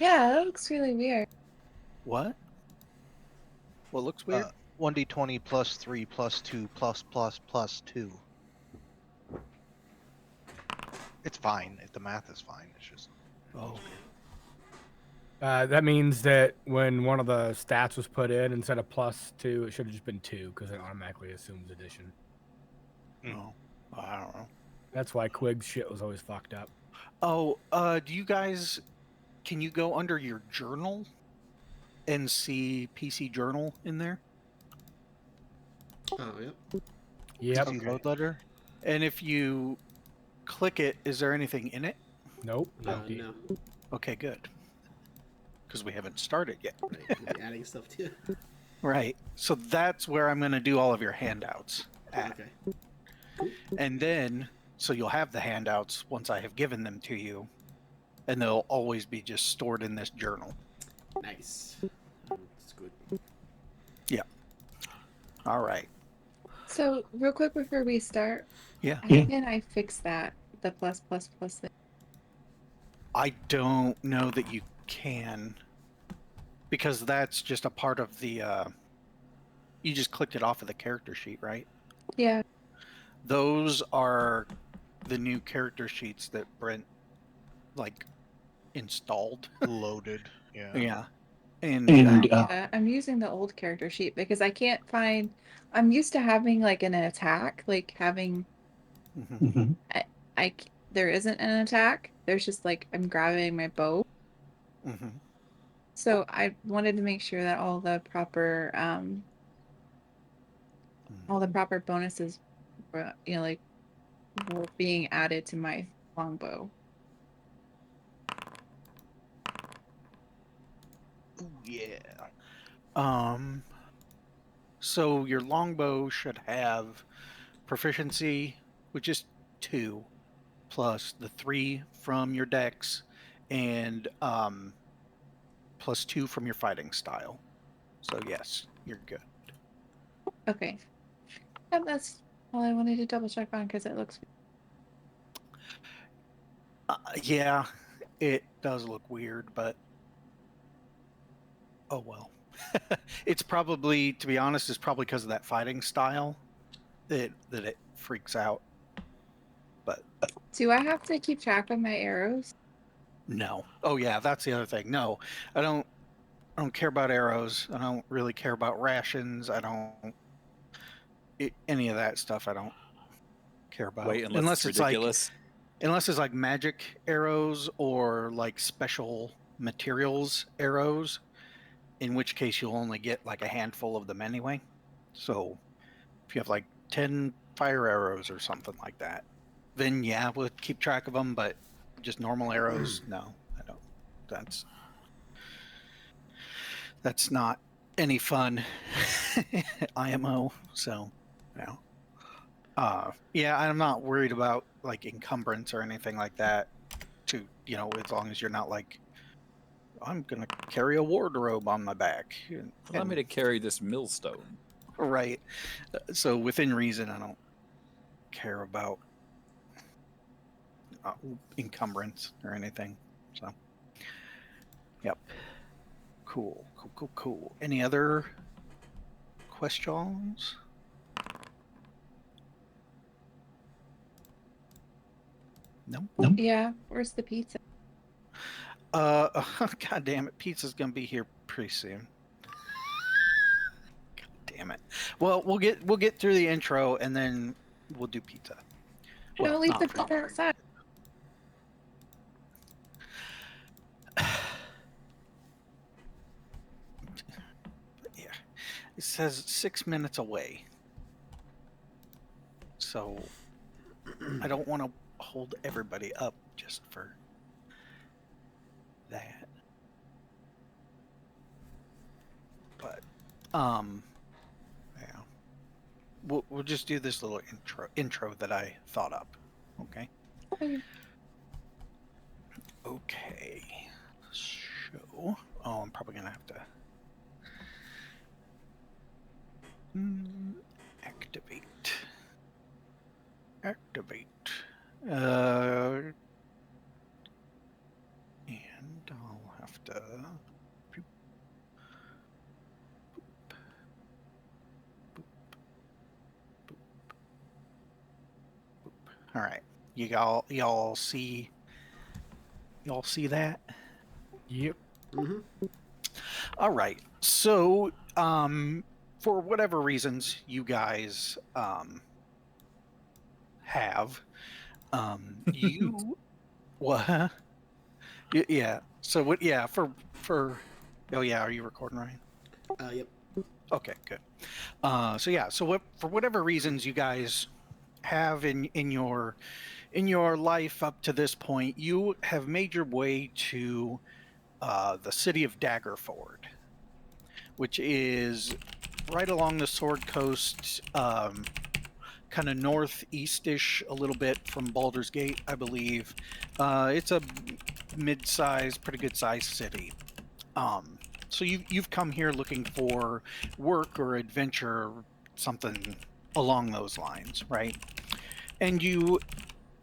Yeah, that looks really weird. What? What looks weird? 1d20 plus 3 plus 2 plus 2. It's fine. If the math is fine, it's just. Oh. That means that when one of the stats was put in, instead of +2, it should have just been 2 because it automatically assumes addition. Oh. I don't know. That's why Quig's shit was always fucked up. Oh, do you guys, can you go under your journal and see PC journal in there? Oh, yep. Yep. PC Okay. load letter? And if you click it, is there anything in it? Nope. Empty. No. Okay, good. Because we haven't started yet. Right, we'll be adding stuff too. Right. So that's where I'm going to do all of your handouts at. Okay. And then, so you'll have the handouts once I have given them to you. And they'll always be just stored in this journal. Nice. That's good. All right. So, real quick before we start, Yeah. how can I fix that? The plus thing. I don't know that you can. Because that's just a part of the... you just clicked it off of the character sheet, right? Yeah. Those are the new character sheets that Brent, like, installed. Loaded. Yeah. Yeah. And Yeah, I'm using the old character sheet because I can't find. I'm used to having like an attack, like having. mhm. There isn't an attack. There's just like I'm grabbing my bow. Mhm. So I wanted to make sure that all the proper bonuses were, like were being added to my longbow. Ooh, yeah. So your longbow should have proficiency, which is 2, plus the 3 from your dex, and plus 2 from your fighting style. So yes, you're good. Okay. Yep, that's all I wanted to double check on because it looks. Yeah, it does look weird, but oh well. It's probably, to be honest, it's probably because of that fighting style that it freaks out. But Do I have to keep track of my arrows? no. Oh yeah, that's the other thing. No, I don't care about arrows. I don't really care about rations. I don't any of that stuff. I don't care about. Wait, unless it's ridiculous. Unless it's like magic arrows or like special materials arrows, in which case you'll only get like a handful of them anyway. So if you have like 10 fire arrows or something like that, then yeah, we'll keep track of them. But just normal arrows, no, I don't. That's not any fun. IMO. So, yeah. Yeah, I'm not worried about like encumbrance or anything like that. To as long as you're not like, I'm gonna carry a wardrobe on my back. Allow me to carry this millstone. Right. So within reason, I don't care about encumbrance or anything. So, yep. Cool. Any other questions? No. Yeah. Where's the pizza? God damn it! Pizza's gonna be here pretty soon. God damn it! Well, we'll get through the intro and then we'll do pizza. Don't leave the pizza outside. Yeah, it says 6 minutes away, so I don't want to hold everybody up just for that. But yeah, we'll just do this little intro that I thought up. Okay. Okay. So, I'm probably gonna have to activate. And I'll have to All right, y'all see that? Yep. Mm-hmm. All right. So, for whatever reasons you guys have, you what? Yeah. So what? Yeah. For. Oh yeah. Are you recording, Ryan? Yep. Okay. Good. So yeah. So what? For whatever reasons you guys have in your life up to this point, you have made your way to the city of Daggerford, which is right along the Sword Coast, kind of northeastish a little bit from Baldur's Gate, I believe. It's a mid-sized, pretty good-sized city. So you've come here looking for work or adventure, something along those lines, right? And you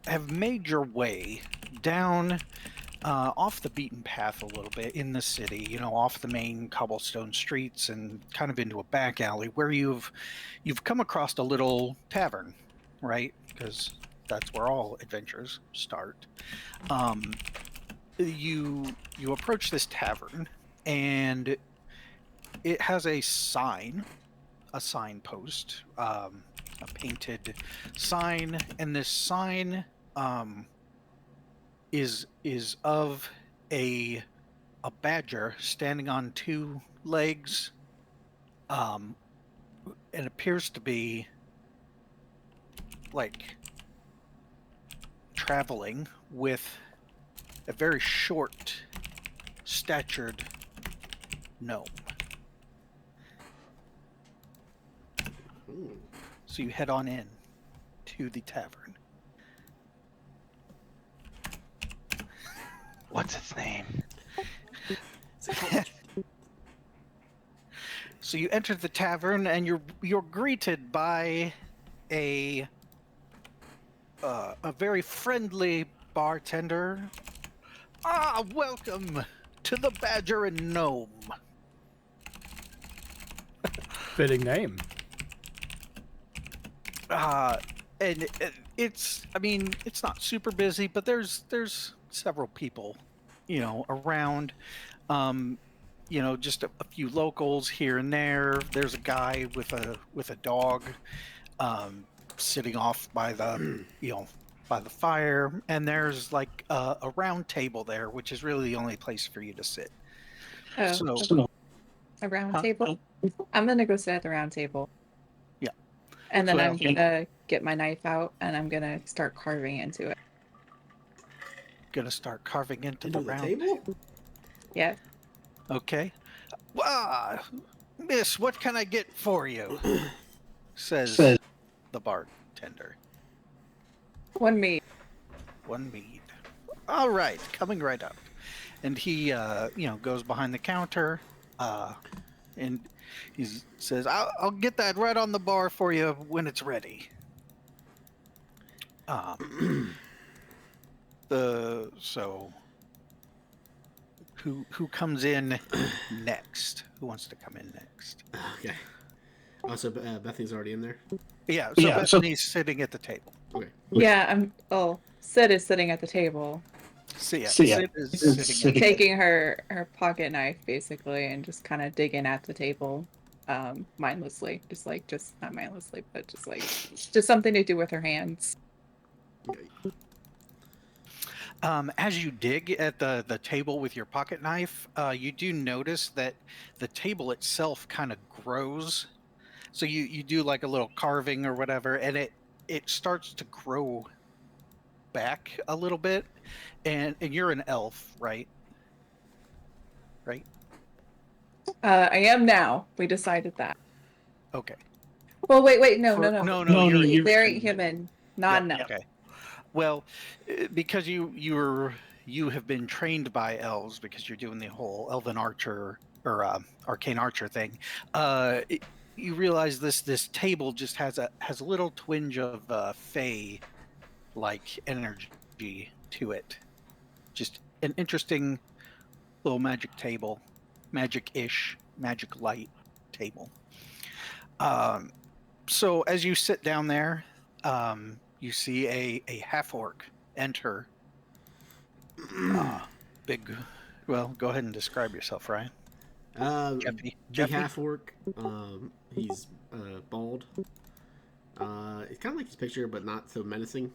have made your way down off the beaten path a little bit in the city, off the main cobblestone streets and kind of into a back alley where you've come across a little tavern, right? Because that's where all adventures start. You approach this tavern, and it has a signpost, a painted sign, and this sign is of a badger standing on two legs. It appears to be like traveling with a very short statured gnome. Ooh. So you head on in to the tavern. What's its name? So you enter the tavern, and you're greeted by a very friendly bartender. Ah, welcome to the Badger and Gnome. Fitting name. And it's not super busy, but there's several people, around. Just a few locals here and there. There's a guy with a dog, sitting off by the by the fire, and there's like a round table there, which is really the only place for you to sit. Oh, So, a round huh? table. I'm gonna go sit at the round table. Yeah. And then So- I'm gonna get my knife out and I'm gonna start carving into it. Gonna start carving into Into the the round. table? Yeah. Okay. Miss, what can I get for you? Says the bartender. One meat. One mead. All right, coming right up. And he, goes behind the counter, and he says, "I'll get that right on the bar for you when it's ready." Who comes in next? Who wants to come in next? Okay. Oh, so Bethany's already in there? Yeah, so Bethany's sitting at the table. Okay. Yeah, Sid is sitting at the table, Sid is sitting. taking her pocket knife basically and just kind of digging at the table, mindlessly. Just not mindlessly, but just something to do with her hands. Okay. As you dig at the table with your pocket knife, you do notice that the table itself kind of grows. So you do like a little carving or whatever, and it starts to grow back a little bit. And you're an elf, right? Right? I am now. We decided that. Okay. Well, wait, no. No, you're Very human, not yeah, no. okay. Well, because you have been trained by elves because you're doing the whole elven archer or arcane archer thing. You realize this table just has a little twinge of fey like energy to it. Just an interesting little magic table, magic-ish, magic light table. So as you sit down there, you see a half orc enter. Big. Well, go ahead and describe yourself, Ryan. Jeffy. Big half orc. He's bald. It's kind of like his picture, but not so menacing.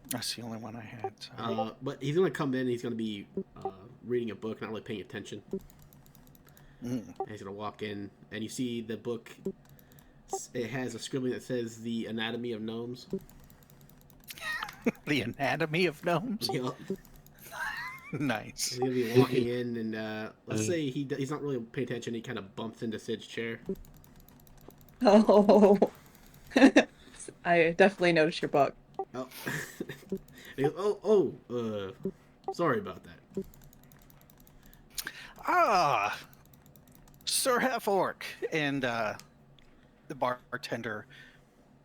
That's the only one I had. So. But he's gonna come in. He's gonna be reading a book, not really paying attention. And he's gonna walk in, and you see the book. It has a scribbling that says "The Anatomy of Gnomes." The Anatomy of Gnomes. Yup. Nice. He's gonna be walking in, and let's say he's not really paying attention. He kind of bumps into Sid's chair. Oh. I definitely noticed your book. Oh. He goes, sorry about that. Ah, Sir Half Orc, and the bartender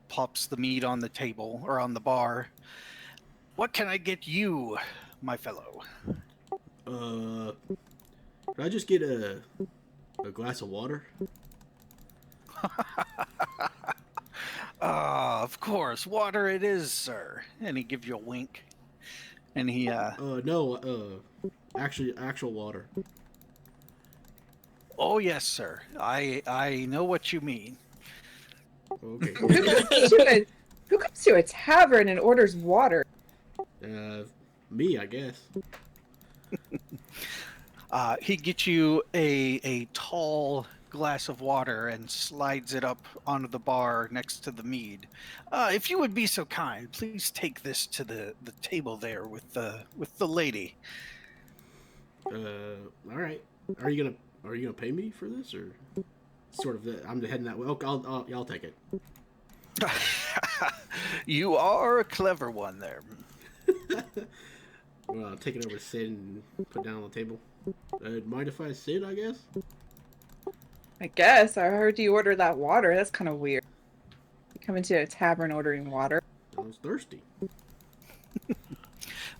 pops the meat on the table or on the bar. What can I get you, my fellow? Could I just get a glass of water? Of course, water it is, sir. And he gives you a wink. And he No, actual water. Oh yes, sir. I know what you mean. Okay. Who comes to a tavern and orders water? Me, I guess. He gets you a tall glass of water and slides it up onto the bar next to the mead. If you would be so kind, please take this to the table there with the lady. All right. Are you gonna pay me for this, or sort of? I'm heading that way. Okay, I'll take it. You are a clever one there. Well, I'll take it over to Sid and put it down on the table. Mind if I sit, I guess? I guess. I heard you order that water. That's kind of weird. You come into a tavern ordering water. I was thirsty.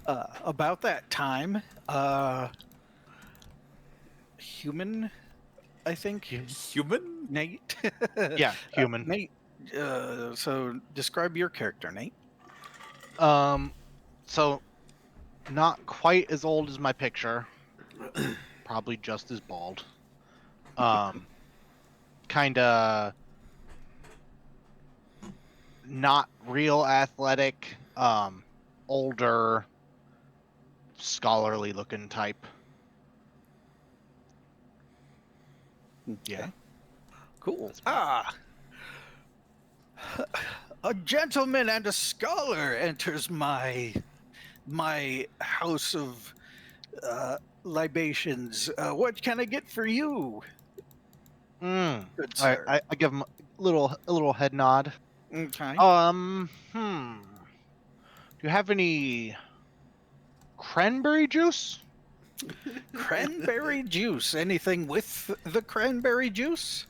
About that time, human, I think. Human? Nate? Yeah, human. Nate, so describe your character, Nate. So not quite as old as my picture. Probably just as bald. Kinda not real athletic. Older, scholarly looking type. Yeah. Cool. A gentleman and a scholar enters my house of libations. What can I get for you? Good sir. I give him a little head nod. Okay. Do you have any cranberry juice? Cranberry juice. Anything with the cranberry juice?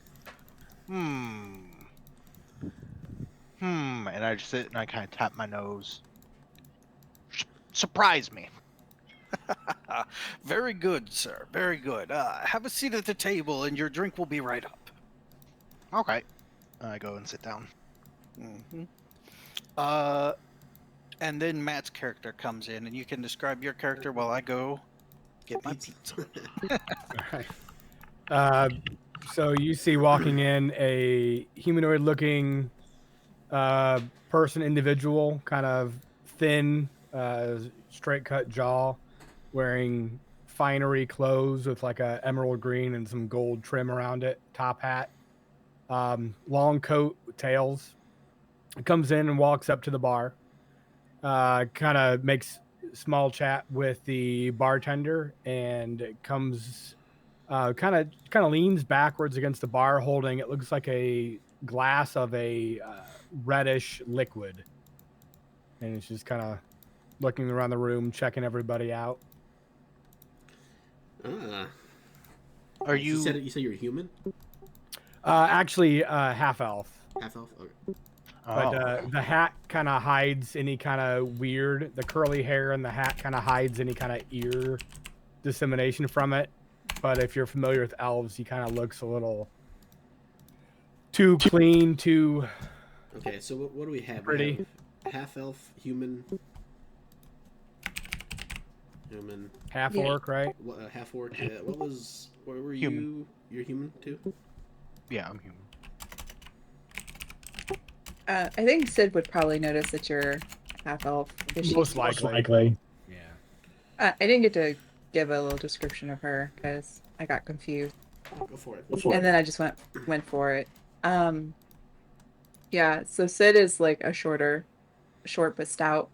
And I just sit and I kind of tap my nose. Surprise me. Very good, sir. Very good. Have a seat at the table, and your drink will be right up. Okay. I go and sit down. And then Matt's character comes in, and you can describe your character while I go get my pizza. Alright. So you see walking in a humanoid-looking person, individual, kind of thin, straight-cut jaw, wearing finery clothes with like a emerald green and some gold trim around it, top hat, long coat, tails. Comes in and walks up to the bar, kind of makes small chat with the bartender, and comes kind of leans backwards against the bar, holding it looks like a glass of a reddish liquid, and it's just kind of looking around the room, checking everybody out. Are you? You said you're human? Actually, half elf. Half elf? Okay. But Oh. the hat kind of hides any kind of weird. The curly hair and the hat kind of hides any kind of ear dissemination from it. But if you're familiar with elves, he kind of looks a little too clean, too Okay, so what do we have? pretty. We have half elf, human, Half Yeah. orc, right? half orc. What were Human. you? You're human too. Yeah, I'm human. I think Sid would probably notice that you're half elf. Most likely. Yeah. I didn't get to give a little description of her because I got confused, Go for it. and then I just went for it. Yeah. So Sid is like a short but stout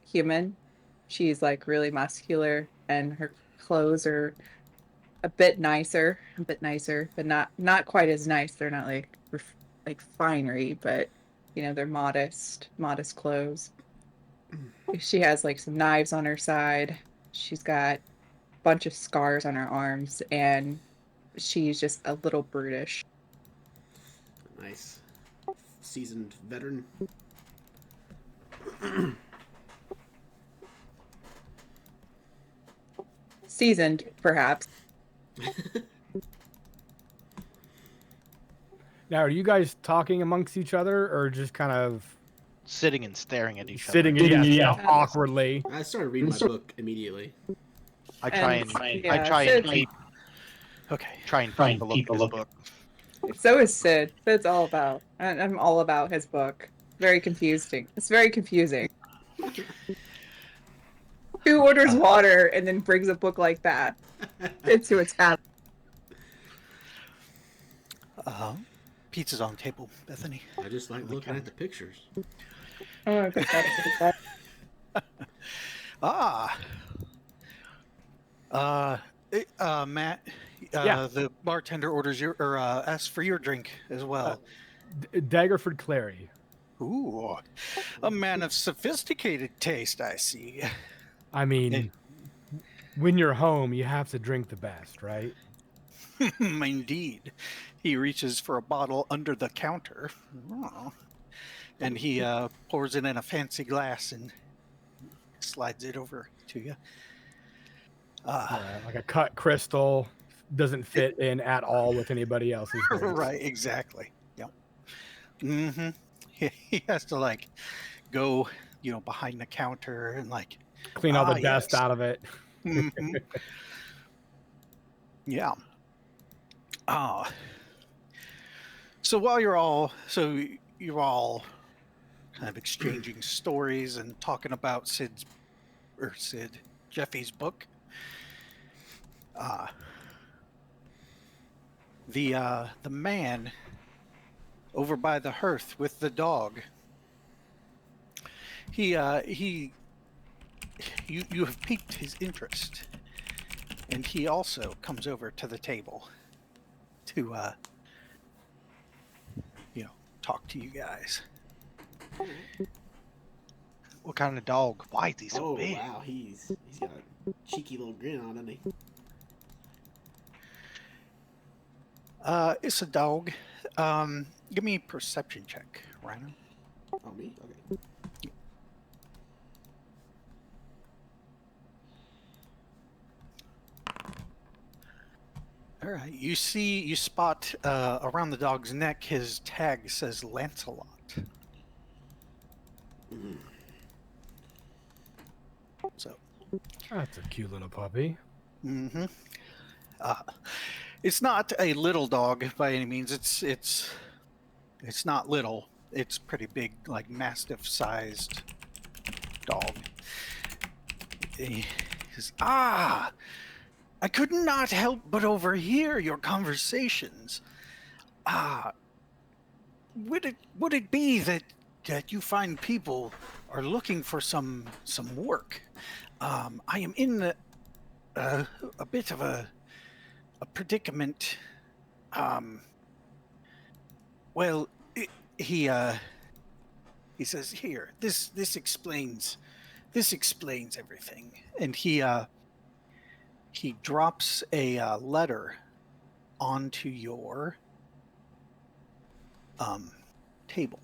human. She's like really muscular, and her clothes are a bit nicer, but not quite as nice. They're not like like finery, but they're modest clothes. She has like some knives on her side. She's got a bunch of scars on her arms, and she's just a little brutish. Nice, seasoned veteran. Seasoned, perhaps. Now, are you guys talking amongst each other, or just kind of Sitting and staring at each sitting other. awkwardly? I started reading my book immediately. I try And, and yeah, I try and Sid- keep Okay. keep a look at his book. So is Sid. Sid's all about. I'm all about his book. Very confusing. It's very confusing. Who orders water and then brings a book like that into a tap? Pizza's on the table, Bethany. I just like looking at the pictures. Oh, I think that's Matt, Yeah. the bartender orders asks for your drink as well. Daggerford Clary. Ooh, a man of sophisticated taste, I see. I mean, when you're home, you have to drink the best, right? Indeed. He reaches for a bottle under the counter. Oh. And he pours it in a fancy glass and slides it over to you. Like a cut crystal doesn't fit in at all with anybody else's drinks. Right, exactly. Yep. Mm-hmm. He has to go, behind the counter and Clean all the dust yes. out of it. Mm-hmm. Yeah. So while you're all kind of exchanging stories and talking about Jeffy's book, the man over by the hearth with the dog, you have piqued his interest, and he also comes over to the table to talk to you guys. What kind of dog? Why is he so Oh big? wow, he's got a cheeky little grin on, doesn't he? It's a dog. Give me a perception check, Rhino. Oh me? Okay. All right. You spot around the dog's neck, his tag says Lancelot. So. That's a cute little puppy. Mm-hmm. It's not a little dog by any means. It's not little. It's pretty big, like mastiff-sized dog. He says, I could not help but overhear your conversations. Would it be that you find people are looking for some work? I am in a bit of a predicament. Well, he says, here, this explains everything, and he drops a letter onto your table.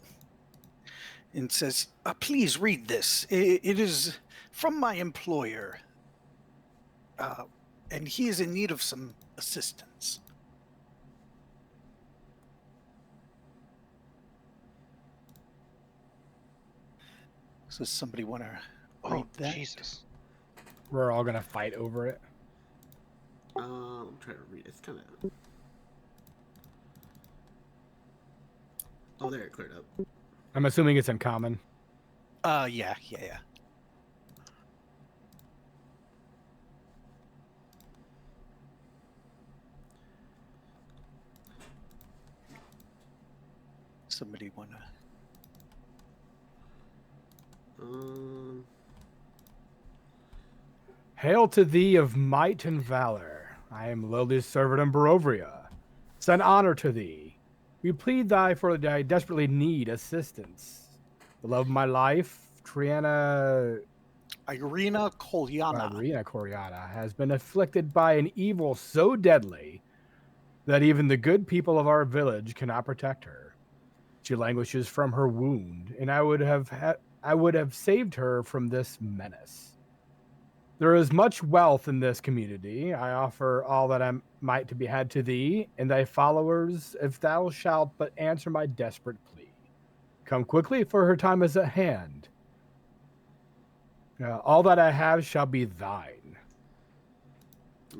and says, "Please read this. It is from my employer, and he is in need of some assistance." So somebody want to read Oh, that? Jesus. We're all gonna fight over it. I'm trying to read. It's kind of. Oh, there it cleared up. I'm assuming it's in common. Yeah. Somebody want to... Um, Hail to thee of might and valor. I am lowly servant in Barovia. Send honor to thee. We plead thy for thy desperately need assistance. The love of my life, Triana Irina Kolyana. Irina Coriana, has been afflicted by an evil so deadly that even the good people of our village cannot protect her. She languishes from her wound, and I would have saved her from this menace. There is much wealth in this community. I offer all that I might to be had to thee and thy followers, if thou shalt but answer my desperate plea. Come quickly, for her time is at hand. All that I have shall be thine.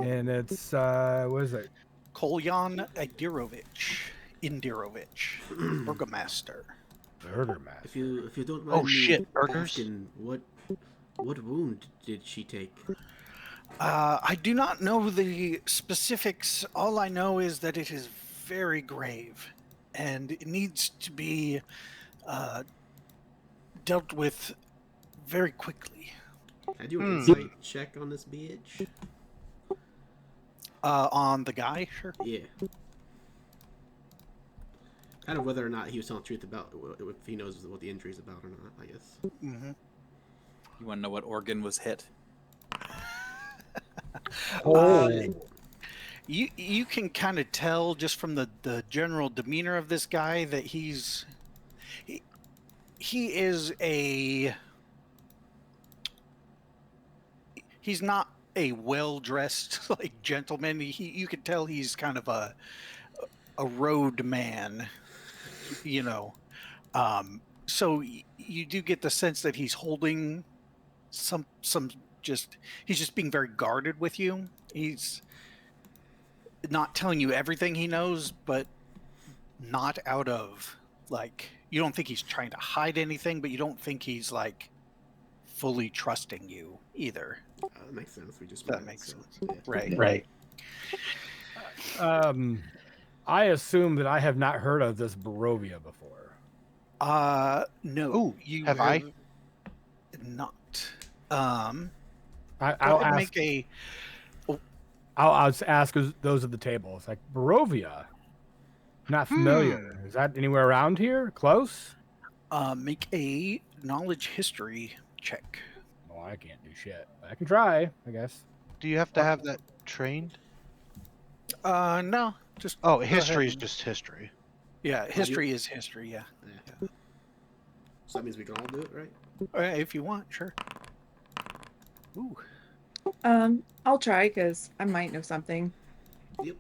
And it's what is it? Kolyan Indirovich, Burgomaster. Burgermaster. if you don't mind Oh, me shit, burgers. asking, what wound did she take? I do not know the specifics. All I know is that it is very grave, and it needs to be dealt with very quickly. Can I do an Hmm. insight check on this bitch? On the guy, sure. Yeah. Kind of whether or not he was telling the truth about if he knows what the injury is about or not, I guess. Mm-hmm. You want to know what organ was hit? You can kind of tell just from the general demeanor of this guy that he is he's not a well-dressed like gentleman. You can tell he's kind of a road man, you know. So you do get the sense that he's holding some he's just being very guarded with you. He's not telling you everything he knows, but not out of like, you don't think he's trying to hide anything, but you don't think he's like fully trusting you either. That makes sense. We just That met, makes so, sense. yeah. Right. I assume that I have not heard of this Barovia before. No. Ooh, You have I? not. I'll Go ahead and ask. make a I'll just ask those at the table. It's like Barovia. Not familiar. Is that anywhere around here? Close? make a knowledge history check. Oh, I can't do shit. I can try, I guess. Do you have to have that trained? No, just Oh, go history ahead is and- just history. Yeah, history is history. Yeah, Yeah. So that means we can all do it, right? if you want, sure. Ooh, I'll try because I might know something. Yep.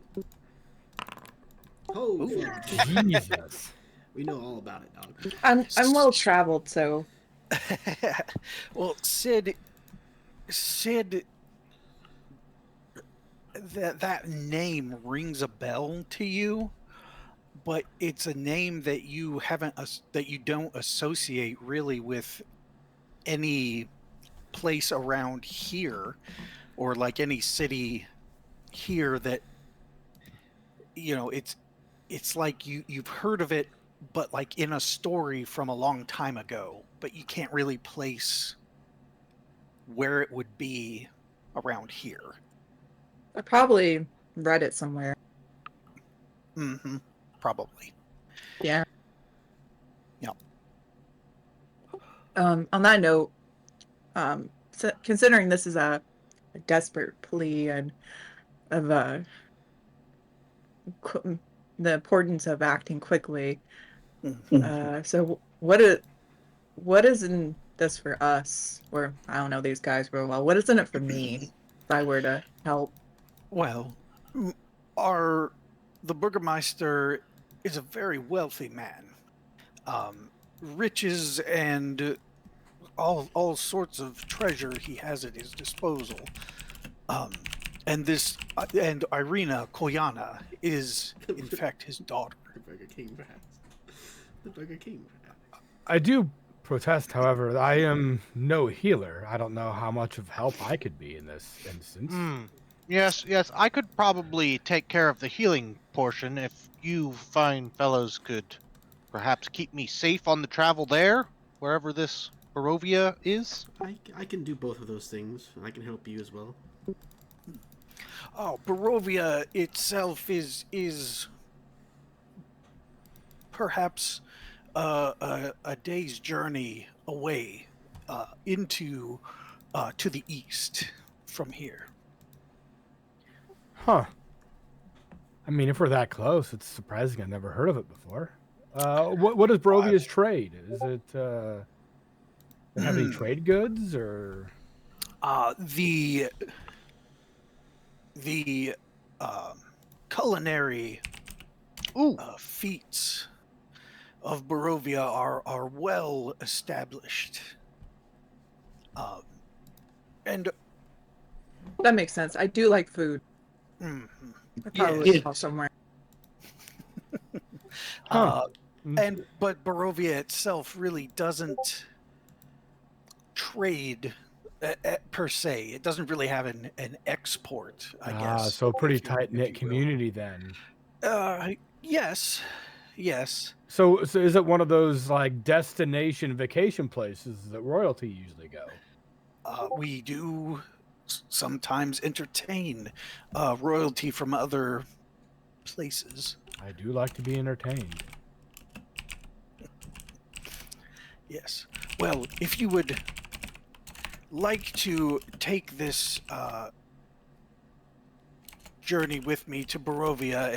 Oh, Ooh. fuck. Jesus. We know all about it, dog. I'm well traveled, so well, Sid, that name rings a bell to you, but it's a name that you that you don't associate really with any place around here, or like any city here that, you know, it's like you've heard of it, but like in a story from a long time ago, but you can't really place where it would be around here. I probably read it somewhere. Mm-hmm. Probably. Yeah. Yep. On that note, so considering this is a desperate plea and of the importance of acting quickly, Mhm. so what what is in this for us? Or I don't know these guys real well. What is in it for me if I were to help? Well, m- our the Burgermeister is a very wealthy man. Riches and all sorts of treasure he has at his disposal. Um, and Irina Koyana is in fact his daughter. The Burger King perhaps. The Burger King perhaps. I do protest, however. I am no healer. I don't know how much of help I could be in this instance. Yes, I could probably take care of the healing portion if you fine fellows could perhaps keep me safe on the travel there, wherever this Barovia is. I can do both of those things. I can help you as well. Oh, Barovia itself is perhaps a day's journey away into to the east from here. Huh. I mean, if we're that close, it's surprising I've never heard of it before. What is Barovia's trade? Is it they have any trade goods or? The culinary feats of Barovia are well established. And That makes sense. I do like food. mhm. I probably Yes. saw somewhere. But Barovia itself really doesn't trade per se. It doesn't really have an export, I guess. So a pretty if you- tight if knit you will. community then. Yes. So is it one of those like destination vacation places that royalty usually go? We do sometimes entertain royalty from other places. I do like to be entertained. Yes. Well, if you would like to take this journey with me to Barovia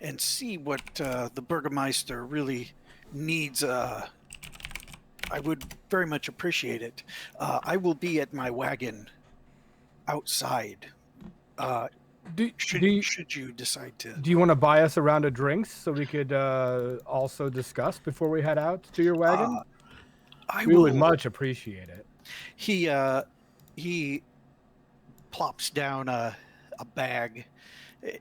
and see what the Burgermeister really needs, I would very much appreciate it. I will be at my wagon outside. Should you decide to? Do you want to buy us a round of drinks so we could also discuss before we head out to your wagon? We would much appreciate it. He plops down a bag.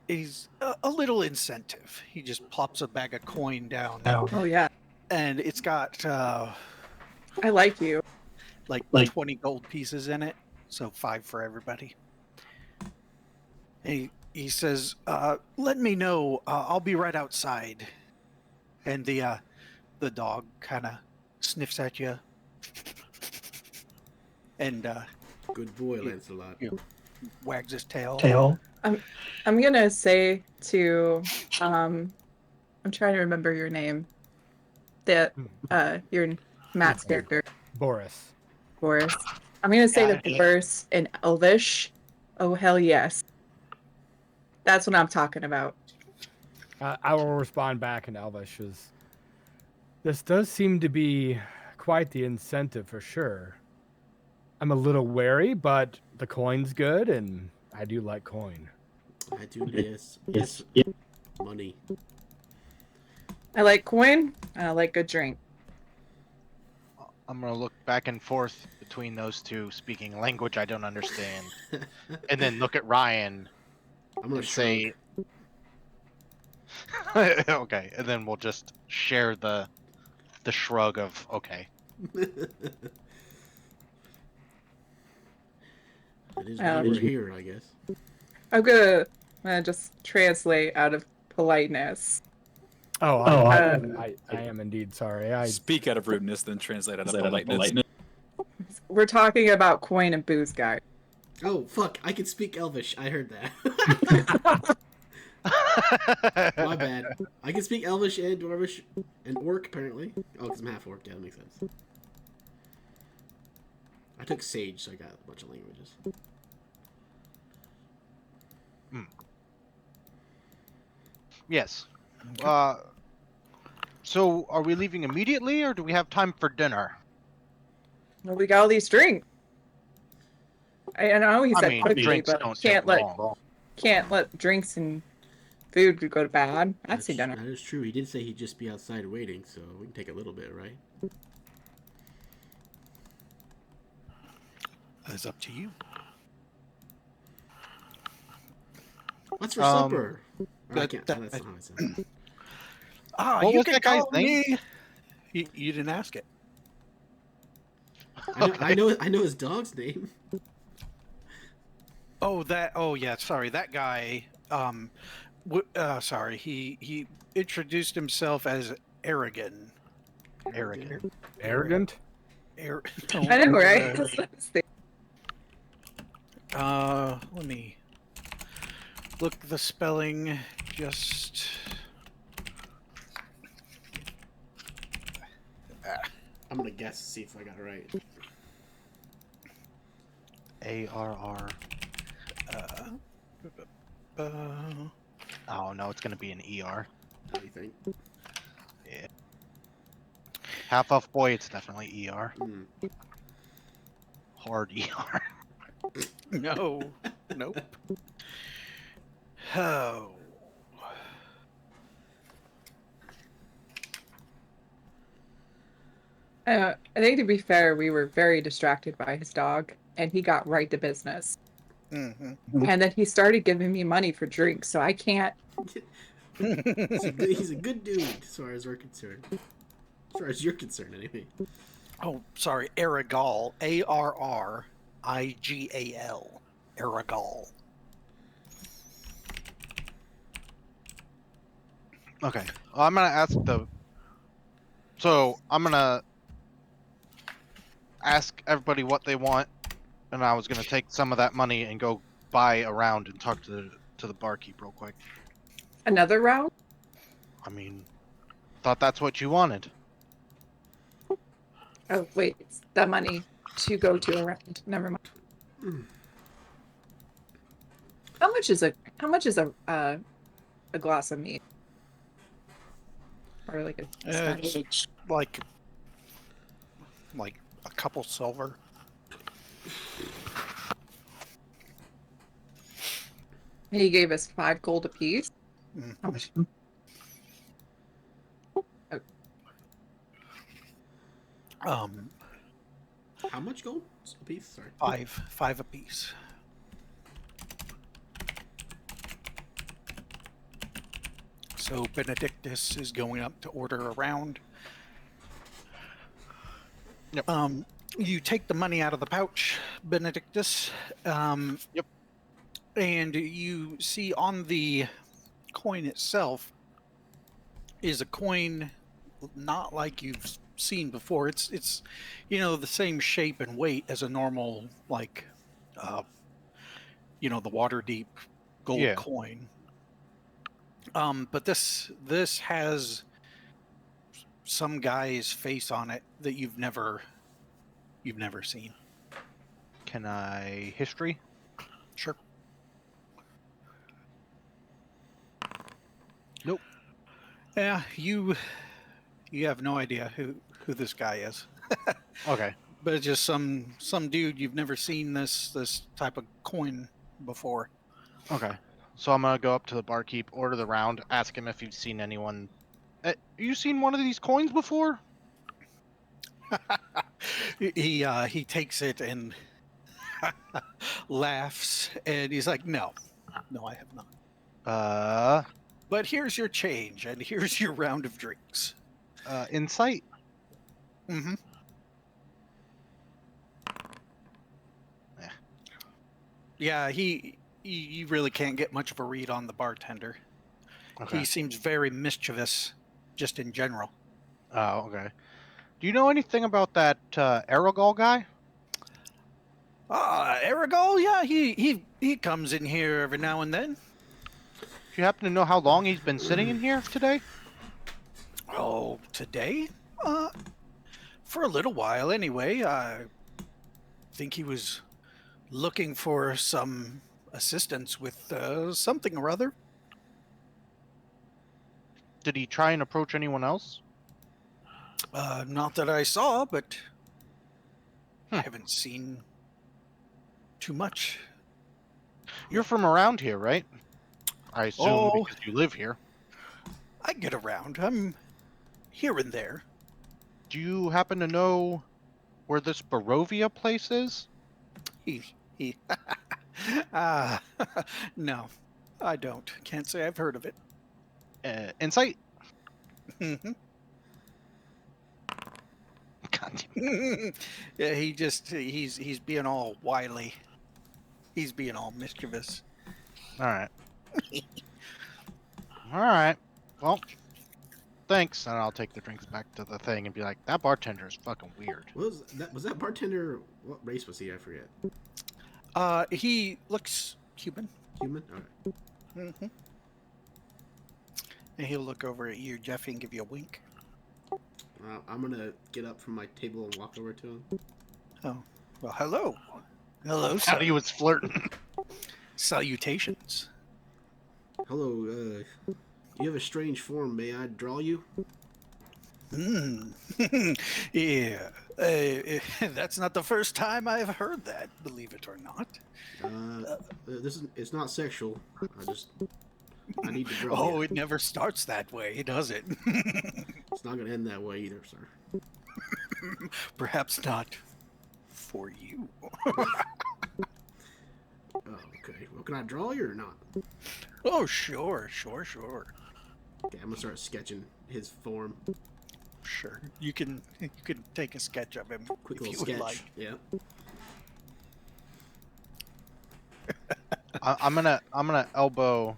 He's a little incentive. He just plops a bag of coin down, Oh yeah, and it's got I like you. like 20 gold pieces in it, so 5 for everybody. He says, "Let me know. I'll be right outside." And the dog kind of sniffs at you, and Good boy, Lancelot. wags his tail. I'm gonna say to I'm trying to remember your name. That your Matt's character, Boris. Boris. I'm gonna say Yeah. the Boris in Elvish. Oh hell yes. That's what I'm talking about. I will respond back in Elvish. This does seem to be quite the incentive for sure. I'm a little wary, but the coin's good, and I do like coin. I do, yes. Money. I like coin. And I like good drink. I'm gonna look back and forth between those two, speaking language I don't understand, and then look at Ryan I'm gonna and say, "Okay," and then we'll just share the shrug of okay. It is why we're here, I guess. I'm gonna just translate out of politeness. I am indeed sorry. Speak out of rudeness, then translate out of politeness. We're talking about coin and booze, guy. Oh, fuck. I can speak Elvish. I heard that. My bad. I can speak Elvish and Dwarvish and Orc, apparently. Oh, because I'm half Orc. Yeah, that makes sense. I took Sage, so I got a bunch of languages. Yes. So, are we leaving immediately, or do we have time for dinner? Well, we got all these drinks. I know he I said mean, quickly, drinks but don't take long. can't let drinks and food go to bad. I'd say dinner. That is true. He did say he'd just be outside waiting, so we can take a little bit, right? It's up to you. What's for supper? Or I that- can't. that- That's not how it sounds. What You was can that guy's call name? me. You didn't ask it. I know his dog's name. Oh, yeah. Sorry, that guy. Sorry. He introduced himself as Aragon. Aragon. Arrogant. I know, right? Let me look the spelling. Just. I'm gonna guess to see if I got it right. ARR. Oh no, it's gonna be an ER. What do you think? Yeah. Half Elf Boy, it's definitely ER. Hmm. Hard ER. No. Nope. Oh. I think to be fair, we were very distracted by his dog, and he got right to business. Mm-hmm. And then he started giving me money for drinks, so I can't. He's a good dude, as far as we're concerned. As far as you're concerned, anyway. Oh, sorry, Aragal. Arrigal. Aragal. Okay. Well, I'm gonna ask I'm gonna ask everybody what they want, and I was gonna take some of that money and go buy around and talk to the barkeep real quick. Another round? I mean, thought that's what you wanted. Oh, wait, it's the money to go to a round. Never mind. How much is a glass of meat? Or like a It's like a couple silver. He gave us 5 gold apiece. Mm. How much? How much gold a piece? Sorry. Five apiece. So Benedictus is going up to order a round. Yep. You take the money out of the pouch, Benedictus. Yep. And you see on the coin itself is a coin not like you've seen before. It's the same shape and weight as a normal the water deep gold coin. But this has some guy's face on it that you've never seen. Can I history? Sure. Nope. Yeah, you have no idea who this guy is. Okay. But it's just some dude you've never seen this type of coin before. Okay. So I'm gonna go up to the barkeep, order the round, ask him if you've seen anyone. You seen one of these coins before? He takes it and laughs, and he's like, no, I have not. But here's your change, and here's your round of drinks. Insight. Mm-hmm. Yeah, you really can't get much of a read on the bartender. Okay. He seems very mischievous, just in general. Oh, okay. Do you know anything about that Aragol guy? Aragol, yeah, he comes in here every now and then. Do you happen to know how long he's been sitting in here today? Oh, today? For a little while anyway. I think he was looking for some assistance with something or other. Did he try and approach anyone else? Not that I saw, but I haven't seen too much. You're from around here, right? I assume Oh, because you live here. I get around. I'm here and there. Do you happen to know where this Barovia place is? He. Ah, no, I don't. Can't say I've heard of it. Insight? Mhm. God damn. Yeah, he's being all wily. He's being all mischievous. All right. All right. Well, thanks. And I'll take the drinks back to the thing and be like, that bartender is fucking weird. What was that? Was that bartender? What race was he? I forget. He looks Cuban. Human. All right. hmm And he'll look over at you, Jeffy, and give you a wink. I'm gonna get up from my table and walk over to him. Oh, well, hello. Hello, How sir. he was flirting. Salutations. Hello. You have a strange form. May I draw you? Hmm. Yeah. That's not the first time I've heard that, believe it or not. It's not sexual. I need to draw Oh, you. it never starts that way, does it? It's not gonna end that way either, sir. Perhaps not for you. Oh, okay. Well, can I draw you or not? Oh, sure. Okay, I'm gonna start sketching his form. Sure. You can take a sketch of him Quick if little you would sketch. like. Yeah. I'm gonna elbow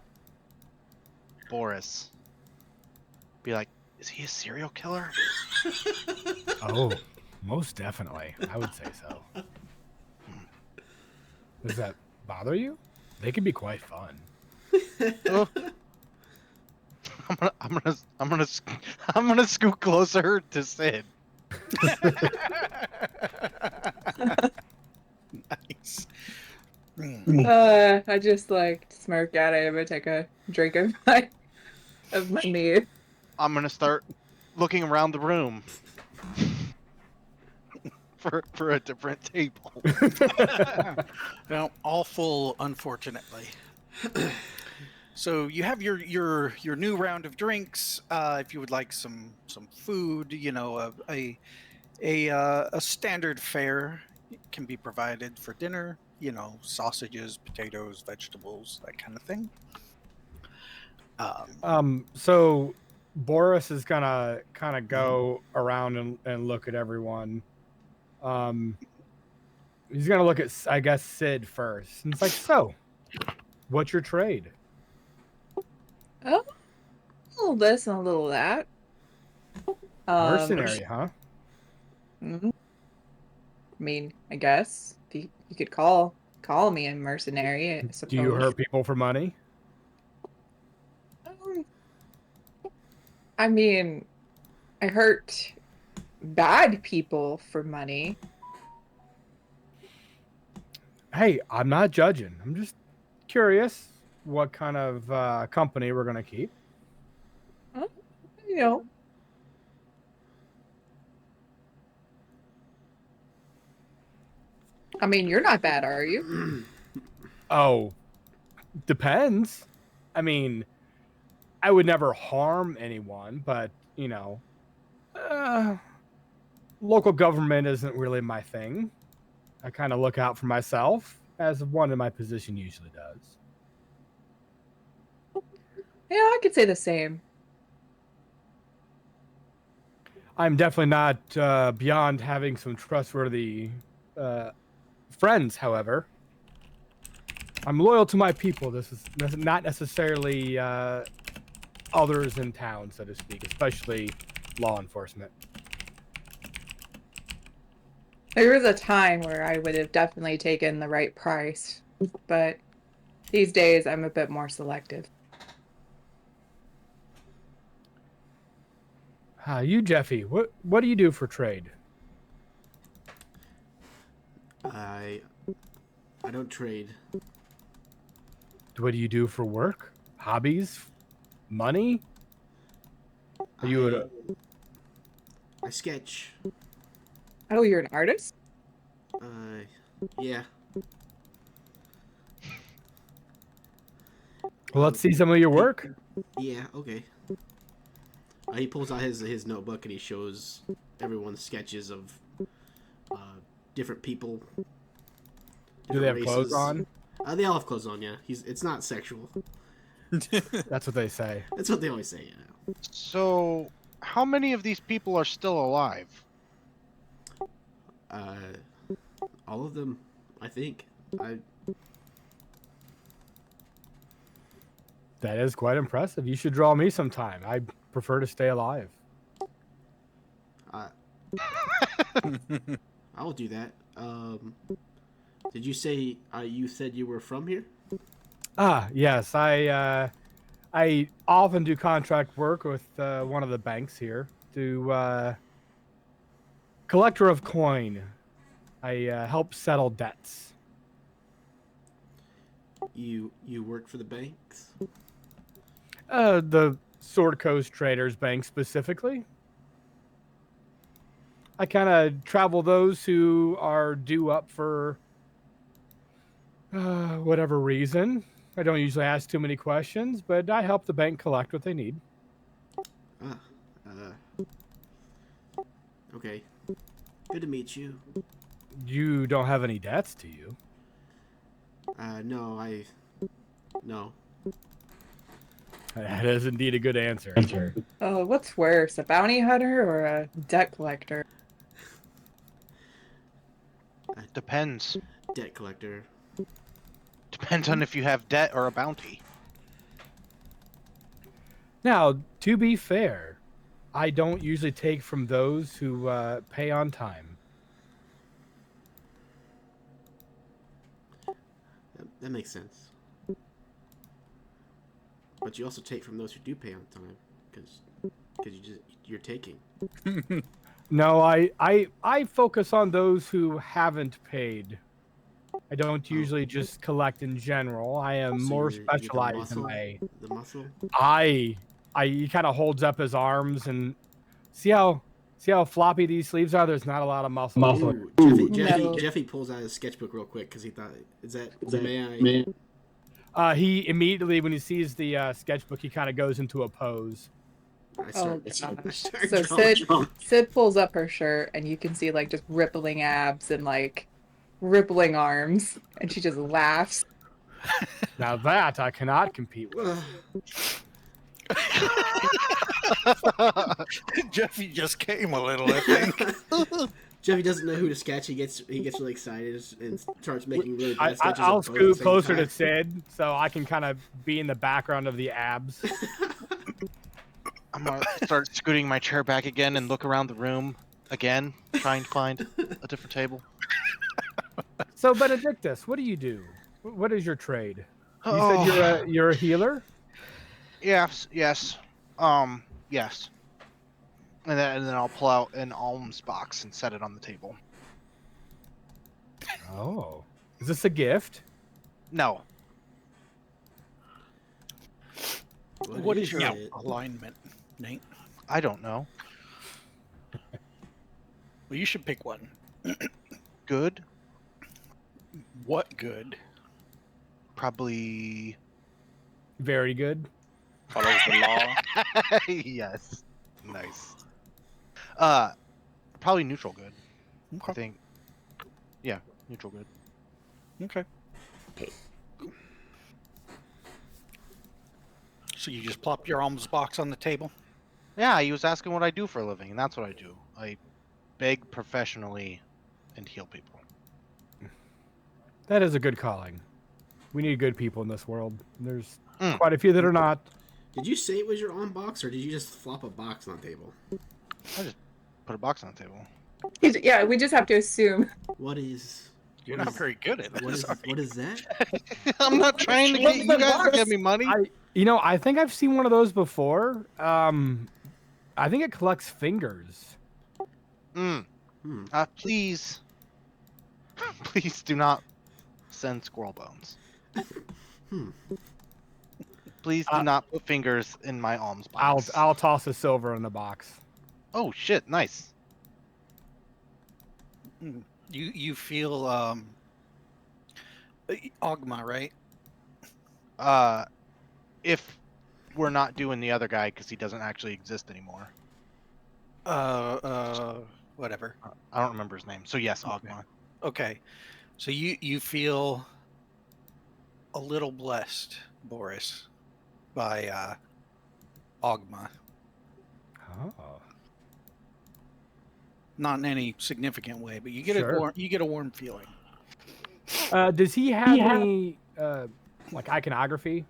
Boris. Be like, is he a serial killer? Oh, most definitely. I would say so. Does that bother you? They can be quite fun. Oh. I'm gonna scoot closer to Sid. Nice. Mm. I just like smirk at him and take a drink of my mead. I'm gonna start looking around the room for a different table. Well, all full, unfortunately. So you have your new round of drinks. If you would like some food, a standard fare can be provided for dinner. Sausages, potatoes, vegetables, that kind of thing. So Boris is gonna kind of go around and look at everyone. He's gonna look at, I guess, Sid first. And it's like, so, what's your trade? Oh, a little this and a little that. Mercenary, huh? I mean, I guess you could call me a mercenary, I suppose. Do you hurt people for money? I mean, I hurt bad people for money. Hey, I'm not judging. I'm just curious what kind of company we're gonna keep. You know. I mean, you're not bad, are you? Oh, depends. I mean, I would never harm anyone, but local government isn't really my thing. I kind of look out for myself, as one in my position usually does. Yeah, I could say the same. I'm definitely not beyond having some trustworthy friends, however. I'm loyal to my people. This is not necessarily others in town, so to speak, especially law enforcement. There was a time where I would have definitely taken the right price, but these days I'm a bit more selective. You, Jeffy, what do you do for trade? I don't trade. What do you do for work? Hobbies? Money? Are you I sketch. Oh, you're an artist? Yeah. Well, let's see some of your work. Yeah, okay. He pulls out his notebook and he shows everyone sketches of different people. Do they have different clothes races. on? They all have clothes on, yeah. It's not sexual. That's what they say. That's what they always say, yeah. So, how many of these people are still alive? All of them, I think. That is quite impressive. You should draw me sometime. I prefer to stay alive. I'll do that. Did you say you said you were from here? Yes. I often do contract work with one of the banks here. Collector of coin. I help settle debts. You work for the banks? The Sword Coast Traders Bank specifically. I kind of travel those who are due up for whatever reason. I don't usually ask too many questions, but I help the bank collect what they need. Okay. Good to meet you. You don't have any debts, do you? No. No. That is indeed a good answer. Oh, what's worse, a bounty hunter or a debt collector? Depends. Debt collector. Depends on if you have debt or a bounty. Now, to be fair, I don't usually take from those who pay on time. That makes sense. But you also take from those who do pay on time, because you're taking. No, I focus on those who haven't paid. I don't usually just collect in general. I am So more you're specialized in my. the muscle. He kind of holds up his arms and see how floppy these sleeves are. There's not a lot of muscle. Ooh, No. Jeffy pulls out his sketchbook real quick because he thought, may I? He immediately, when he sees the sketchbook, he kind of goes into a pose. I start So drawing. Sid pulls up her shirt and you can see like just rippling abs and like rippling arms, and she just laughs. Now that I cannot compete with. Jeffy just came a little, I think. Jeffy doesn't know who to sketch. He gets really excited and starts making really bad sketches. I'll of both at the scoot same closer time. to Sid so I can kind of be in the background of the abs. I'm gonna start scooting my chair back again and look around the room again, trying to find a different table. So Benedictus, what do you do? What is your trade? You said you're a healer? Yes. Yes. And then I'll pull out an alms box and set it on the table. Oh. Is this a gift? No. What is your it? alignment, Nate? I don't know. Well, you should pick one. Good? What good? Probably. Very good. Follows the law. Yes. Nice. Probably neutral good. I think. Yeah, neutral good. Okay. So you just plop your alms box on the table? Yeah, he was asking what I do for a living, and that's what I do. I beg professionally and heal people. That is a good calling. We need good people in this world. There's Mm. quite a few that are not. Did you say it was your on box, or did you just flop a box on the table? I just put a box on the table. Yeah, we just have to assume. What is? You're what not is- very good at What this. is? What is that? I'm not trying to get you guys to give me money. I think I've seen one of those before. I think it collects fingers. Please, please do not send squirrel bones. Please do not put fingers in my alms box. I'll toss a silver in the box. Oh shit! Nice. You feel Ogma, right? If we're not doing the other guy because he doesn't actually exist anymore. Whatever. I don't remember his name. So yes, Okay. Ogma. Okay. So you feel a little blessed, Boris, by Ogma. Oh, Not in any significant way, but you get Sure. a warm feeling. does he have any like iconography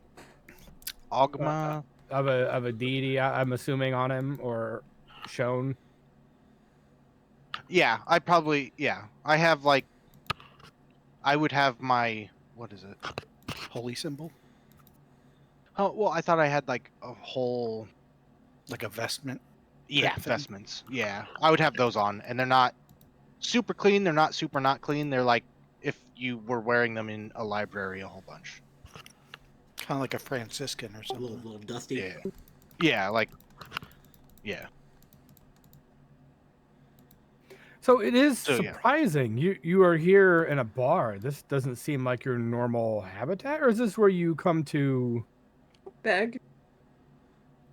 Ogma. of a deity? I'm assuming on him or shown. Yeah, I have like. I would have my what is it? Holy symbol, Oh well, I thought I had like a whole like a vestment. yeah thing. vestments. Yeah, I would have those on, and they're not super clean. They're not super not clean. They're like if you were wearing them in a library a whole bunch. Kind of like a Franciscan or A something. little dusty. Yeah, yeah, like yeah. So it is So, yeah. surprising. You are here in a bar. This doesn't seem like your normal habitat, or is this where you come to Beg.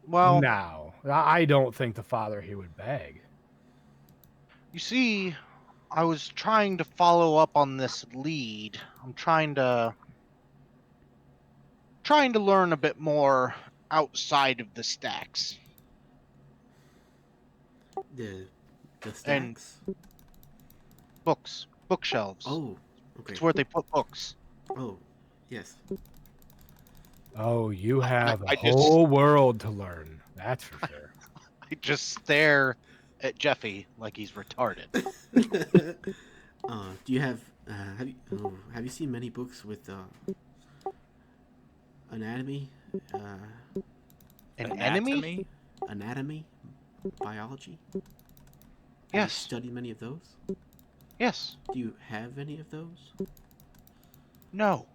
Well, now? I don't think the father here would beg. you see, I was trying to follow up on this lead. I'm trying to learn a bit more outside of the stacks. The And- stacks. Bookshelves. Oh, okay. It's where they put books. Oh, yes. Oh, you have I a just- whole world to learn. That's for sure. I just stare at Jeffy like he's retarded. Do you have have you seen many books with anatomy, An enemy? anatomy, biology? Have Yes. you studied many of those? Yes. Do you have any of those? No.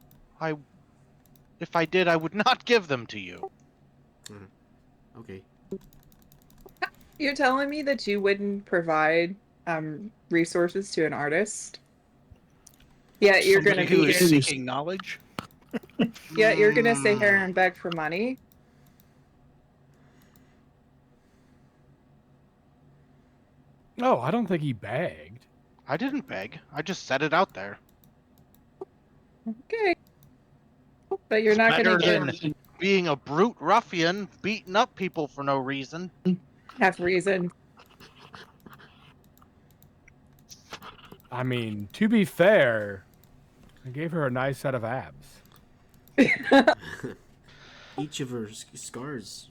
If I did, I would not give them to you. Okay. You're telling me that you wouldn't provide resources to an artist? Yeah, you're Somebody gonna who be is seeking knowledge. yeah, you're gonna sit here and beg for money. Oh, I don't think he begged. I didn't beg. I just said it out there. Okay. But you're not Better gonna than being a brute ruffian, beating up people for no reason. have reason. I mean, to be fair, I gave her a nice set of abs. Each of her scars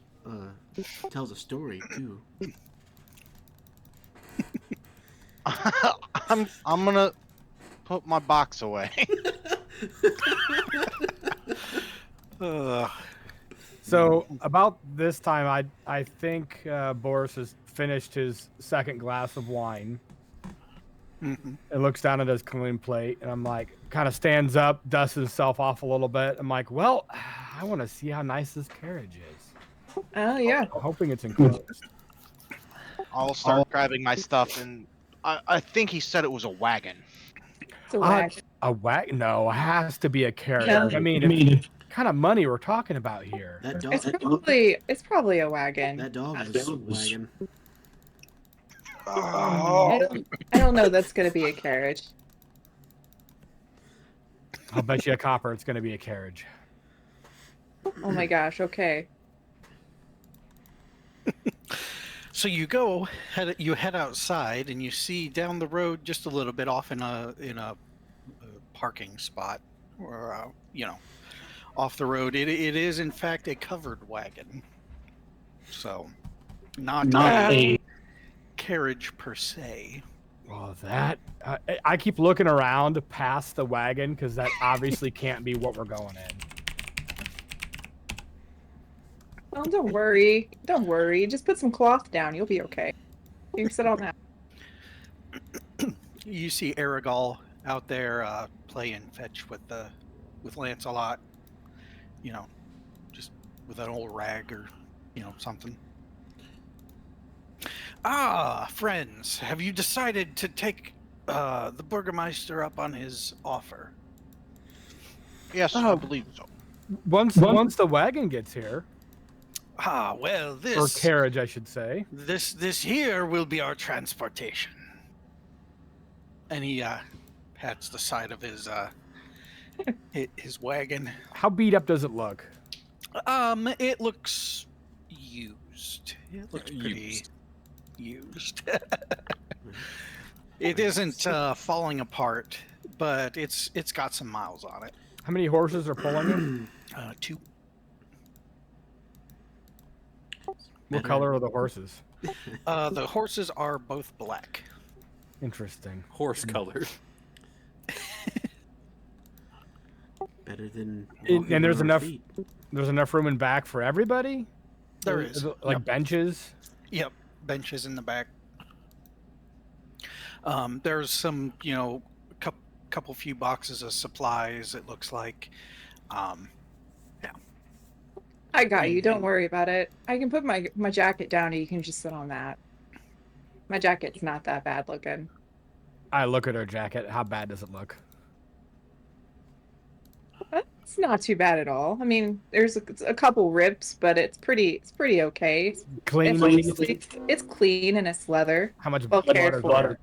tells a story too. I'm gonna put my box away. So about this time, I think Boris has finished his second glass of wine. Mhm. And looks down at his clean plate, and I'm like, kind of stands up, dusts himself off a little bit. I'm like, well, I want to see how nice this carriage is. Oh yeah. I'm hoping it's enclosed. I'll start grabbing my stuff, and I think he said it was a wagon. It's a whack. A wagon? No, it has to be a carriage. Yeah. I mean, kind of money we're talking about here. That dog. It's probably a wagon. That dog is a wagon. I don't know that's gonna be a carriage. I'll bet you a copper it's going to be a carriage. Oh my gosh, okay. So you head outside, and you see down the road just a little bit off in a parking spot, or off the road. It is in fact a covered wagon. So not a carriage per se. Well, that I keep looking around past the wagon because that obviously can't be what we're going in. Well, don't worry. Don't worry. Just put some cloth down. You'll be okay. You can sit on that. You see Aragol out there playing fetch with Lancelot. Just with an old rag or something. Ah, friends, have you decided to take the Burgermeister up on his offer. Yes, I Oh. believe so. Once the wagon gets here, Ah, well, or carriage, I should say. this here will be our transportation. And he pats the side of his wagon. How beat up does it look? It looks used. It looks pretty used. It isn't falling apart, but it's got some miles on it. How many horses are pulling it? 2. What color are the horses? The horses are both black. Interesting. Horse color. Better than. And there's walking on our enough. feet. There's enough room in back for everybody. There is. Like Yep. benches. Yep, benches in the back. There's some, couple few boxes of supplies. It looks like. I got you. Don't worry about it. I can put my jacket down and you can just sit on that. My jacket's not that bad looking. I look at her jacket. How bad does it look? It's not too bad at all. I mean, there's a couple rips, but it's pretty okay. Clean. It's clean and it's leather. How much Well blood cared is on for. it?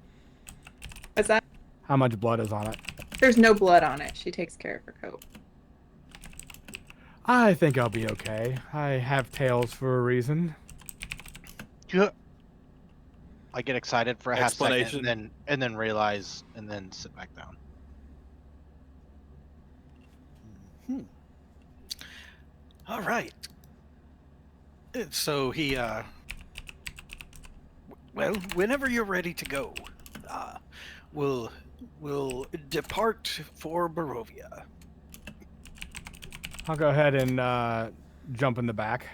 What's that? How much blood is on it? There's no blood on it. She takes care of her coat. I think I'll be okay. I have tails for a reason. I get excited for a half second Explanation. and then realize and then sit back down. All right. So he, well, whenever you're ready to go, we'll depart for Barovia. I'll go ahead and jump in the back.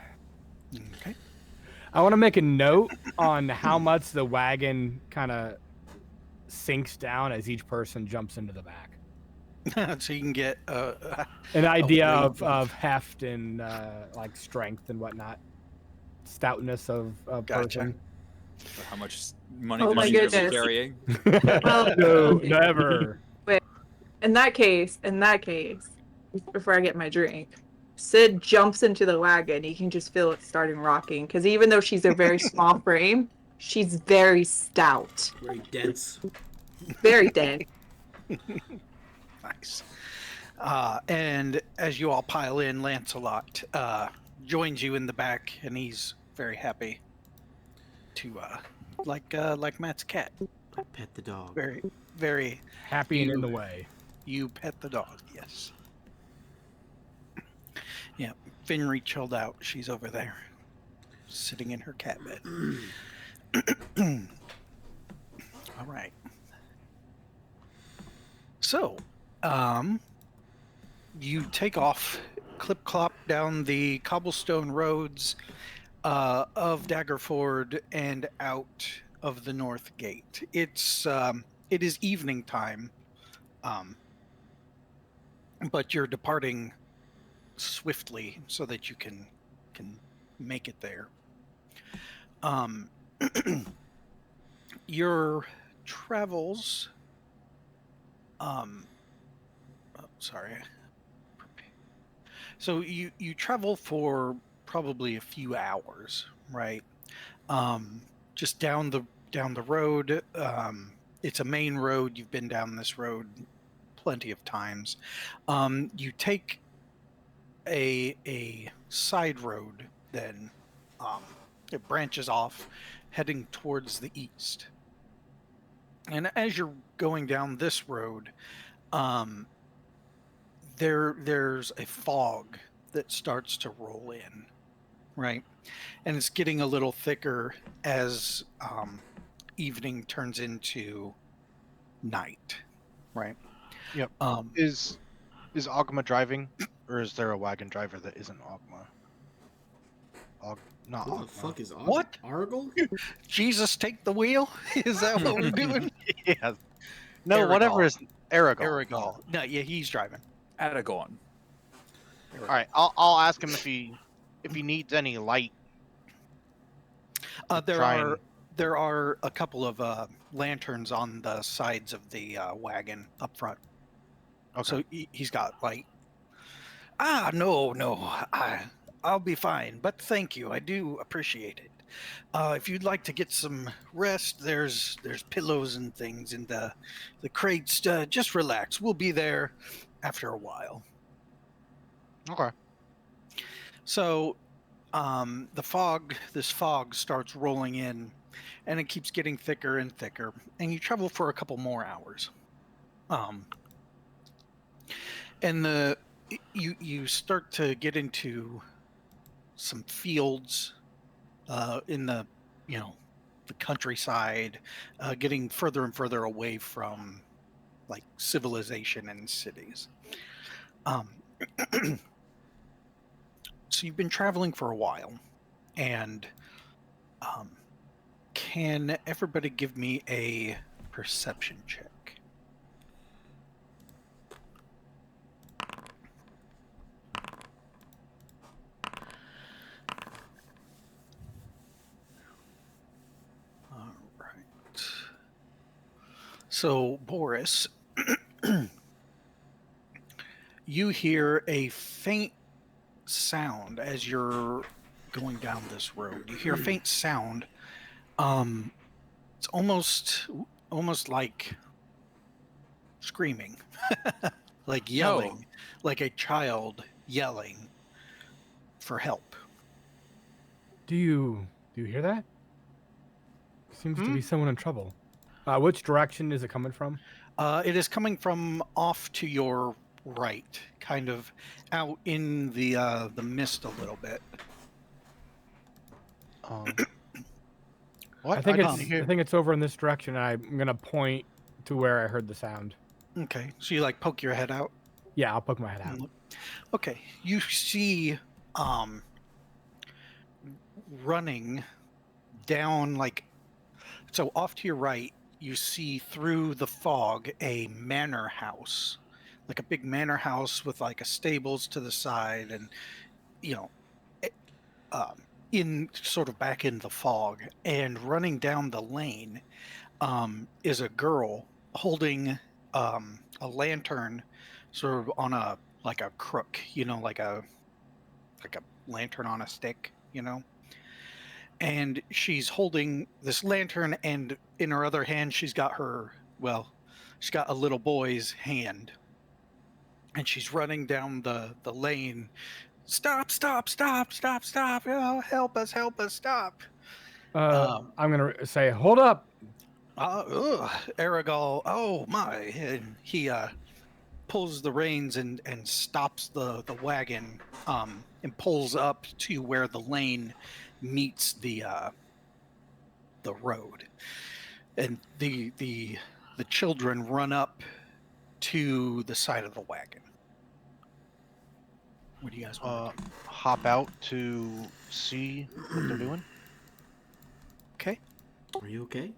Okay. I want to make a note on how much the wagon kind of sinks down as each person jumps into the back. So you can get An idea weight. of heft and like strength and whatnot, stoutness of Gotcha. person. How much money Oh does my she really goodness. carrying? Well, No, never. in that case, before I get my drink, Sid jumps into the wagon. You can just feel it starting rocking because even though she's a very small frame, she's very stout, Very dense. very dense. Nice. And as you all pile in, Lancelot joins you in the back, and he's very happy to, like Matt's cat. I pet the dog. Very, very Happy and in the way. You pet the dog, yes. Yeah, Finry chilled out. She's over there, sitting in her cat bed. All right. So, you take off, clip-clop down the cobblestone roads of Daggerford and out of the North Gate. It is evening time, but you're departing swiftly so that you can make it there. Your travels. Sorry. So you travel for probably a few hours, right? Just down the road. It's a main road. You've been down this road plenty of times. You take a side road, then it branches off, heading towards the east. And as you're going down this road, there's a fog that starts to roll in, right? And it's getting a little thicker as evening turns into night, right? Yep. Is Ogma driving, or is there a wagon driver that isn't Ogma? Not What the Ogma. fuck is What? Argle? Jesus, take the wheel? Is that what we're doing? Yeah. No, whatever Aragorn. is Aragorn. Aragal. No, yeah, he's driving. Aragorn. All right, I'll ask him if he needs any light. There try are and- there are a couple of lanterns on the sides of the wagon up front. Okay. So he's got like, no, I'll be fine. But thank you, I do appreciate it. If you'd like to get some rest, there's pillows and things in the crates. Just relax. We'll be there after a while. Okay. So, this fog starts rolling in, and it keeps getting thicker and thicker, and you travel for a couple more hours. And you start to get into some fields in the the countryside, getting further and further away from like civilization and cities. So you've been traveling for a while, and can everybody give me a perception check? All right. So, Boris, you hear a faint sound as you're going down this road. You hear a faint sound. It's almost like screaming, like yelling, like a child yelling for help. Do you hear that? Seems to be someone in trouble. Which direction is it coming from? It is coming from off to your right, kind of out in the mist a little bit. What? I think didn't hear- it's over in this direction. And I'm gonna point to where I heard the sound. Okay, so you like poke your head out. Yeah, I'll poke my head out. Okay, you see, running down so off to your right, you see through the fog a manor house, like a big manor house with like a stables to the side, and in sort of back in the fog, and running down the lane is a girl holding a lantern, sort of on a crook, like a lantern on a stick, and she's holding this lantern, and in her other hand she's got a little boy's hand, and she's running down the lane. Stop, help us, stop. I'm gonna say, hold up. Aragal, oh my. And he pulls the reins and stops the wagon, and pulls up to where the lane meets the road, and the children run up to the side of the wagon. What do you guys want to do? Hop out to see what they're doing. Okay. Are you okay?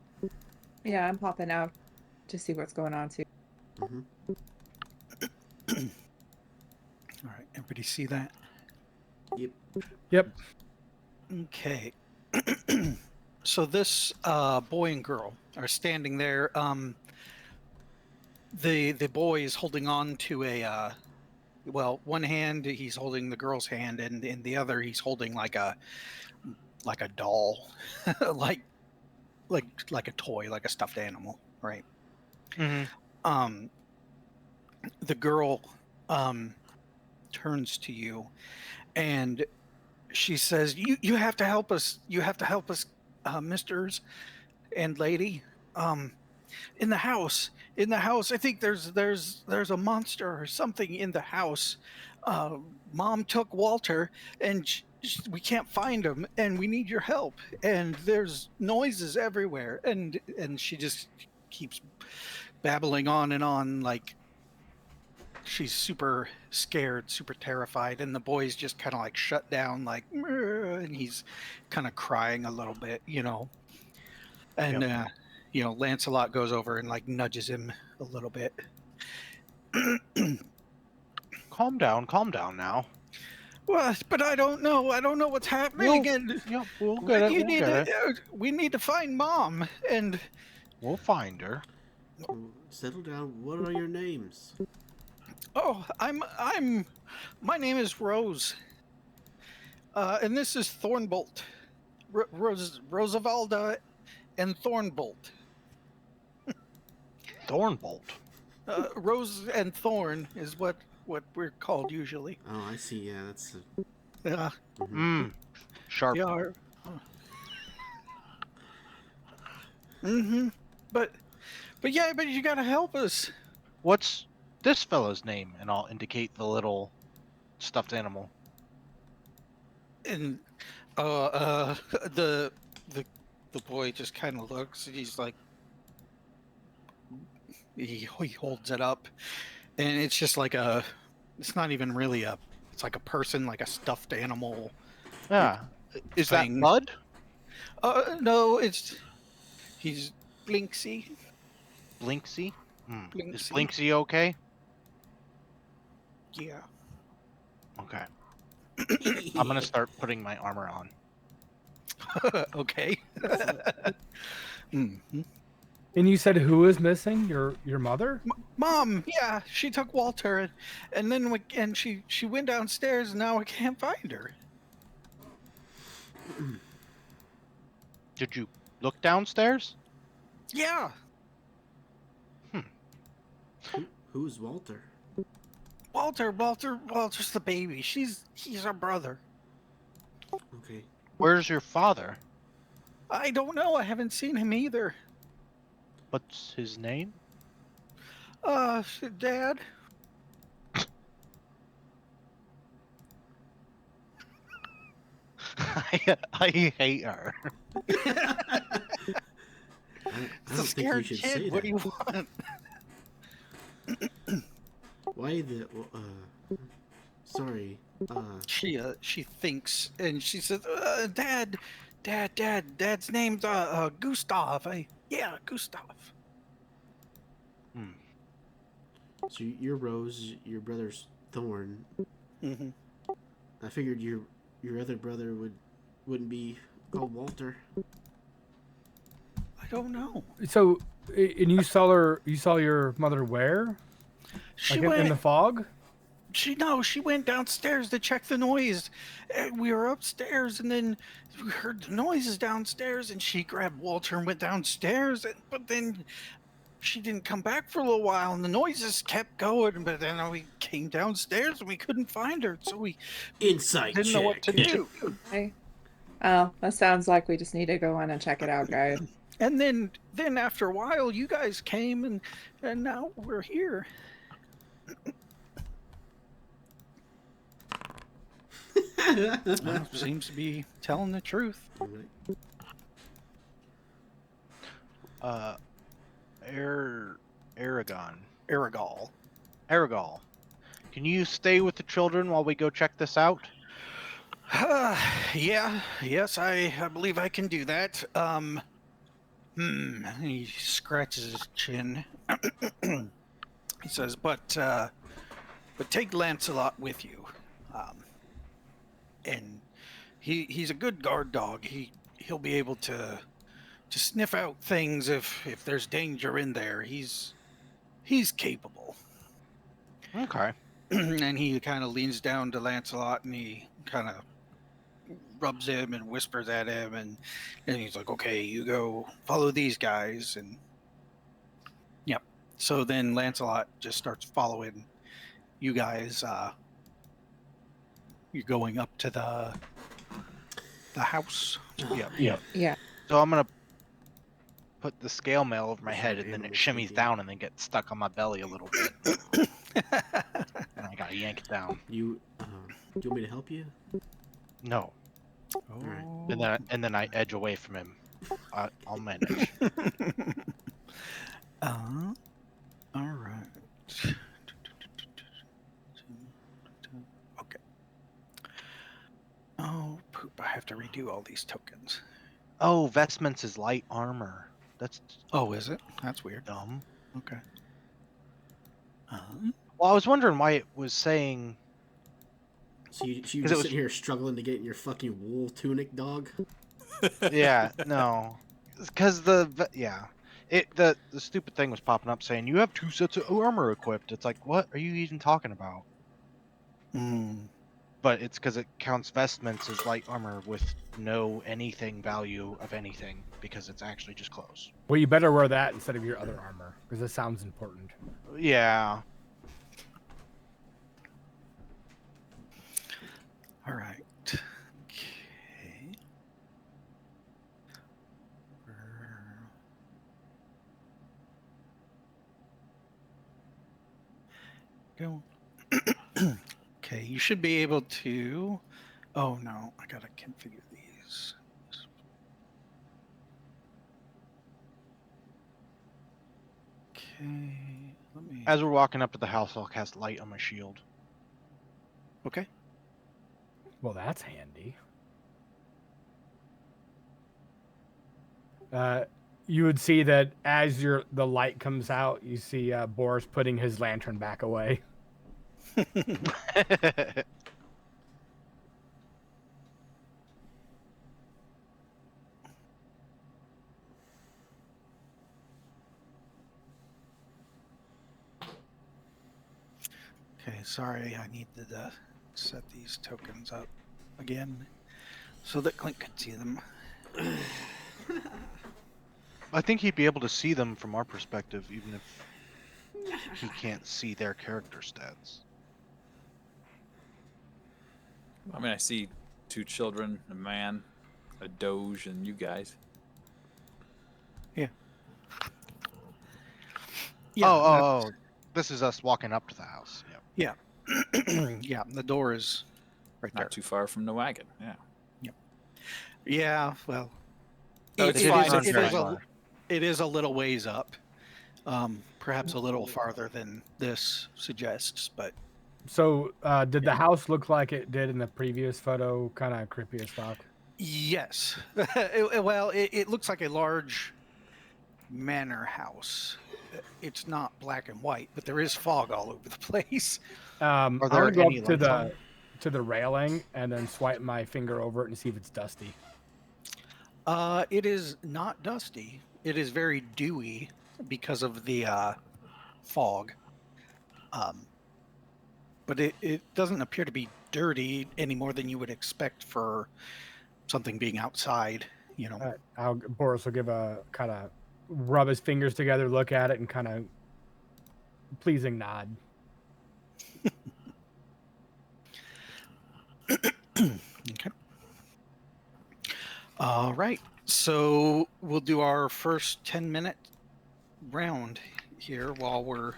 Yeah, I'm popping out to see what's going on too. Mm-hmm. All right, everybody see that? Yep. Okay. So this boy and girl are standing there. The boy is holding on to a one hand he's holding the girl's hand, and in the other he's holding like a doll, like a toy, like a stuffed animal, right? Mm-hmm. The girl turns to you, and she says, "You have to help us. You have to help us, misters and lady. In the house. I think there's a monster or something in the house. Mom took Walter, and we can't find him, and we need your help. And there's noises everywhere." And she just keeps babbling on and on, like she's super scared, super terrified, and the boy's just kind of like shut down, like, and he's kind of crying a little bit, and Lancelot goes over and like nudges him a little bit. Calm down now. What? But I don't know. I don't know what's happening. And Yeah, we'll get it. you We'll need get to. it. We need to find Mom. And We'll find her. Settle down. What are your names? oh, My name is Rose. And this is Thornbolt. Rosavalda and Thornbolt. Thornbolt. Rose and Thorn is what we're called usually. Oh, I see. Yeah, that's. Yeah, Sharp. they are. Mm-hmm. But yeah, but you gotta help us. What's this fellow's name? And I'll indicate the little stuffed animal. And the the boy just kind of looks and he's like, he holds it up, and it's just like it's not even really it's like a person, like a stuffed animal Yeah. Is that thing. Bud? No, he's Blinksy. Blinksy? Is Blinksy. Blinksy okay? Yeah. Okay. I'm gonna start putting my armor on. Okay. Mhm. And you said who is missing? Your mother? Mom, yeah, she took Walter, and then she went downstairs, and now I can't find her. Did you look downstairs? Yeah, Who's Walter? Walter's the baby. He's our brother. Okay. Where's your father? I don't know. I haven't seen him either. What's his name? Dad. I hate her. I It's a don't think you scared should kid. say What do that. you want? Why the? Sorry. She thinks, and she says, Dad's name's Gustav. Yeah, Gustav. So you're Rose. Your brother's Thorn. Mm-hmm. I figured your other brother wouldn't be called Walter. I don't know. So, and you saw her. You saw your mother where? She Like went. in the fog? She went downstairs to check the noise. We were upstairs, and then we heard the noises downstairs, and she grabbed Walter and went downstairs. But then she didn't come back for a little while, and the noises kept going. But then we came downstairs, and we couldn't find her, so we Insight didn't know what to check. do. Okay. Oh, that sounds like we just need to go on and check it out, guys. And then after a while, you guys came, and now we're here. Well, seems to be telling the truth. Aragon. Aragal. Can you stay with the children while we go check this out? Yes, I believe I can do that. He scratches his chin. He says, but take Lancelot with you. And he's a good guard dog. He'll be able to sniff out things if there's danger in there. He's capable. Okay. And he kind of leans down to Lancelot, and he kind of rubs him and whispers at him, and he's like, okay, you go follow these guys. And yep. So then Lancelot just starts following you guys. You're going up to the house. Yep. Yeah. So I'm gonna put the scale mail over my That's head, not and then it animal shimmies speaking. down and then gets stuck on my belly a little bit, and I gotta yank it down. Do you want me to help you? No. Alright. And then I edge away from him. I'll manage. All right. Okay. Oh, poop. I have to redo all these tokens. Oh, vestments is light armor. That's Oh, is it? That's weird. dumb. Okay. Well, I was wondering why it was saying So you 'Cause just sitting here struggling to get in your fucking wool tunic, dog? Yeah, no, because the stupid thing was popping up saying you have 2 sets of armor equipped. It's like, what are you even talking about? Mm. But it's because it counts vestments as light armor with no anything value of anything because it's actually just clothes. Well, you better wear that instead of your other armor because this sounds important. Yeah. All right. Okay. Go. Okay, you should be able to. Oh no, I gotta configure these. Okay, let me. As we're walking up to the house, I'll cast light on my shield. Okay. Well, that's handy. You would see that as the light comes out, you see Boris putting his lantern back away. Okay, sorry, I need to set these tokens up again so that Clint could see them. I think he'd be able to see them from our perspective, even if he can't see their character stats. I mean, I see 2 children, a man, a doge, and you guys. Yeah. Oh, this is us walking up to the house. Yep. Yeah. Yeah, the door is right Not there. too far from the wagon. Yeah. Yeah, well, Oh, it it's It fine. didn't run It's very is fine. far. it is a little ways up, perhaps a little farther than this suggests, but So, did the house look like it did in the previous photo? Kind of creepy as fuck. yes. It looks like a large manor house. It's not black and white, but there is fog all over the place. Are I there want to go any up to lights on? to the railing and then swipe my finger over it and see if it's dusty. It is not dusty. It is very dewy because of the fog. But it doesn't appear to be dirty any more than you would expect for something being outside, you know. Boris will give a kind of rub his fingers together, look at it, and kind of pleasing nod. Okay. All right. So we'll do our first 10-minute round here while we're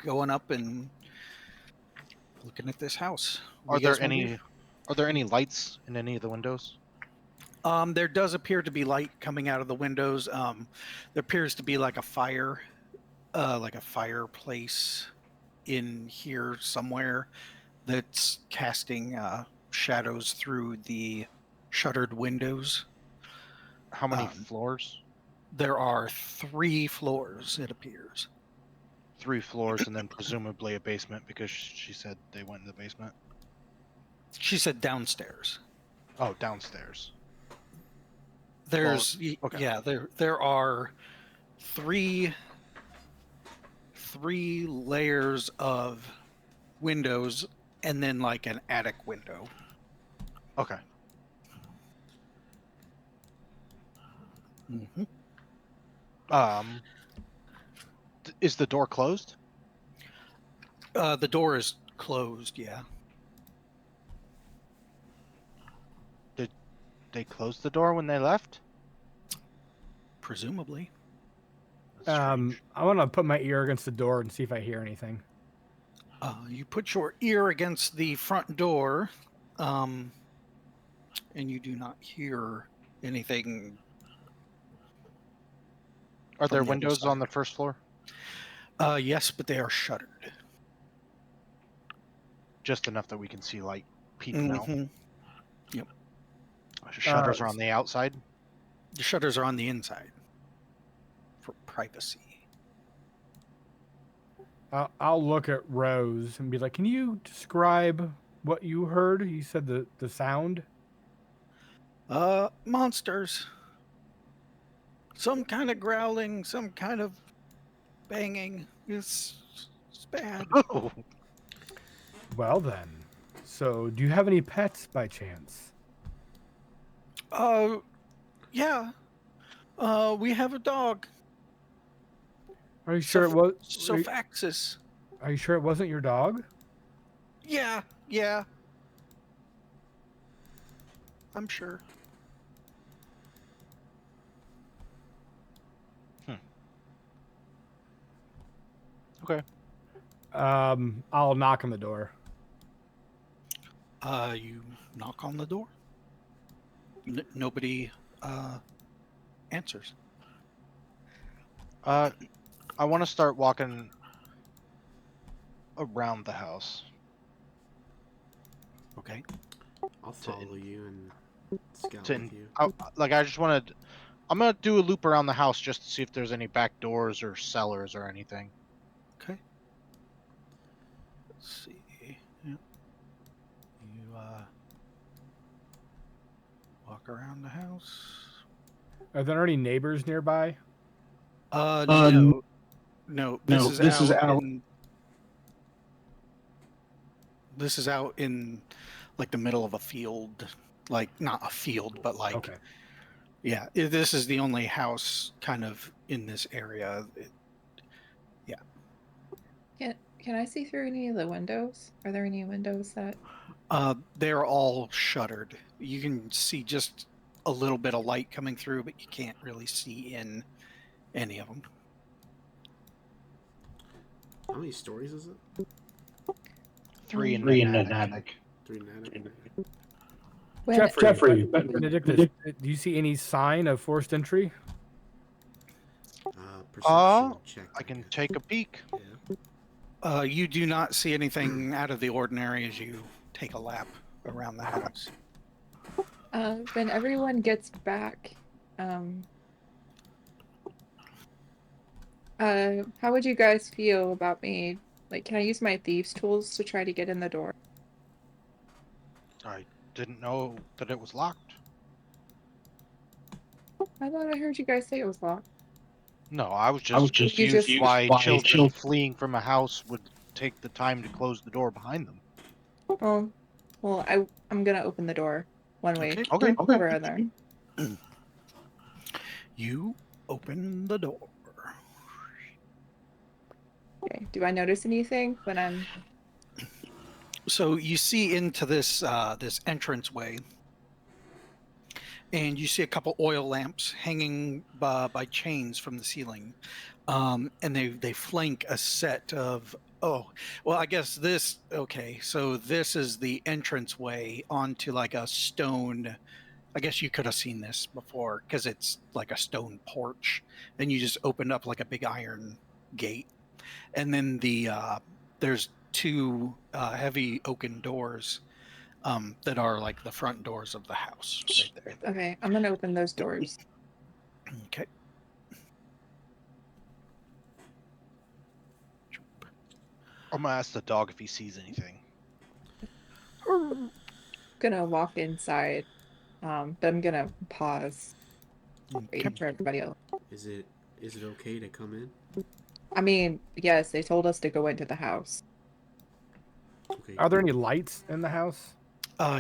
going up and looking at this house. What Are do you guys there wanna do? any lights in any of the windows? There does appear to be light coming out of the windows. There appears to be like a fireplace in here somewhere that's casting shadows through the shuttered windows. How many Um, floors? There are 3 floors, it appears. 3 floors, and then presumably a basement because she said they went in the basement. She said downstairs. Oh, downstairs. There's okay. yeah, there are three layers of windows and then like an attic window. Okay. Mm-hmm. Is the door closed? The door is closed, yeah. Did they close the door when they left? Presumably. That's strange. I want to put my ear against the door and see if I hear anything. You put your ear against the front door, and you do not hear anything. Are there from the other windows side. on the first floor? Yes, but they are shuttered. Just enough that we can see light peeking out. Mhm. Yep. Shutters are on the outside. The shutters are on the inside for privacy. I'll look at Rose and be like, "Can you describe what you heard? You said the sound. Monsters. Some kind of growling, some kind of banging. It's bad. Oh, Well then, so do you have any pets by chance? Yeah. We have a dog. Are you sure it was? Sophaxis. Are you sure it wasn't your dog? Yeah. I'm sure. okay. I'll knock on the door. You knock on the door. Nobody answers. I want to start walking around the house. Okay. I'll follow you and scout To, with you. I just want to. I'm gonna do a loop around the house just to see if there's any back doors or cellars or anything. Okay. Let's see. Yep. You walk around the house. Are there any neighbors nearby? No. No, this is out in this is out in like the middle of a field. Like not a field, but like Okay. yeah, this is the only house kind of in this area. Can I see through any of the windows? Are there any windows that? They're all shuttered. You can see just a little bit of light coming through, but you can't really see in any of them. How many stories is it? Three in Three in the the attic. 3 in attic. When, Jeffrey, Benedictus, do you see any sign of forced entry? Perception check. I can guess. take a peek. Yeah. You do not see anything out of the ordinary as you take a lap around the house. when everyone gets back, how would you guys feel about me? Like, can I use my thieves' tools to try to get in the door? I didn't know that it was locked. I thought I heard you guys say it was locked. No, I was I was just just confused confused why why children children- fleeing from a house would take the time to close the door behind them. Oh, well, I'm gonna open the door one way Okay. Okay. or other. You open the door. Okay. Do I notice anything when I'm? So you see into this this entranceway, and you see a couple oil lamps hanging by chains from the ceiling, and they flank a set of. Oh, well, I guess this. Okay, so this is the entranceway onto like a stone. I guess you could have seen this before because it's like a stone porch, and you just open up like a big iron gate, and then there's two heavy oaken doors that are like the front doors of the house right there. Okay, I'm gonna open those doors. Okay. I'm gonna ask the dog if he sees anything. Gonna walk inside, but I'm gonna pause, Okay. waiting for everybody else. Is it okay to come in? I mean, yes, they told us to go into the house. Okay. Are there any lights in the house?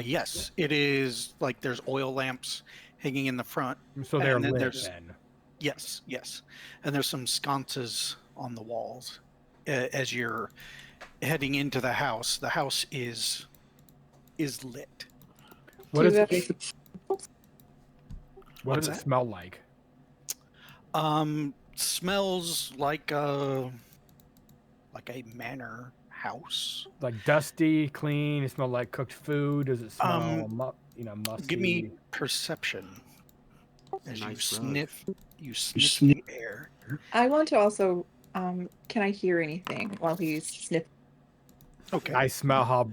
Yes, it is like there's oil lamps hanging in the front. So they're And then lit there's- then. Yes, and there's some sconces on the walls. As you're heading into the house is lit. What Do does you it, have- what does What's it that? smell like? Smells like a manor house. Like dusty, clean? It smell like cooked food? Does it smell, musty? Give me perception as Nice you rug. sniff sniff. the air. I want to also, can I hear anything while he's sniffing? Okay. I smell how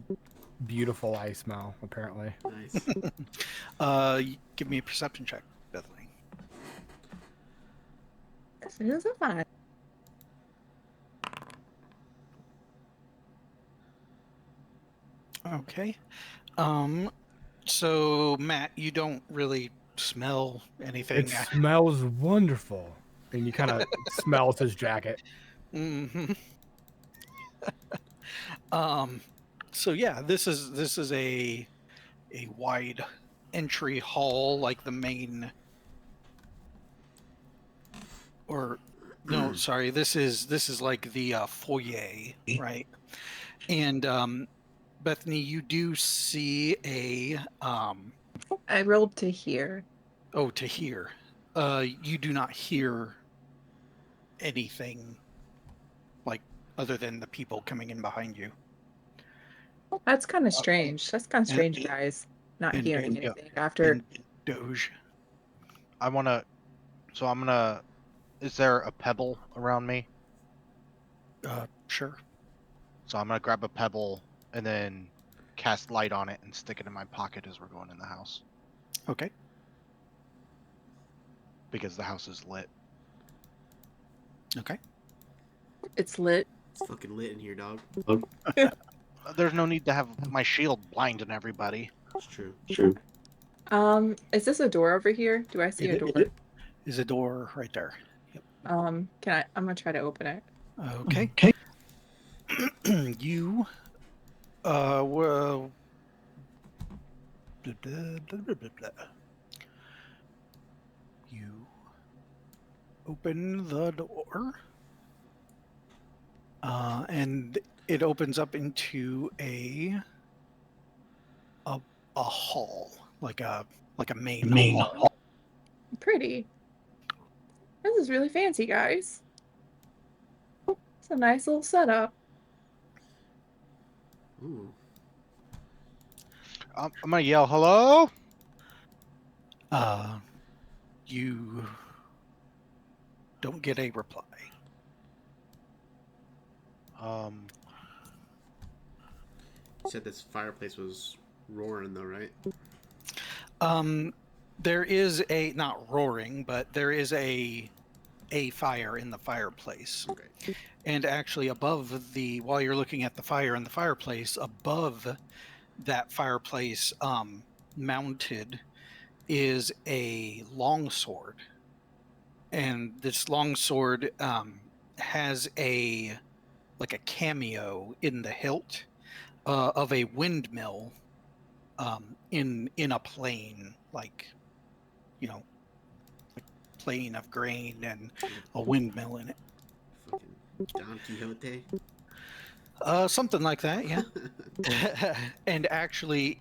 beautiful I smell, apparently. Nice. Give me a perception check, Bethany. This is a fun. Okay. So Matt, you don't really smell anything. It smells wonderful. And you kind of smells his jacket. hmm Um. So yeah, this is a wide entry hall, like the main. Or no, sorry. This is like the foyer, right? And Bethany, you do see a I rolled to here. oh, to hear. You do not hear anything like other than the people coming in behind you. That's kind of strange. That's kind of And strange, guys. Not and hearing Yeah. anything after. Doge. I want to. So I'm gonna. Is there a pebble around me? Sure. So I'm gonna grab a pebble and then cast light on it and stick it in my pocket as we're going in the house Okay. because the house is lit. Okay. It's lit. It's fucking lit in here, dog. There's no need to have my shield blinding everybody. It's true. Is this a door over here? Do I see a door? It is a door right there. Yep. I'm gonna try to open it. Okay. You well blah, blah, blah, blah, blah, blah. You open the door. And it opens up into a hall, like a main hall. Pretty. This is really fancy, guys. It's a nice little setup. Ooh. I'm gonna yell, "Hello!" You don't get a reply. You said this fireplace was roaring, though, right? There is a not roaring, but there is a fire in the fireplace. Okay. And actually above while you're looking at the fire in the fireplace, above that fireplace, mounted is a longsword. And this longsword has a cameo in the hilt of a windmill in a plain, like, you know, like plain of grain and a windmill in it. Fucking Don Quixote. Something like that, yeah. And actually,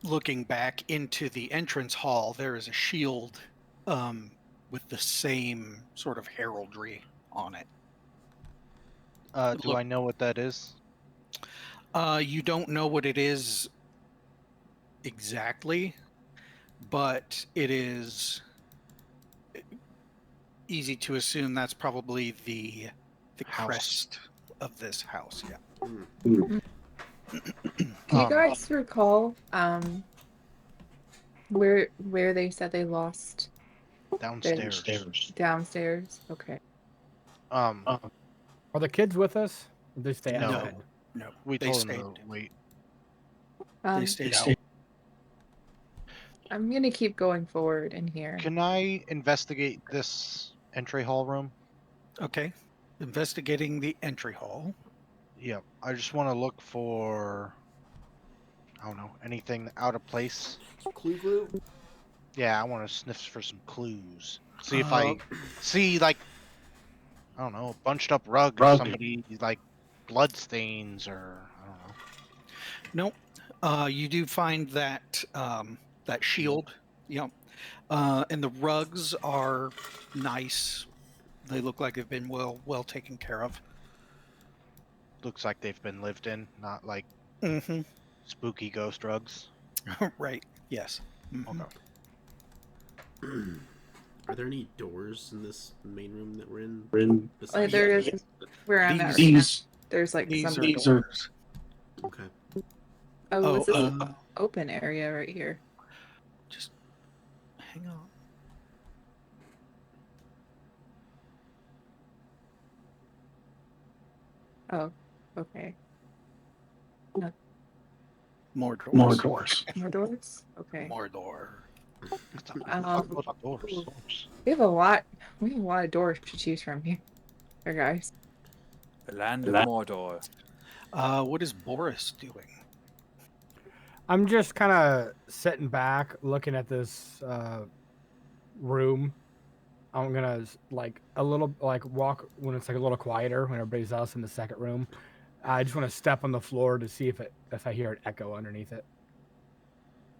looking back into the entrance hall, there is a shield with the same sort of heraldry on it. Do I know what that is? You don't know what it is exactly, but it is easy to assume that's probably the House. crest of this house. Yeah. Mm. Do you guys recall where they said they lost Downstairs. downstairs? Okay. Um, Are the kids with us? Or they stay No. outside? No, we they told stayed. them to wait. They stayed out. I'm gonna keep going forward in here. Can I investigate this entry hall room? Okay. Investigating the entry hall. Yeah, I just want to look for, I don't know, anything out of place. Clue. Yeah, I want to sniff for some clues. See if Uh, I see, like, I don't know, a bunched up rug or somebody, like, blood stains or, I don't know. No. You do find that that shield. Yeah. And the rugs are nice. They look like they've been well taken care of. Looks like they've been lived in, not like Mm-hmm. spooky ghost rugs. Right. Yes. Mhm. Okay. Are there any doors in this main room that we're in? Like, Besides there the- is where I'm at right These now. There's like these some are doors. Okay. Oh, this is Oh, an open area right here. just hang on. Oh, okay. Mordor. More doors? Okay. Mordor. What about doors? We have a lot. We have a lot of doors to choose from here, guys. The land of Mordor. What is Boris doing? I'm just kind of sitting back, looking at this room. I'm gonna like a little like walk when it's like a little quieter when everybody's else in the second room. I just want to step on the floor to see if I hear an echo underneath it.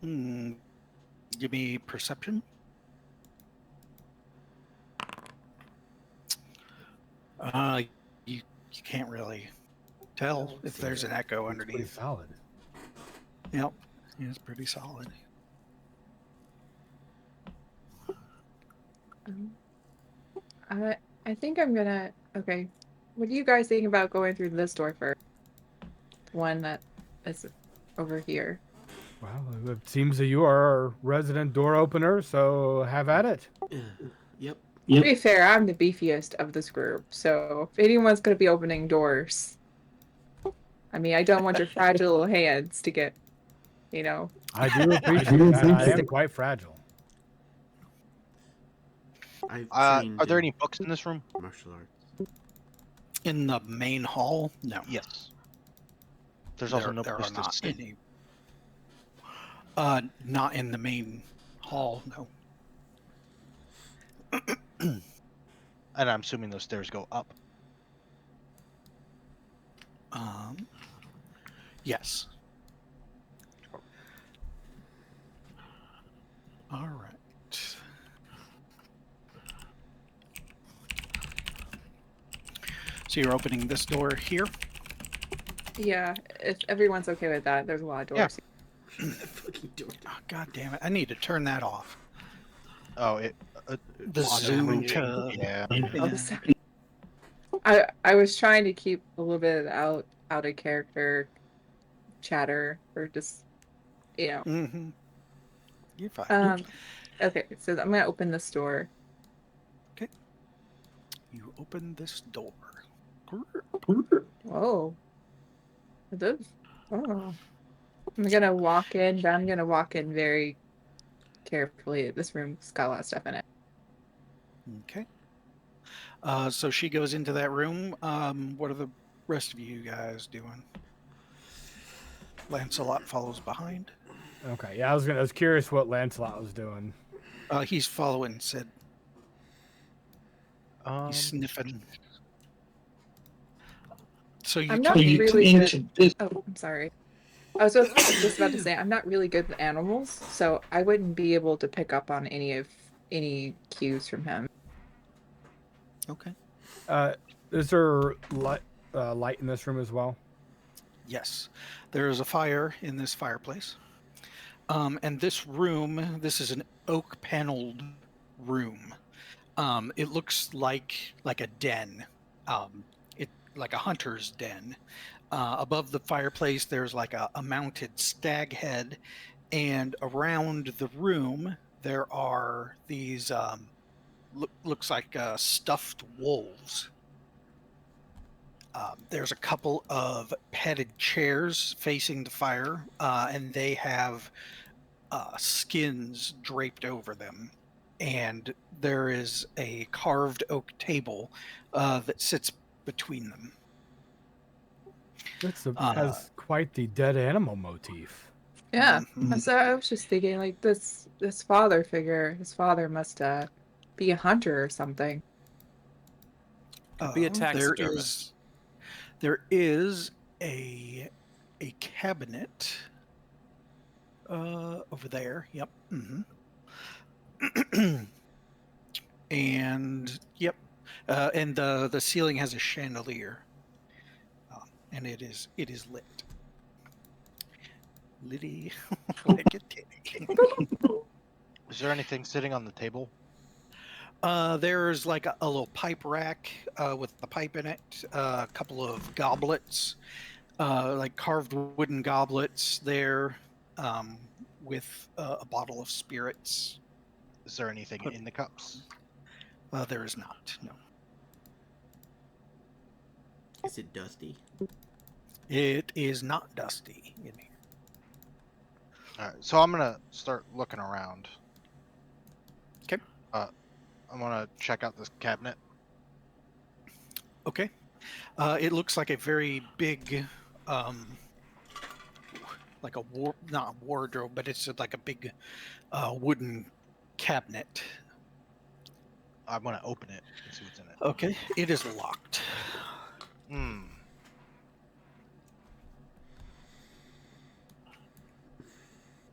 Give me perception. You can't really tell if there's an echo It's pretty underneath. solid. Yep, it's pretty solid. I think I'm gonna. Okay, what do you guys think about going through this door first? The one that is over here. Well, it seems that you are our resident door opener, so have at it. Yep. To be fair, I'm the beefiest of this group, so if anyone's gonna be opening doors, I mean, I don't want your fragile little hands to get, you know. I do appreciate that. I am quite fragile. I've Are trained there in any books in this room? martial arts. In the main hall, no. Yes. There's also no there place are to not sit. any. Not in the main hall, no. And I'm assuming those stairs go up. Yes. All right. So you're opening this door here? Yeah, if everyone's okay with that, there's a lot of doors. Yeah. Fucking door. Oh, God damn it. I need to turn that off. Oh, The zoom moving. to... Yeah. Oh, sorry. I was trying to keep a little bit of out of character chatter or just Mm-hmm. You're fine. Okay, so I'm gonna open this door. Okay. You open this door. Oh. Those. Oh. I'm gonna walk in, but I'm gonna walk in very carefully. This room's got a lot of stuff in it. Okay. So she goes into that room. What are the rest of you guys doing? Lancelot follows behind. Okay, yeah, I was curious what Lancelot was doing. He's following Sid. He's sniffing. So you I'm not come really good. Oh, I'm sorry. I was just about to say I'm not really good with animals, so I wouldn't be able to pick up on any cues from him. Okay. Is there light in this room as well? Yes. There is a fire in this fireplace. And this room, this is an oak paneled room. It looks like a den. Like a hunter's den. Above the fireplace, there's like a mounted stag head, and around the room there are these looks like stuffed wolves. There's a couple of padded chairs facing the fire, and they have skins draped over them. And there is a carved oak table that sits between them. This has quite the dead animal motif. Yeah, Mhm. so I was just thinking, like this father figure. His father must be a hunter or something. Could be a taxidermist. There is a cabinet over there. Yep. And yep. And the ceiling has a chandelier. And it is lit. Liddy like a titty. Is there anything sitting on the table? There's like a little pipe rack with a pipe in it, a couple of goblets, like carved wooden goblets there, with a bottle of spirits. Is there anything in the cups? There is not, no. Is it dusty? It is not dusty in here. Alright, so I'm gonna start looking around. 'Kay. I'm gonna check out this cabinet. Okay. It looks like a very big, like a not a wardrobe, but it's like a big wooden cabinet. I'm gonna open it and see what's in it. Okay, it is locked. Hmm.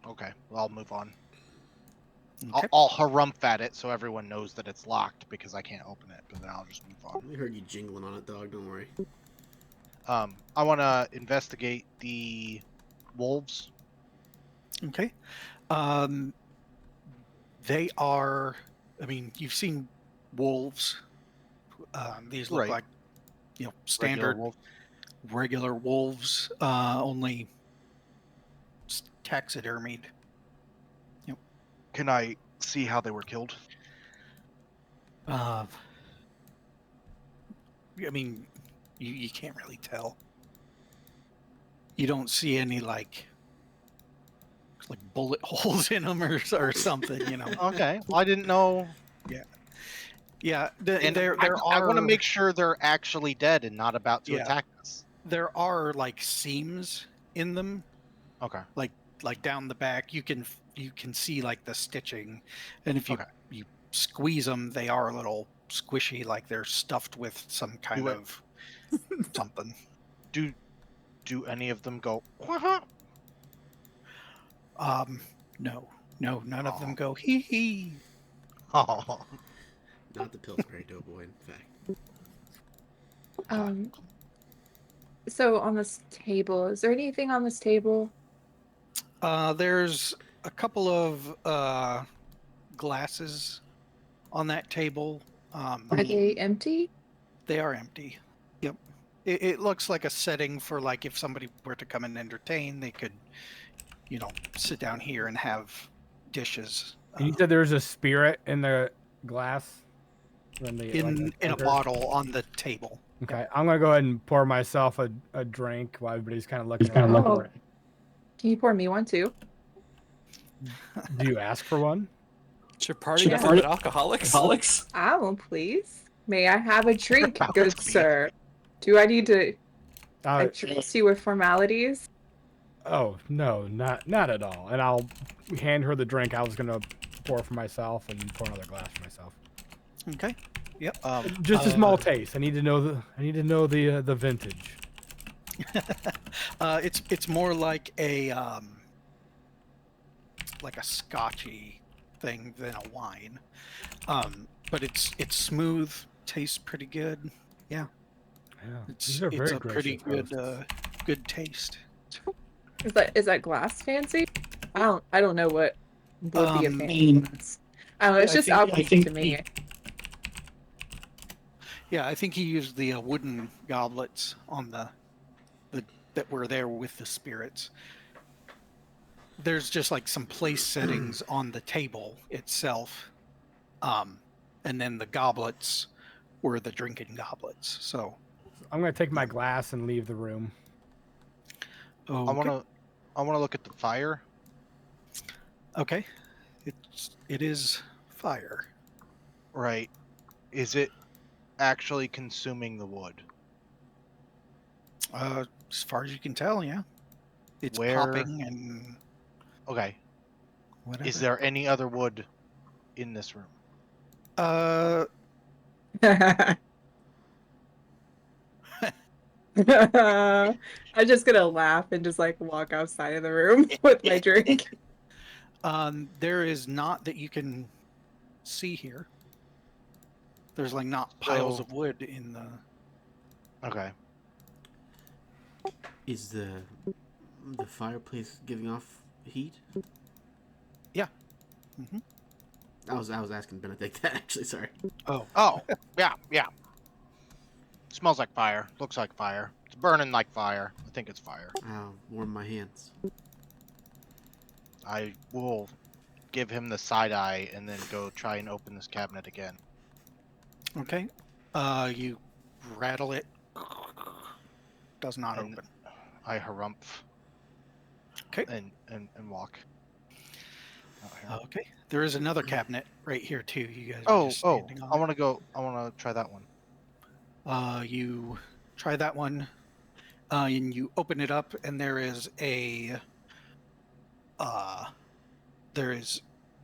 Okay, well, I'll move on. Okay. I'll harumph at it so everyone knows that it's locked because I can't open it, but then I'll just move on. We heard you jingling on it, dog. Don't worry. I want to investigate the wolves. Okay. They are. I mean, you've seen wolves. These look Right. like, Regular standard wolves. regular wolves, only taxidermied. Can I see how they were killed? I mean, you can't really tell. You don't see any like bullet holes in them or something, Okay, well, I didn't know. Yeah, And there I want to are make sure they're actually dead and not about to Yeah. attack us. there are like seams in them, Okay. like down the back. You can see like the stitching, and if you Okay. you squeeze them, they are a little squishy, like they're stuffed with some kind Do it. of something. Do any of them go? "Wah-huh"? No, none of them Oh. go hee hee. Oh. Not the Pillsbury Doughboy, in fact. So on this table, is there anything on this table? There's a couple of glasses on that table. Are they empty? They are empty. Yep. It looks like a setting for like if somebody were to come and entertain, they could, sit down here and have dishes. And you said there's a spirit in the glass? In a bottle on the table. Okay, I'm gonna go ahead and pour myself a drink while everybody's kind of looking Oh. around. Can you pour me one too? Do you ask for one? It's your party nothing but alcoholics. Oh, please. May I have a drink, good sir? Do I need to address you with formalities? Oh no, not at all. And I'll hand her the drink. I was gonna pour for myself and pour another glass for myself. Okay. Yep. Just a small taste. I need to know the vintage. It's more like a scotchy thing than a wine. But it's smooth, tastes pretty good. Yeah. Yeah, It's these are very a pretty gracious good hosts. good taste. Is that glass fancy? I don't know what would be a fancy glass. I don't know, it's I just think- alcohol to me. Yeah, I think he used the wooden goblets on the that were there with the spirits. There's just like some place settings on the table itself, and then the goblets were the drinking goblets. So I'm gonna take my glass and leave the room. okay. I wanna look at the fire. Okay, it is fire. Right. Is it actually consuming the wood? As far as you can tell, yeah, it's Where- popping and Okay. whatever. Is there any other wood in this room? I'm just gonna laugh and just like walk outside of the room with my drink. There is not that you can see here. There's like not piles So- of wood in the. Okay. Is the fireplace giving off heat? Yeah. Mm-hmm. I was asking Benedict that actually. Sorry. Oh, Oh, yeah. Smells like fire. Looks like fire. It's burning like fire. I think it's fire. I'll warm my hands. I will give him the side eye and then go try and open this cabinet again. okay. You rattle it. Does not And- open. I harumph. Okay. And walk. out here. Okay. There is another cabinet right here too. You guys are Oh, just standing on I it. want to go. I want to try that one. You try that one, and you open it up, and there is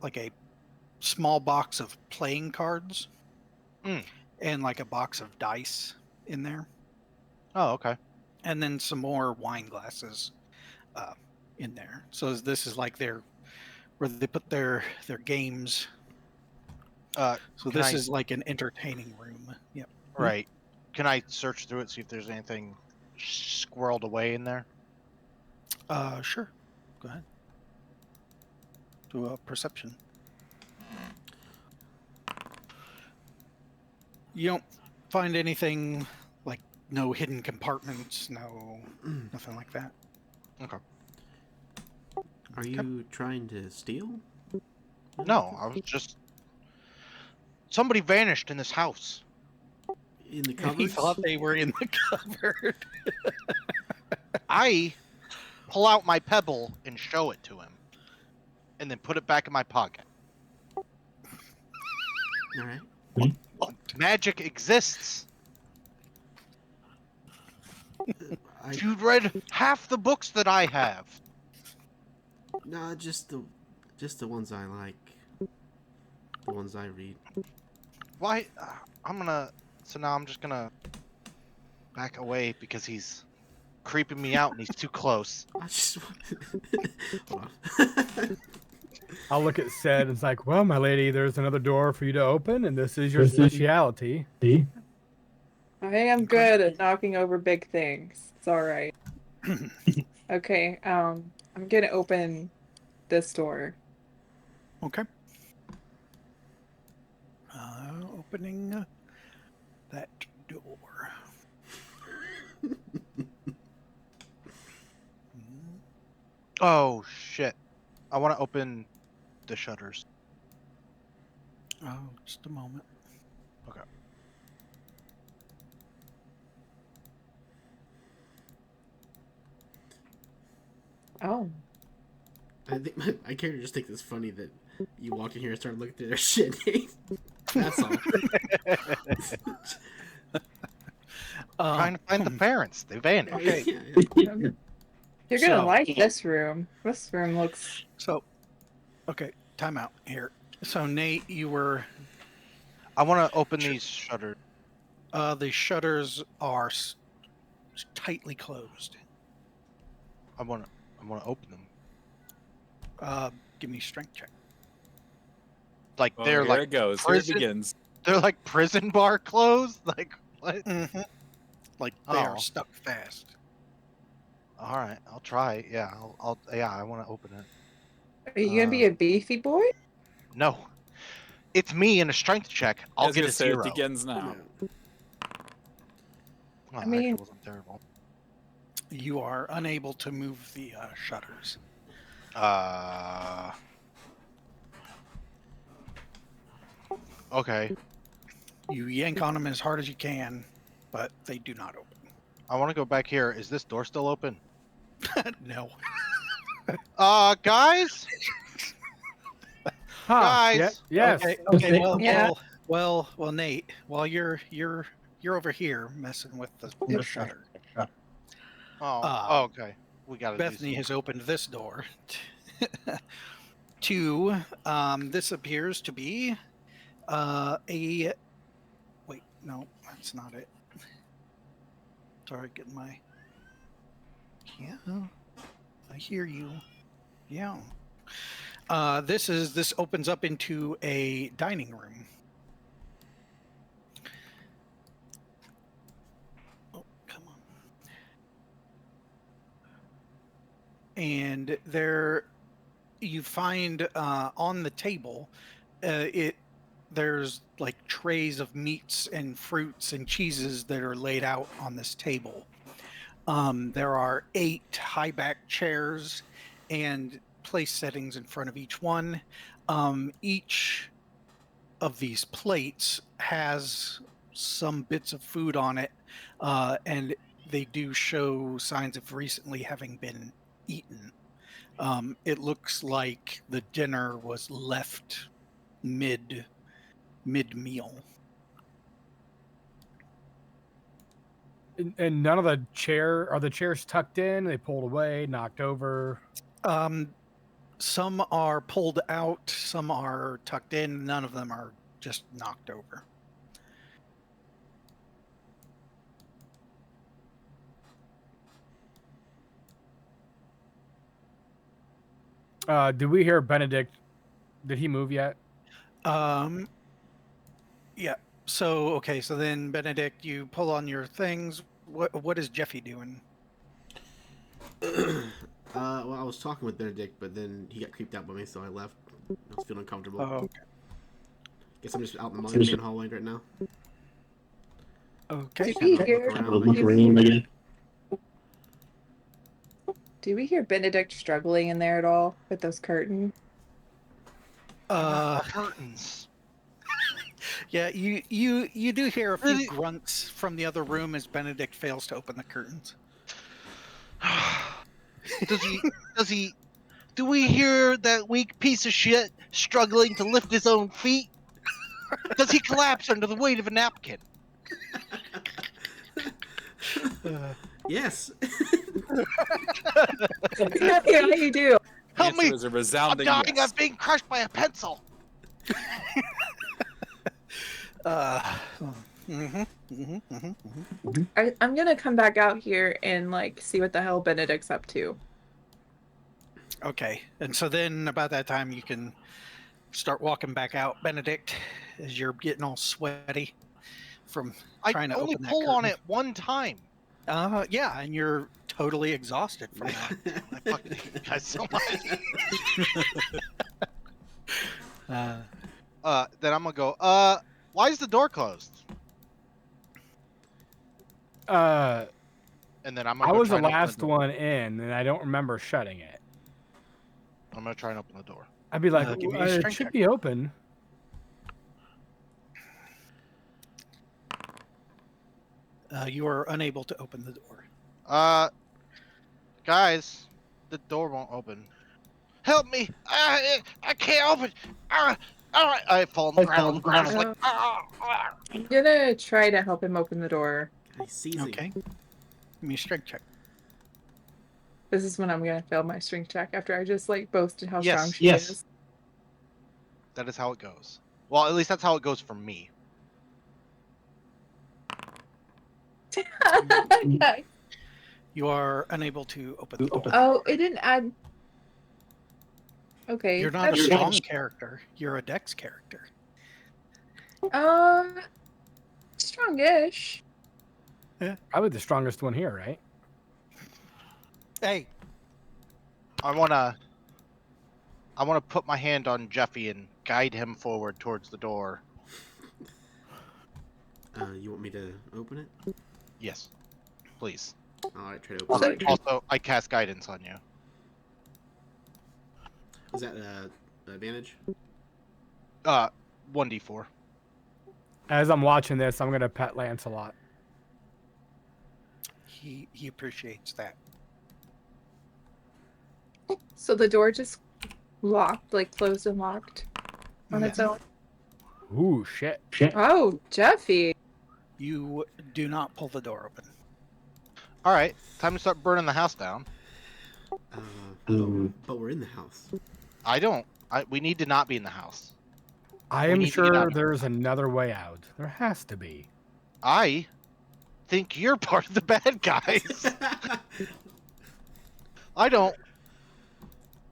like a small box of playing cards, and like a box of dice in there, Oh, okay. and then some more wine glasses in there. So this is like where they put their games. So Can this I- is like an entertaining room. Yep. Right. Can I search through it, see if there's anything squirreled away in there? Sure. Go ahead. Do a perception. You don't find anything like no hidden compartments, nothing like that. Okay. Are you trying to steal? No, I was just. Somebody vanished in this house. In the He cupboards? thought they were in the cupboard. I pull out my pebble and show it to him, and then put it back in my pocket. All right. Magic exists. I, You'd read half the books that I have. no, just the ones I like. The ones I read. Why? So now I'm just gonna back away because he's creeping me out and he's too close. I just. Hold on. I'll look at Sed and it's like, well, my lady, there's another door for you to open, and this is your speciality. I am good at knocking over big things. It's all right. Okay, I'm gonna open this door. Okay. Opening that door. Oh shit! I want to open the shutters. Oh, just a moment. Okay. Oh. I think my character just thinks it's funny that you walk in here and start looking through their shit. That's all. Trying to find the parents. They vanished. Okay. Yeah. You're gonna So- like this room. This room looks. So, okay, time out here. So Nate, you were I want to open these shutters. the shutters are tightly closed. I want to open them. Give me a strength check. Like Oh, they're here like it goes. prison- Here it begins. they're like prison bar closed. Like what? Mm-hmm. Like they Oh. are stuck fast. All right, I'll try. Yeah, I want to open it. Are you gonna be a beefy boy? No, it's me in a strength check. I I'll was get gonna a say 0. it begins now. Oh, I that mean- actually wasn't terrible. You are unable to move the shutters. Okay. You yank on them as hard as you can, but they do not I want to go back here. Is this door still open? open. No. Guys? Huh, Guys! Yes. Okay. Yeah. Well, Nate. While you're over here messing with the shutter, Oh, okay. We got to Bethany has opened this door. To this appears to be a. Wait, no, that's not it. Sorry, getting my. Yeah, I hear you. Yeah. This opens up into a dining room. Oh, come on. And there, you find on the table, there's like trays of meats and fruits and cheeses that are laid out on this table. There are 8 high back chairs and place settings in front of each one. Each of these plates has some bits of food on it, and they do show signs of recently having been eaten. It looks like the dinner was left mid meal. And none of the chairs tucked in? They pulled away, knocked over. Some are pulled out, some are tucked in. None of them are just knocked over. Did we hear Benedict? Did he move yet? Yeah. So okay. So then, Benedict, you pull on your things. What is Jeffy doing? Well, I was talking with Benedict, but then he got creeped out by me, so I left. I was feeling uncomfortable. Oh, okay. Guess I'm just out in the main hallway right now. Okay. Do we Look hear? around, I guess. Do we hear Benedict struggling in there at all with those curtains? Curtains. Yeah, you do hear a few grunts from the other room as Benedict fails to open the curtains. Do we hear that weak piece of shit struggling to lift his own feet? Does he collapse under the weight of a napkin? Yes. Yeah, you do. Help me! Is a I'm resounding dying. yes. I'm being crushed by a pencil. I'm gonna come back out here and like see what the hell Benedict's up to. Okay, and so then about that time you can start walking back out, Benedict, as you're getting all sweaty from trying to I only open that pull on curtain. it one time. Yeah, and you're totally exhausted from that. I fucking hate you guys so much. Then I'm gonna go. Why is the door closed? And then I'm gonna I go was try the and open last door. one in, and I don't remember shutting it. I'm gonna try and open the door. I'd be like, give me a it strength should check. be open. You are unable to open the door. Guys, the door won't open. Help me! I can't open. I fall on the ground. I'm just like, I'm gonna try to help him open the door. He's seizing. Okay. Give me a strength check. This is when I'm gonna fail my strength check after I just like boasted how Yes, strong she yes. is. That is how it goes. Well, at least that's how it goes for me. You are unable to open the door. Oh, it didn't add. Okay. You're not a that's strong good. character. You're a dex character. Strongish. Probably the strongest one here, right? Hey, I wanna put my hand on Jeffy and guide him forward towards the door. You want me to open it? Yes, please. Alright, try to open it. Also, I cast guidance on you. Is that advantage? 1d4. As I'm watching this, I'm gonna pet Lancelot. he appreciates that. So the door just locked, like closed and locked on its own. Ooh, shit. Oh, Jeffy. You do not pull the door open. All right, time to start burning the house down. But we're in the house. We need to not be in the house. I We am need to get sure out of there's another way out. There has to be. I think you're part of the bad guys. I don't.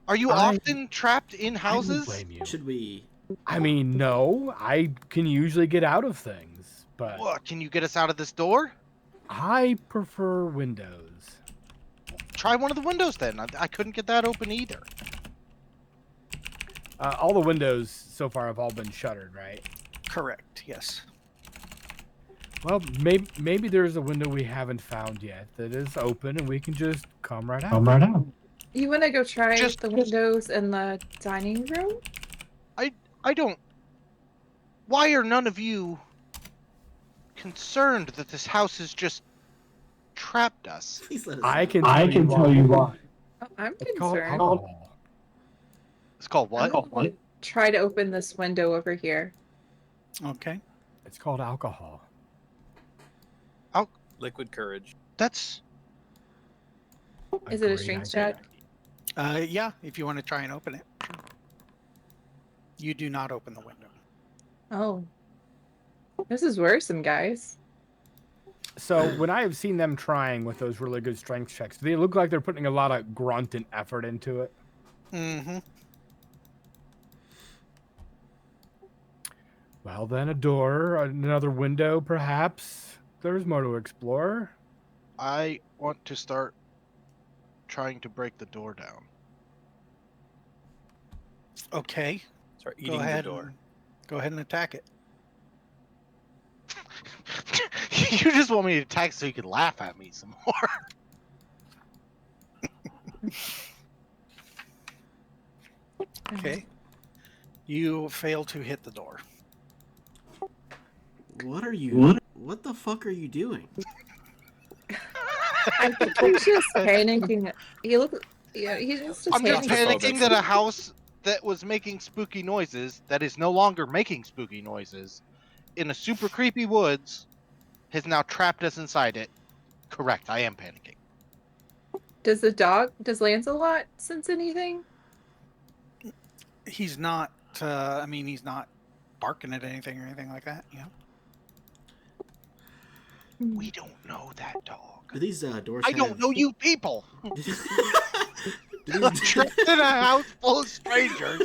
Are you often trapped in I don't houses? blame you. Should we? I mean, no. I can usually get out of things, but What, can you get us out of this door? I prefer windows. Try one of the windows then. I couldn't get that open either. All the windows so far have all been shuttered, right? Correct. Yes. Well, maybe there's a window we haven't found yet that is open, and we can just come right out. You want to go try Just- the windows in the dining room? I don't. Why are none of you concerned that this house is just trapped us. Please let us I know. can tell you why. Oh, I'm It's called concerned. alcohol. It's called what? I'm gonna try to open this window over here. Okay. It's called alcohol. Liquid courage. That's Is it a great strength idea. check? Yeah, if you want to try and open it. You do not open the window. Oh. This is worrisome, guys. So when I have seen them trying with those really good strength checks, they look like they're putting a lot of grunt and effort into it. Mm-hmm. Well, then a door, another window, perhaps. There's more to explore. I want to start trying to break the door down. Okay. Start Go eating the ahead. door. Go ahead and attack it. You just want me to attack so you can laugh at me some more. Okay. You fail to hit the door. What are you? What the fuck are you doing? I think he's just panicking. He looks. Yeah, he's just I'm just panicking. panicking that a house that was making spooky noises, that is no longer making spooky noises, in a super creepy woods, has now trapped us inside it. Correct, I am panicking. Does Lancelot sense anything? He's not. I mean, he's not barking at anything or anything like that. You know. We don't know that dog. Do these doors? I don't know you people. Do I'm these... trapped in a house full of strangers.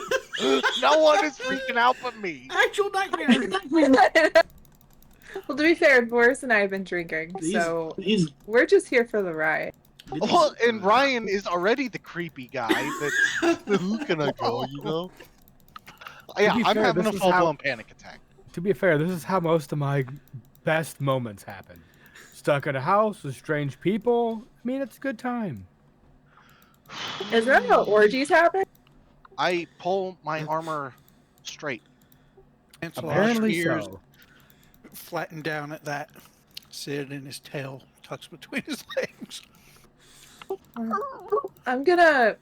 No one is freaking out but me. Actual nightmare. Well, to be fair, Boris and I have been drinking, so we're just here for the ride. Well, and Ryan is already the creepy guy that's who can I go, you know? Yeah, be I'm fair, having this a is how- full-blown panic attack. To be fair, this is how most of my best moments happen. Stuck in a house with strange people. I mean, it's a good time. Is that how orgies happen? I pull my armor straight. Lancelot Apparently ears so. flatten down at that. Sid and his tail tucks between his legs. I'm gonna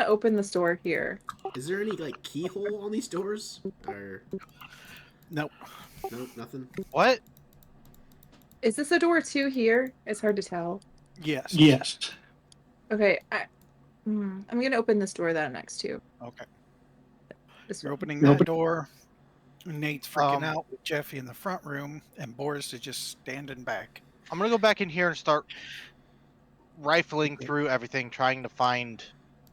open this door here. Is there any like keyhole on these doors? Or Nope. no, nothing. What? Is this a door too here? It's hard to tell. Yes. Okay, I'm gonna open this door that I'm next to. Okay. This You're one. opening that door. Nate's freaking Um, out with Jeffy in the front room, and Boris is just standing back. I'm gonna go back in here and start rifling through everything, trying to find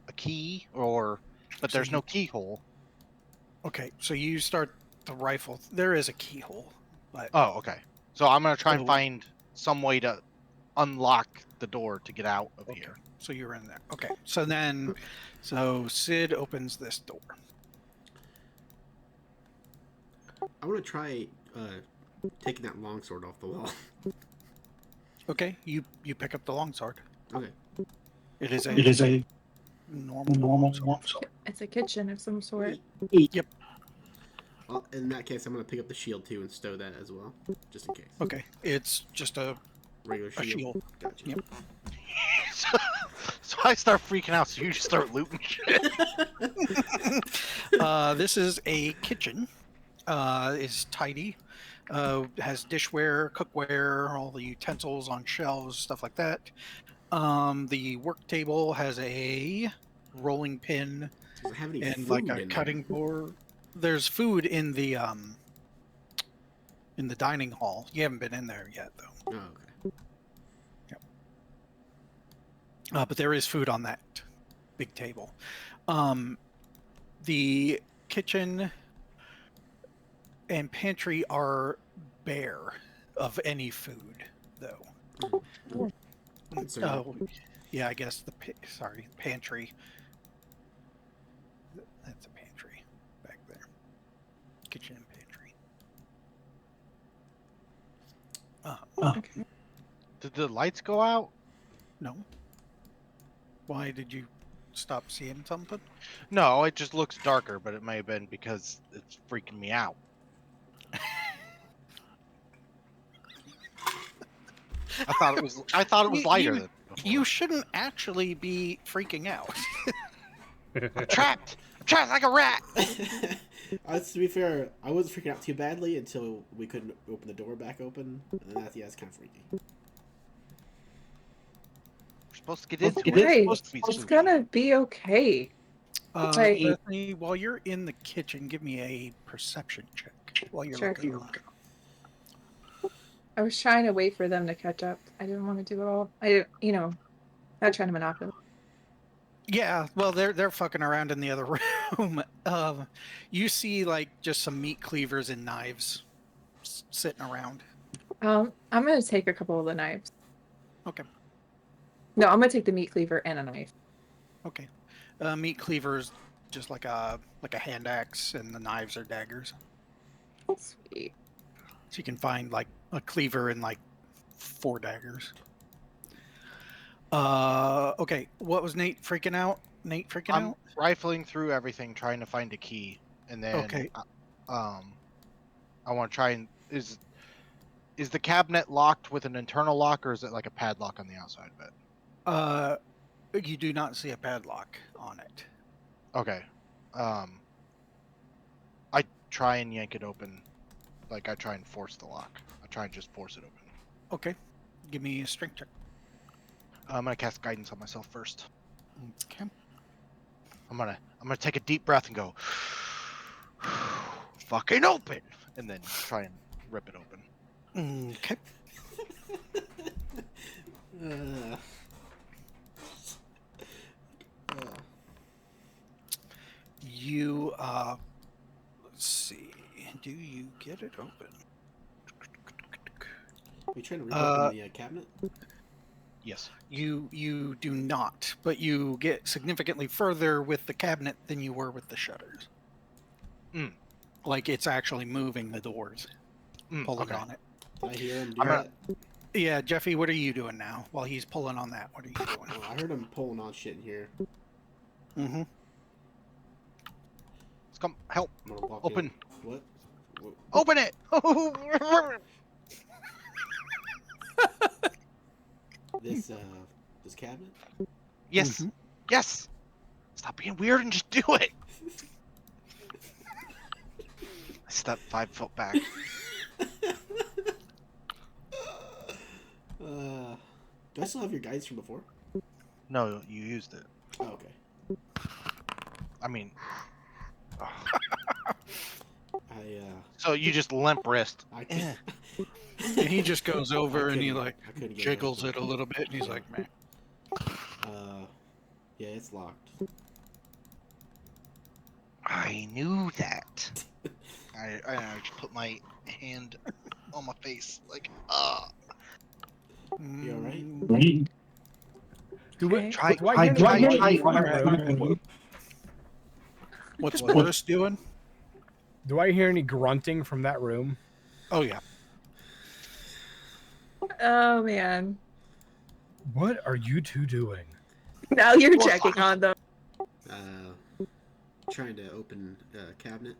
a key but there's no keyhole. Okay, so you start the rifle. There is a keyhole, but Oh, okay. So I'm gonna try and Oh. find some way to unlock the door to get out of okay. here. So you're in there. Okay. So Sid opens this door. I want to try taking that longsword off the wall. Okay, you pick up the longsword. Okay. It is a normal longsword. It's a kitchen of some sort. Yep. Well, in that case, I'm gonna pick up the shield too and stow that as well, just in case. Okay, it's just a Regular a shield. shield. Gotcha. Yep. So I start freaking out, so you just start looting shit. This is a kitchen. Is tidy. Has dishware, cookware, all the utensils on shelves, stuff like that. The work table has a rolling pin Does it have any and food like a in cutting board. There's food in the dining hall. You haven't been in there yet, though. there? Oh, okay. But there is food on that big table. The kitchen and pantry are bare of any food, though. So, Oh, yeah, I guess pantry. That's a pantry back there. Kitchen and pantry. Okay. Did the lights go out? No. Why did you stop seeing something? No, it just looks darker, but it may have been because it's freaking me out. I thought it was. I thought it was lighter. Than before. You shouldn't actually be freaking out. I'm trapped. I'm trapped like a rat. To be fair, I wasn't freaking out too badly until we couldn't open the door back open, and then that's kind of freaky. We're supposed to get into it. Hey, It's supposed to be it's spooky. gonna be okay. Like- Bethany, while you're in the kitchen, give me a perception check while you're Sure. looking around. I was trying to wait for them to catch up. I didn't want to do it all. Not trying to monopolize. Yeah, well, they're fucking around in the other room. You see like just some meat cleavers and knives sitting around. I'm gonna take a couple of the knives. Okay. No, I'm gonna take the meat cleaver and a knife. Okay. Meat cleavers just like a hand axe, and the knives are daggers. Sweet. So you can find like a cleaver and like 4 daggers. Okay. What was Nate freaking out? I'm rifling through everything, trying to find a key, and then Okay. I want to try and is the cabinet locked with an internal lock, or is it like a padlock on the outside of it? You do not see a padlock on it. Okay. I try and yank it open. Like, I try and force the lock. I try and just force it open. Okay. Give me a strength check. I'm gonna cast guidance on myself first. Okay. I'm gonna take a deep breath and go, fucking open, and then try and rip it open. Okay. You let's see. Do you get it open? Are you trying to rip open the cabinet? Yes. You do not, but you get significantly further with the cabinet than you were with the shutters. Like it's actually moving the doors, pulling on it. Did I hear him do I'm that? Yeah, Jeffy, what are you doing now while he's pulling on that? What are you doing? Oh, I heard him pulling on shit in here. Mm-hmm. Let's come help. I'm gonna walk Open. in. What? Open it. This cabinet? Yes. Mhm. Yes. Stop being weird and just do it. I step 5 foot back. Do I still have your guides from before? No, you used it. Oh, okay. I mean, I so you just limp wrist. I can't. And he just goes over and he like I couldn't get jiggles that. it a little bit, and he's like, "Man, Yeah, it's locked. I knew that. I just put my hand on my face, like, You alright? Do it. Try- do I hear try- any try- grunting from that room? What's Boris doing?" Do I hear any grunting from that room? Oh yeah. Oh man. What are you two doing? Now you're checking on them. Trying to open a cabinet.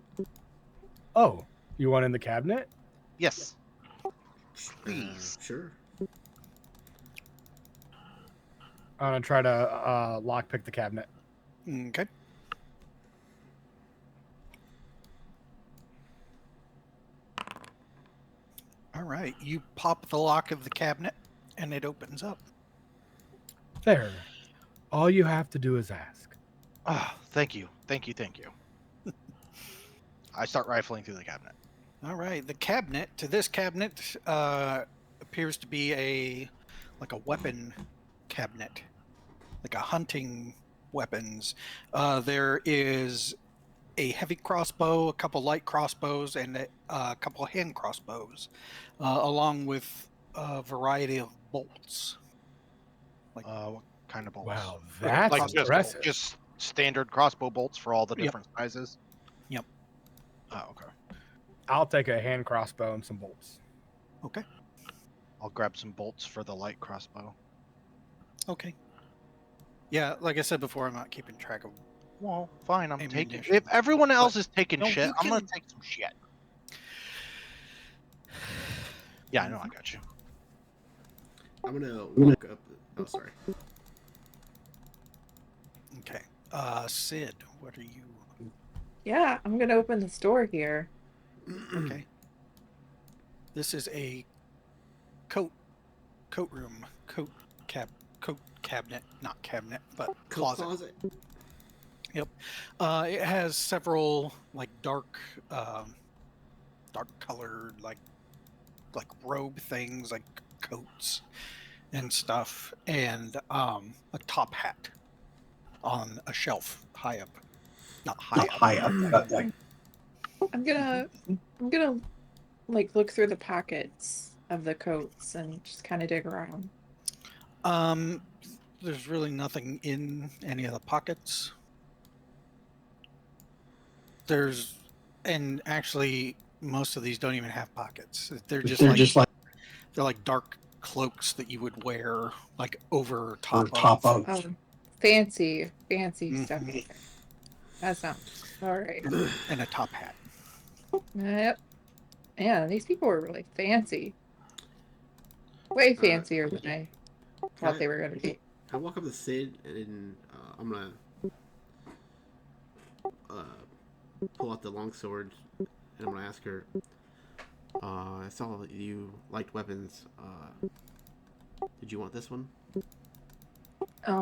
Oh, you want in the cabinet? yes. Please. Sure. I'm gonna try to lockpick the cabinet. Okay. All right. You pop the lock of the cabinet, and it opens up. There. All you have to do is ask. Oh, thank you. Thank you. Thank you. I start rifling through the cabinet. All right. The cabinet. To this cabinet appears to be a weapon cabinet, like a hunting weapons. There is a heavy crossbow, a couple light crossbows, and a couple hand crossbows, along with a variety of bolts. What kind of bolts? Wow, that's like impressive. just standard crossbow bolts for all the Yep. different sizes. Yep. Oh, okay. I'll take a hand crossbow and some bolts. Okay. I'll grab some bolts for the light crossbow. Okay. Yeah, like I said before, I'm not keeping track of. Well, fine. I'm taking. Ammunition. If everyone else is taking No, shit, you I'm gonna can- take some shit. Yeah, I know. I got you. I'm gonna walk up. Oh, sorry. Okay. Sid, what are you? Yeah, I'm gonna open this door here. Okay. This is a coat room, coat cabinet, not cabinet, but Coat closet. closet. Yep. It has several like dark colored like robe things, like coats and stuff, and a top hat on a shelf high up. Not high up, but like I'm gonna like look through the pockets of the coats and just kind of dig around. um there's really nothing in any of the pockets. And actually most of these don't even have pockets. They're like dark cloaks that you would wear like over top of. Fancy stuff. Mhm. That sounds all right. And a top hat. Yep. Yeah, these people were really fancy. Way fancier than I thought they were gonna be. I walk up to Sid and I'm gonna pull out the longsword and I'm gonna ask her. I saw that you liked weapons. Did you want this one? I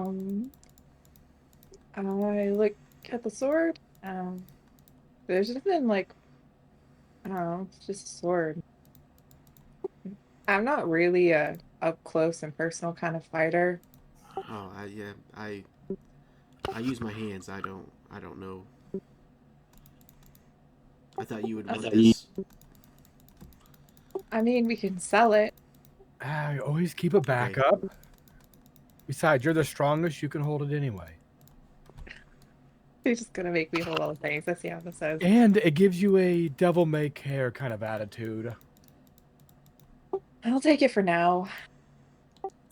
look at the sword. There's nothing like, I don't know, it's just a sword. I'm not really a up close and personal kind of fighter. Oh, yeah. I use my hands. I don't know. I thought you would want this. I mean, we can sell it. Always keep a backup. Besides, you're the strongest. You can hold it anyway. You're just gonna make me hold all the things. Let's see how this says. And it gives you a devil may care kind of attitude. I'll take it for now.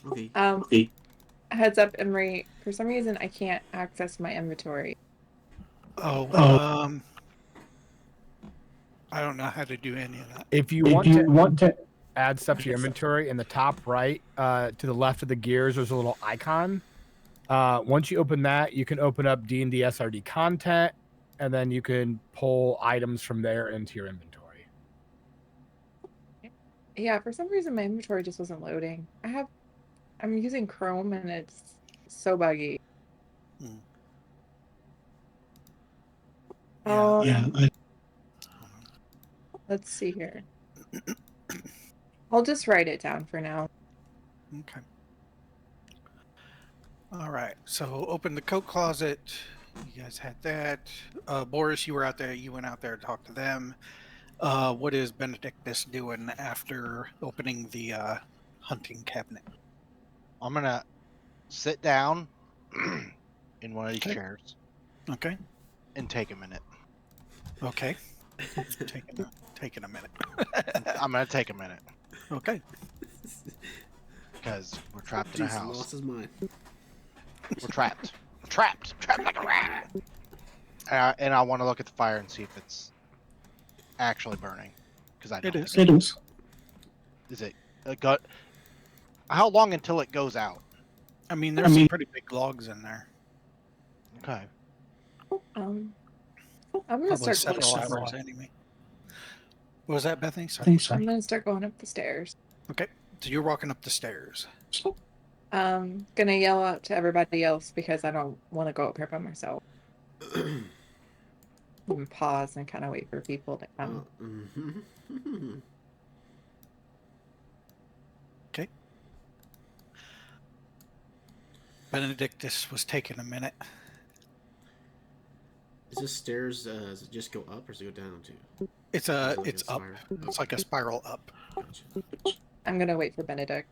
Okay. Heads up, Emery. For some reason, I can't access my inventory. I don't know how to do any of that. If you want to add stuff to your inventory, in the top right, to the left of the gears, there's a little icon. Once you open that, you can open up D&D SRD content, and then you can pull items from there into your inventory. Yeah, for some reason, my inventory just wasn't loading. I'm using Chrome, and it's so buggy. Let's see here. I'll just write it down for now. Okay. All right. So open the coat closet. You guys had that. Boris, you were out there. You went out there to talk to them. What is Benedictus doing after opening the hunting cabinet? I'm gonna sit down in one of these chairs Okay. and take a minute. Okay. taking a minute. I'm gonna take a minute Okay. because we're trapped in a house. Lost his mind. We're trapped. I'm trapped like a rat. And I want to look at the fire and see if it's actually burning. Because I know It is. It is. Is it? How long until it goes out? I mean, there's some pretty big logs in there. Okay. I'm gonna Probably start several hours anyway. What was that, Bethany? Sorry. I'm gonna start going up the stairs. Okay. So you're walking up the stairs. Gonna yell out to everybody else because I don't want to go up here by myself. And pause and kind of wait for people to come. Okay. Benedictus was taking a minute. Is this stairs? Does it just go up or does it go down too? It's up. It's like a spiral up. Gotcha. I'm gonna wait for Benedict.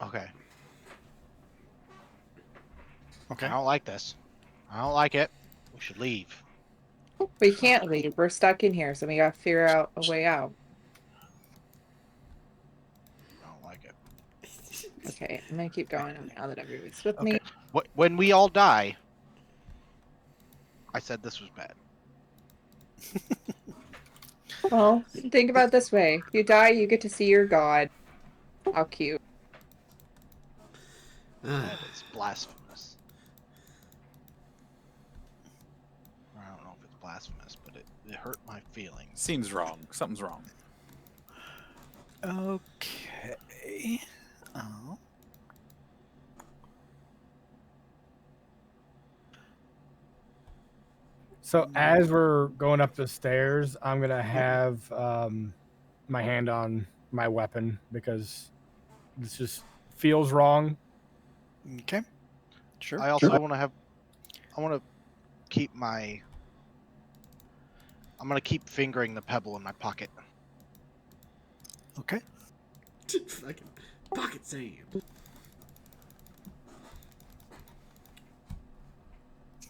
Okay. Okay. I don't like this. I don't like it. We should leave. We can't leave. We're stuck in here, so we gotta figure out a way out. I don't like it. Okay, I'm gonna keep going now that everybody's with me. When we all die, I said this was bad. Well, think about it this way. If you die, you get to see your god. How cute. That is blasphemous. I don't know if it's blasphemous, but it hurt my feelings. Seems wrong. Something's wrong. Okay. Oh. So as we're going up the stairs, I'm gonna have my hand on my weapon because this just feels wrong. Okay. Sure. I also want to have. I want to keep my. I'm gonna keep fingering the pebble in my pocket. Okay. Fucking pocket sand.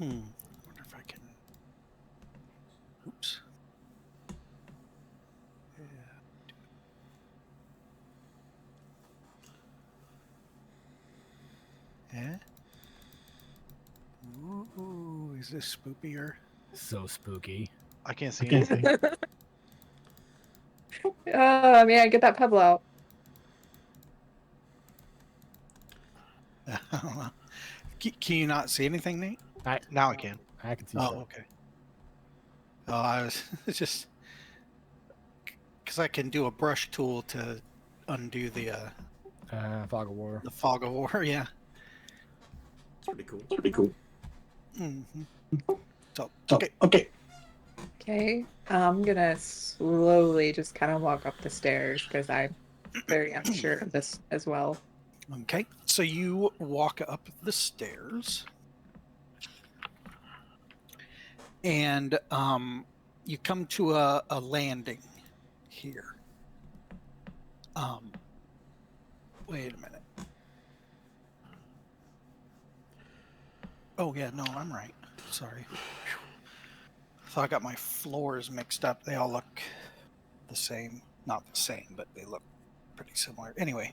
Wonder if I can. Oops. Yeah. Ooh, is this spookier? So spooky. I can't see anything. Oh man, get that pebble out. Can you not see anything, Nate? Now I can. I can see. Oh, stuff. okay. Oh, I was it's just because I can do a brush tool to undo the Fog of war. fog of war. Yeah. It's pretty cool. So okay. Okay. I'm gonna slowly just kind of walk up the stairs because I'm very unsure of this as well. Okay. So you walk up the stairs, and you come to a landing here. Wait a minute. Oh yeah, no, I'm right. Sorry. So I got my floors mixed up. They all look the same. Not the same, but they look pretty similar. Anyway,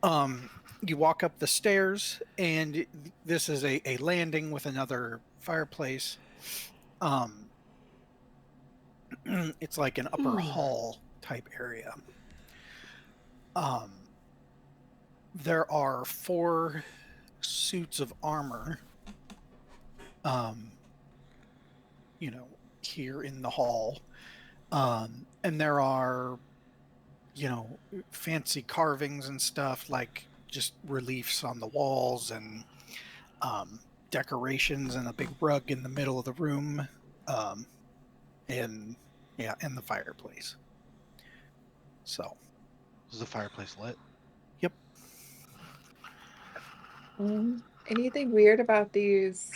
you walk up the stairs, and this is a landing with another fireplace. It's like an upper hall type area. There are 4 suits of armor, here in the hall. And there are, fancy carvings and stuff, like just reliefs on the walls and decorations and a big rug in the middle of the room. And the fireplace. So. Is the fireplace lit? Yep. Anything weird about these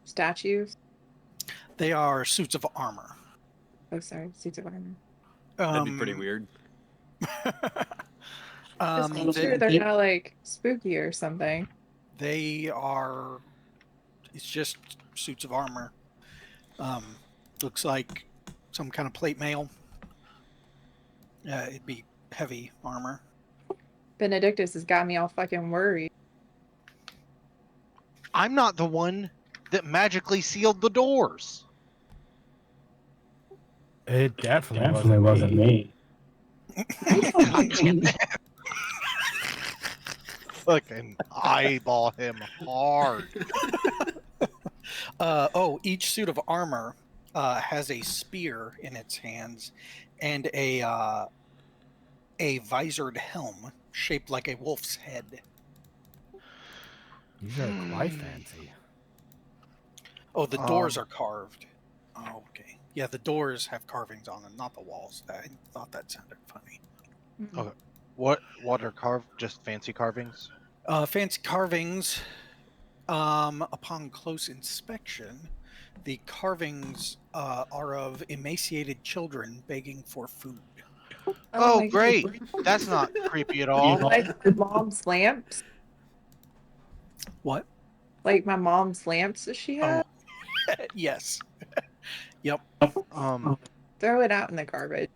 statues? They are suits of armor. Oh, sorry, suits of armor. That'd be pretty weird. Just make sure they're not like spooky or something. They are. It's just suits of armor. Looks like some kind of plate mail. It'd be heavy armor. Benedictus has got me all fucking worried. I'm not the one that magically sealed the doors. It definitely wasn't me. Fucking eyeball him hard. Each suit of armor has a spear in its hands and a visored helm shaped like a wolf's head. These are quite fancy. Oh, the doors are carved. Oh, okay. Yeah, the doors have carvings on them, not the walls. I thought that sounded funny. Okay. What are carved? Just fancy carvings? Fancy carvings. Upon close inspection, the carvings are of emaciated children begging for food. Oh, my great. God. That's not creepy at all. Like my mom's lamps. What? Like my mom's lamps that she had. Yes. Yep. Throw it out in the garbage.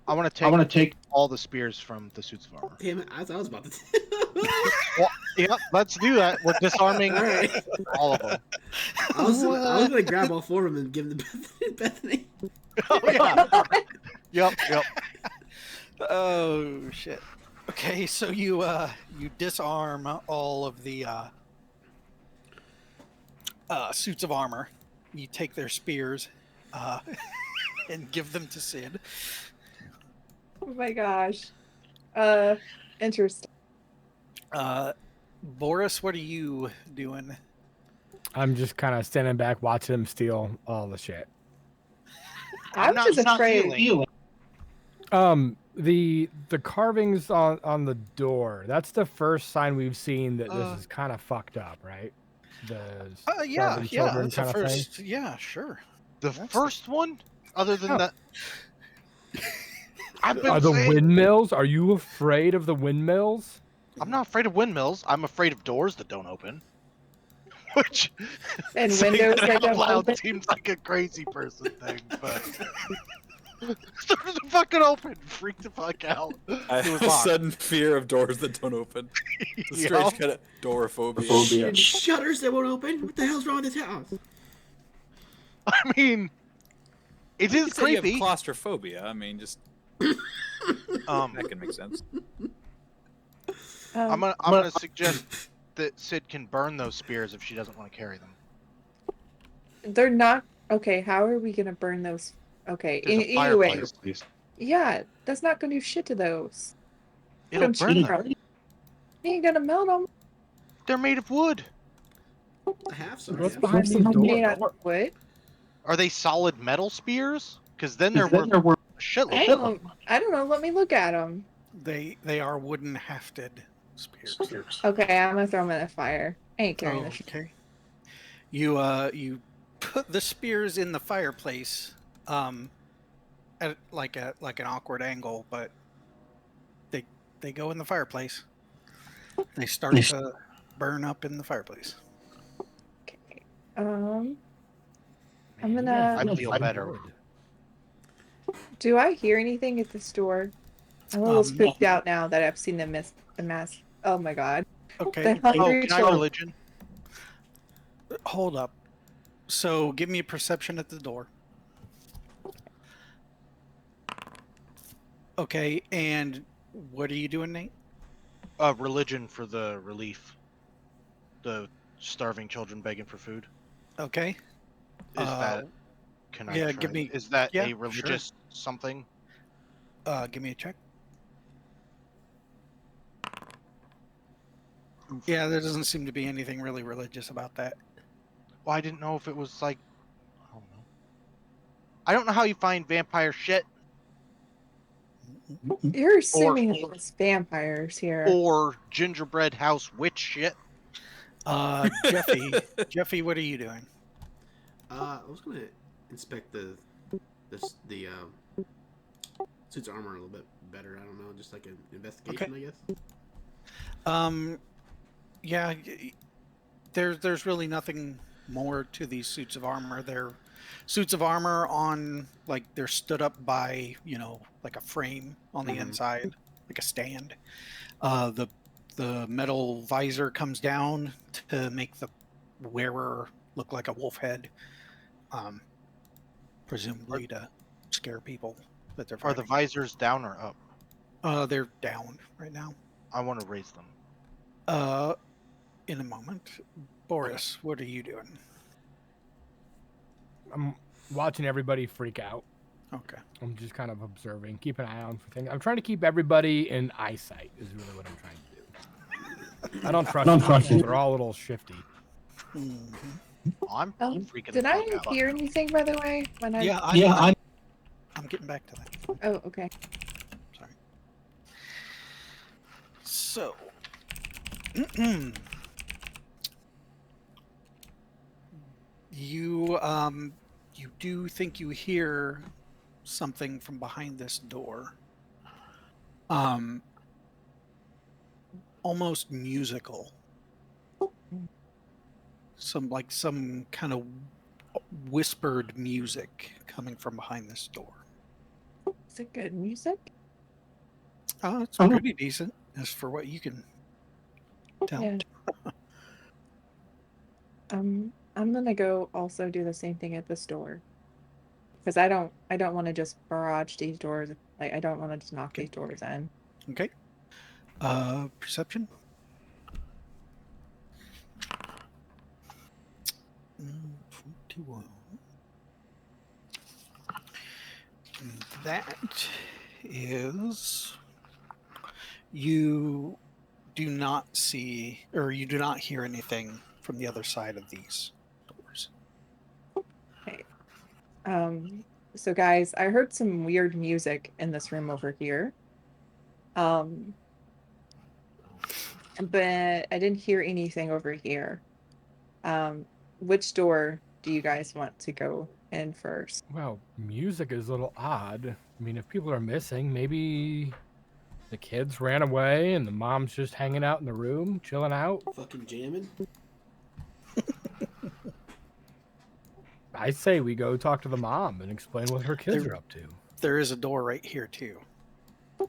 I want to take all the spears from the suits of armor. Damn it, I was about to. Well, Yep, let's do that. We're disarming All right. all of them. I was gonna grab all 4 of them and give them to Bethany. Oh yeah. Yep. Oh shit. Okay, so you disarm all of the suits of armor. You take their spears and give them to Sid. Oh my gosh. Interesting. Boris, what are you doing? I'm just kind of standing back watching him steal all the shit. I'm not- just he's not afraid. healing. The carvings on the door, that's the first sign we've seen that this is kind of fucked up, right? The starving children that's the kind of thing. first. Yeah, sure. The That's first one, other than Oh. that. I've been Are the saying, windmills? Are you afraid of the windmills? I'm not afraid of windmills. I'm afraid of doors that don't open. Which And saying windows that that out don't loud open. seems like a crazy person thing, but doors are fucking open. Freak the fuck out. I It was have a locked. sudden fear of doors that don't open. The Yup. strange kind of doorophobia. Shutters that won't open. What the hell's wrong with this house? I mean, it You is said you have creepy. claustrophobia. I mean, just Um, that can make sense. I'm gonna suggest that Sid can burn those spears if she doesn't want to carry them. They're not okay. How are we gonna burn those? Okay, There's a either way, fireplace. yeah, that's not gonna do shit to those. It'll Don't burn you them. know? You ain't gonna melt them. They're made of wood. I have some. What's yeah. behind these Made doors? out of wood. Are they solid metal spears? Because then they're worth a shitload. I don't know. Let me look at them. They are wooden hafted spears. Okay, I'm gonna throw them in the fire. I ain't carrying this. Okay. You put the spears in the fireplace, at like an awkward angle, but they go in the fireplace. They start to burn up in the fireplace. Okay. I'm I gonna. feel better. Do I hear anything at this door? I'm a little spooked No. out now that I've seen the mass. Oh my god. Okay. The Oh, hungry can I children. religion? Hold up. So give me a perception at the door. Okay, and what are you doing, Nate? Religion for the relief. The starving children begging for food. Okay. Is that? Can I? yeah, try- give me- Is that yeah, a sure. religious something? Give me a check. Yeah, there doesn't seem to be anything really religious about that. Well, I didn't know if it was like. I don't know. I don't know how you find vampire shit You're assuming it's vampires here. or gingerbread house witch shit. Jeffy, what are you doing? I was gonna inspect the suit's armor a little bit better. I don't know, just like an investigation, I guess. Yeah, there's really nothing more to these suits of armor. They're suits of armor on, like, they're stood up by, like a frame on the inside, like a stand. The metal visor comes down to make the wearer look like a wolf head, presumably to scare people that they're Are the fighting. visors down or up? They're down right now. I want to raise them. In a moment. Boris, what are you doing? I'm watching everybody freak out. Okay. I'm just kind of observing, keep an eye on for things. I'm trying to keep everybody in eyesight. Is really what I'm trying to do. I don't trust them. They're all a little shifty. I'm freaking. Did the I fuck out. hear anything, by the way? When I... I'm getting back to that. Oh, okay. Sorry. So, you do think you hear something from behind this door. Almost musical. Some kind of whispered music coming from behind this door. Is it good music? It's pretty decent as for what you can Don't. I'm gonna go also do the same thing at this door. Because I don't want to just barrage these doors. Like I don't want to just knock Okay. these doors in. Okay. Perception. 21. That is, you do not see or you do not hear anything from the other side of these doors. Okay. So guys, I heard some weird music in this room over here. Um, but I didn't hear anything over here. Um, which door do you guys want to go in first? Well, music is a little odd. I mean, if people are missing, maybe the kids ran away and the mom's just hanging out in the room, chilling out. Fucking jamming. I say we go talk to the mom and explain what her kids are up to. There is a door right here too.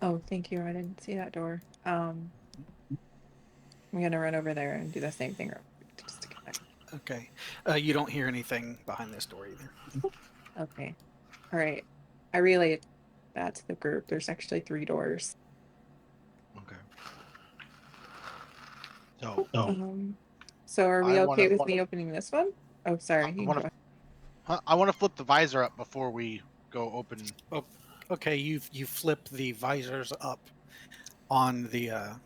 Oh, thank you. I didn't see that door. I'm gonna run over there and do the same thing real quick, just to connect. Okay. You don't hear anything behind this door either. Okay. All right. I relayed that to the group. There's actually 3 doors. Okay. So, So are we I okay wanna- with me opening this one? Oh, sorry. I you can wanna- go ahead. I want to flip the visor up before we go open. Okay, you flip the visors up on the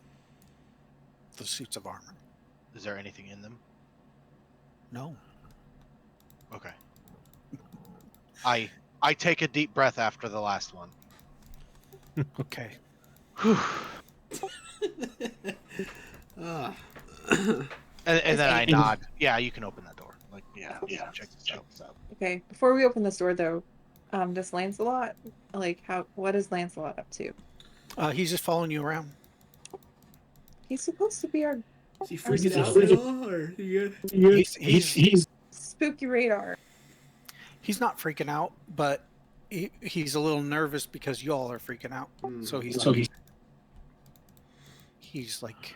suits of armor. Is there anything in them? No. Okay. I take a deep breath after the last one. Okay. Ah. And then I nod. Yeah, you can open that door. Like, yeah. Check this out. Okay. Before we open this door, though, does Lancelot what is Lancelot up to? He's just following you around. He's supposed to be our Is he freaking out at all, or you good? He's spooky radar. he's not freaking out, but he's a little nervous because y'all are freaking out. So he's like.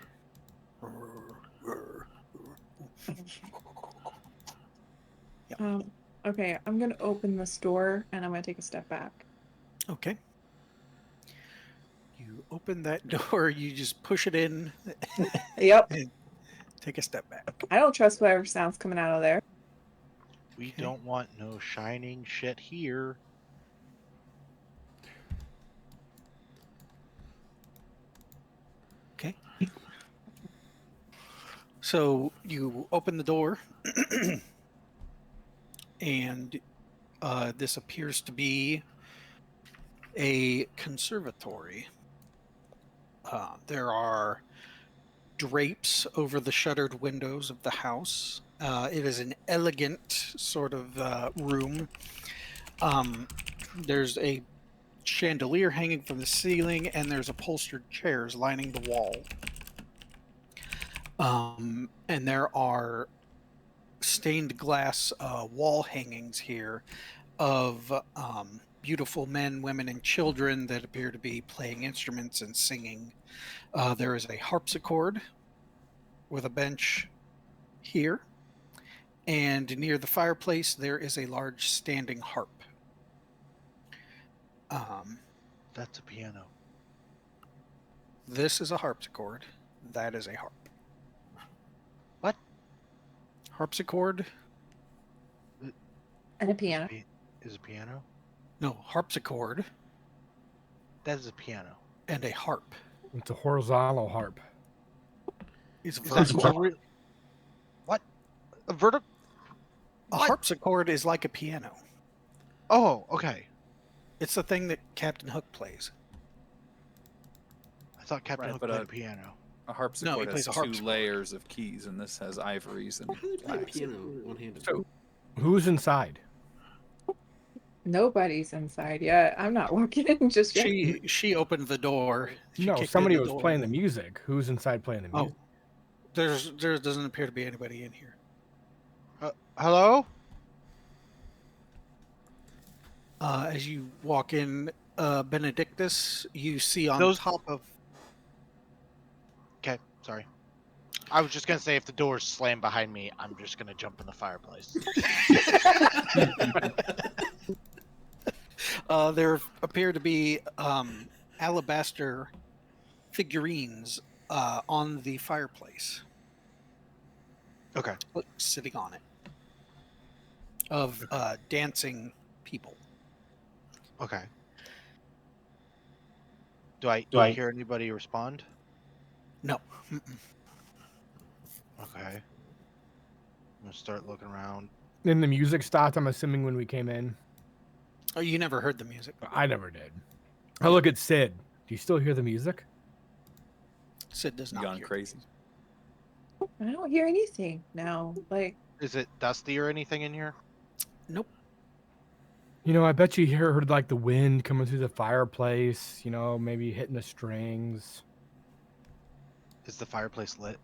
Okay, I'm gonna open this door and I'm gonna take a step back. Okay. You open that door, you just push it in, Yep. and take a step back. I don't trust whatever sound's coming out of there. We don't want no shining shit here. Okay. So you open the door, and this appears to be a conservatory. There are drapes over the shuttered windows of the house. It is an elegant sort of room. There's a chandelier hanging from the ceiling, and there's upholstered chairs lining the wall. And there are stained glass wall hangings here of beautiful men, women, and children that appear to be playing instruments and singing. There is a harpsichord with a bench here, and near the fireplace there is a large standing harp. That's a piano. This is a harpsichord. That is a harp. What? Harpsichord? And a piano. Is a piano? No, harpsichord That is a piano. and a harp. It's a horizontal harp. It's a Is that vertical. what? A vertical? A harpsichord is like a piano. Oh, okay. It's the thing that Captain Hook plays. I thought Captain Right, Hook but played a piano. A harpsichord he has plays a 2 harpsichord. layers of keys, and this has ivories and How do they play flags. piano one-handed? So, who's inside? Nobody's inside yet. I'm not walking in just yet. She opened the door. She No, kicked in somebody the was door. playing the music. Who's inside playing the music? Oh, there doesn't appear to be anybody in here. Hello? As you walk in, Benedictus, you see on Those- top of Okay, sorry. I was just gonna say if the doors slam behind me, I'm just gonna jump in the fireplace. There appear to be alabaster figurines on the fireplace, Okay. sitting on it, of dancing people. Okay. Do I hear anybody respond? No. Mm-mm. Okay. I'm gonna start looking around. And the music stopped, I'm assuming, when we came in. Oh, you never heard the music. I never did. I look at Sid. Do you still hear the music? Sid does You not gone hear. crazy? I don't hear anything now. Like, Is it dusty or anything in here? Nope. You know, I bet you heard like the wind coming through the fireplace, you know, maybe hitting the strings. Is the fireplace lit?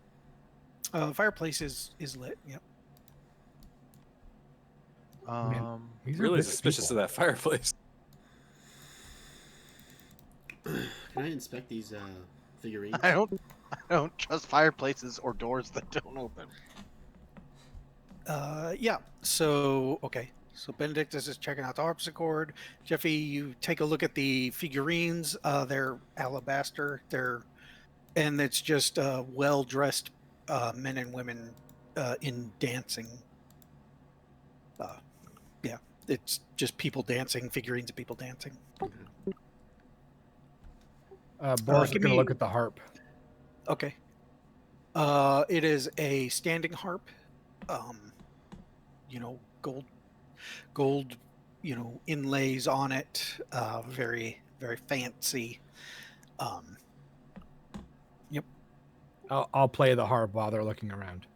Fireplace is lit. Yep. These are Really good suspicious people. of that fireplace. Can I inspect these figurines? I don't trust fireplaces or doors that don't open. Yeah. So okay. So Benedictus is checking out the harpsichord. Jeffy, you take a look at the figurines. They're alabaster. And it's just well-dressed men and women in dancing. Yeah, it's just people dancing, figurines of people dancing. Boris is give going to me- look at the harp. Okay. It is a standing harp. You know, gold, you know, inlays on it. Very, very fancy. Yep. I'll play the harp while they're looking around.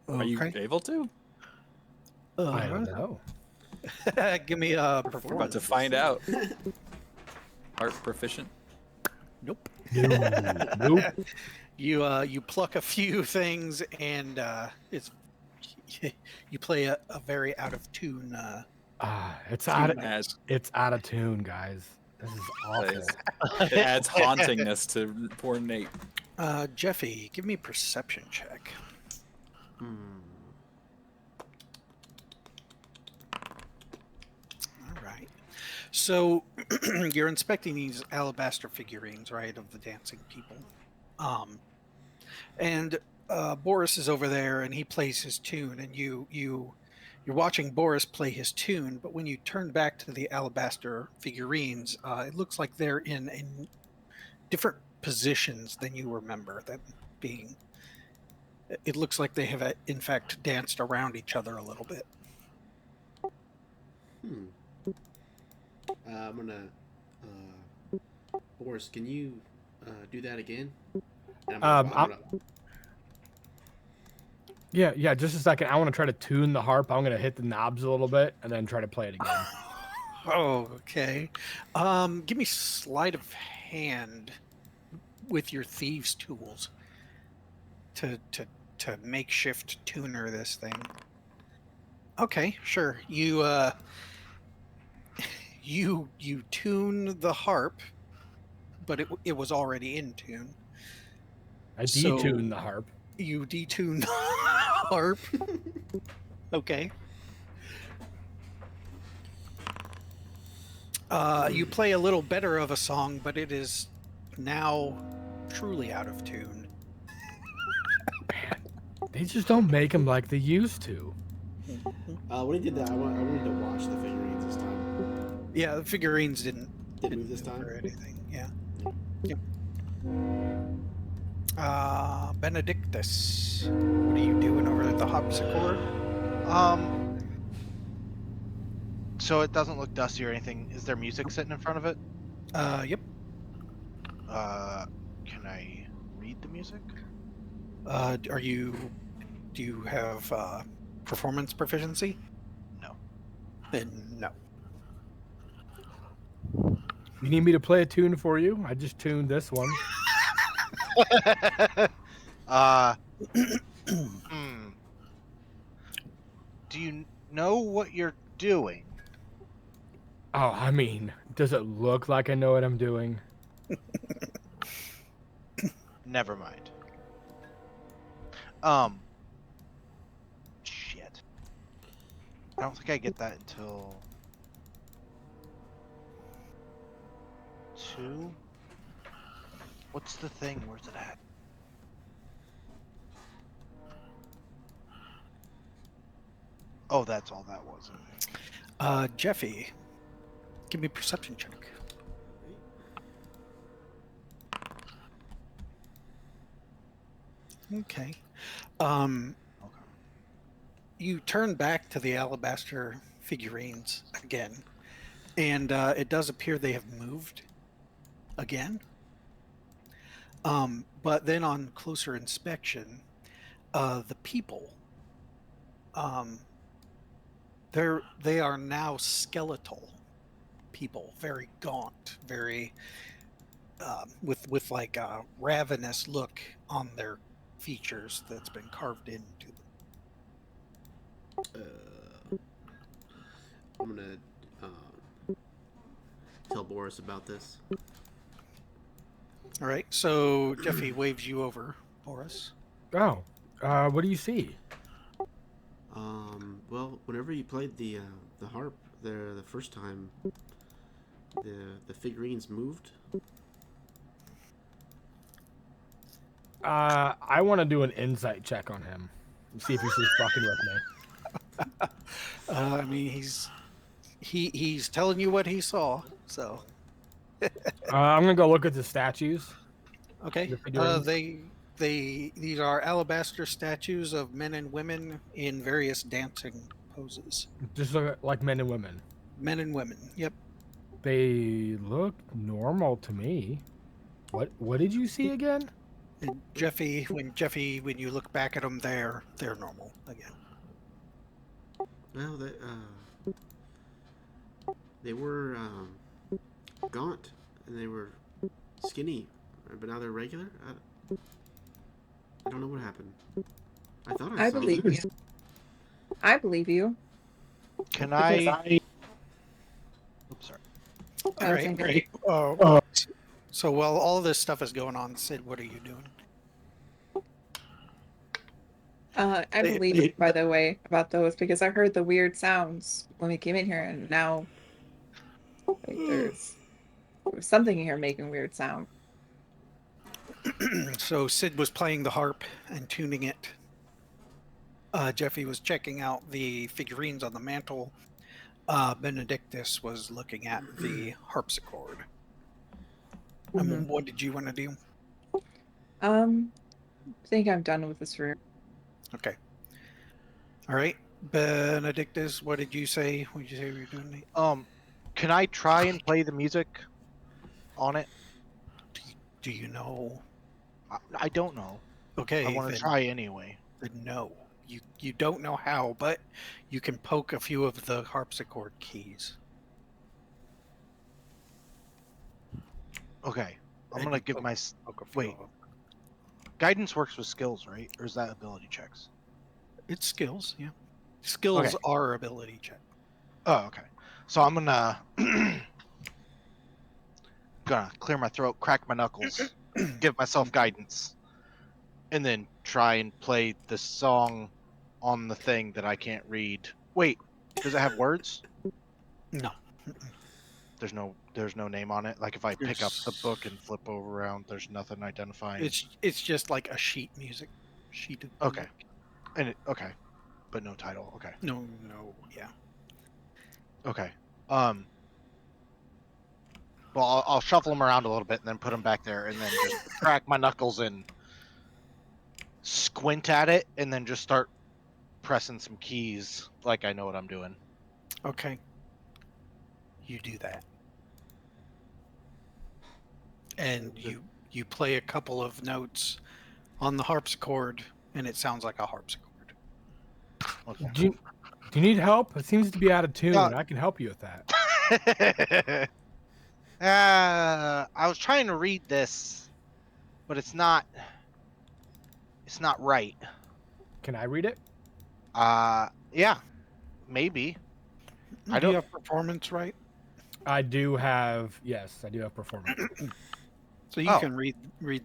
Are you able to? I don't know. Give me a We're performance. about to find out. Art proficient. Nope. Nope. You pluck a few things and it's you play a very out of tune. It's out of Adds, it's out of tune, guys. This is awful. it adds hauntingness to poor Nate. Jeffy, give me a perception check. All right. So you're inspecting these alabaster figurines, right, of the dancing people. And Boris is over there and he plays his tune, and you're watching Boris play his tune, but when you turn back to the alabaster figurines, it looks like they're in different positions than you remember them being. It looks like they have, in fact, danced around each other a little bit. I'm gonna. Boris, can you do that again? And Yeah, just a second. I want to try to tune the harp. I'm going to hit the knobs a little bit and then try to play it again. Oh, okay. Give me sleight of hand with your thieves' tools to makeshift tuner this thing. Okay, sure. You you tune the harp, but it was already in tune. I detune the harp. You detune the harp. Okay. You play a little better of a song, but it is now truly out of tune. They just don't make them like they used to. when he did that, I wanted to watch the figurines this time. Yeah, the figurines didn't move this time or anything. Yeah. Yep. Benedictus, what are you doing over at the harpsichord? So it doesn't look dusty or anything. Is there music sitting in front of it? Yep. Can I read the music? Do you have performance proficiency? No. Then no. You need me to play a tune for you? I just tuned this one. Do you know what you're doing? Oh, I mean, does it look like I know what I'm doing? Never mind. Shit. I don't think I get that until 2. What's the thing? Where's it at? Oh, that's all that was. Jeffy, give me a perception check. Okay. Okay. You turn back to the alabaster figurines again, and it does appear they have moved again. But then on closer inspection, the people, they are now skeletal people, very gaunt, very with like a ravenous look on their features that's been carved into them. I'm gonna tell Boris about this. All right, so Jeffy waves you over, Boris. Oh, what do you see? Well, whenever you played the harp there the first time, the figurines moved. I want to do an insight check on him. See if he's just fucking with me. I mean, he's telling you what he saw, so I'm gonna go look at the statues. okay. The figurines. These are alabaster statues of men and women in various dancing poses. Just look like men and women. Men and women. Yep. They look normal to me. What did you see again? And when you look back at them, they're normal again. Well, they were gaunt and they were skinny, but now they're regular. I don't know what happened. I thought I saw believe them. you. I believe you. Can Because I? Oops, sorry. All I was right, thinking- great. So while all this stuff is going on, Sid, what are you doing? I believe you, by the way, about those because I heard the weird sounds when we came in here, and now like, there's something in here making weird sound. So Sid was playing the harp and tuning it. Jeffy was checking out the figurines on the mantle. Benedictus was looking at the harpsichord. Mhm. What did you want to do? I think I'm done with this room. Okay. All right. Benedictus, what did you say? What did you say you were doing, Nate? Can I try and play the music on it? Do you know? I don't know. Okay. I want to then- try anyway. then no. You don't know how, but you can poke a few of the harpsichord keys. Okay. I'm And gonna you give poke- my poke a few wait. of them. Guidance works with skills, right? Or is that ability checks? It's skills, yeah. Skills Okay. are ability check. Oh, okay. So I'm gonna clear my throat, crack my knuckles, give myself guidance, and then try and play the song on the thing that I can't read. Wait, does it have words? No. There's no name on it. Like if I pick up the book and flip over around, there's nothing identifying. It's just like a sheet of music. Okay. Okay, but no title. Okay. No, yeah. Okay. Well, I'll shuffle them around a little bit and then put them back there, and then just crack my knuckles and squint at it, and then just start pressing some keys like I know what I'm doing. Okay. You do that. And you play a couple of notes on the harpsichord, and it sounds like a harpsichord. Okay. Do you need help? It seems to be out of tune. No. I can help you with that. I was trying to read this, but it's not right. Can I read it? Yeah, maybe. I Do you don't. have performance, right? I do have performance. So you Oh. can read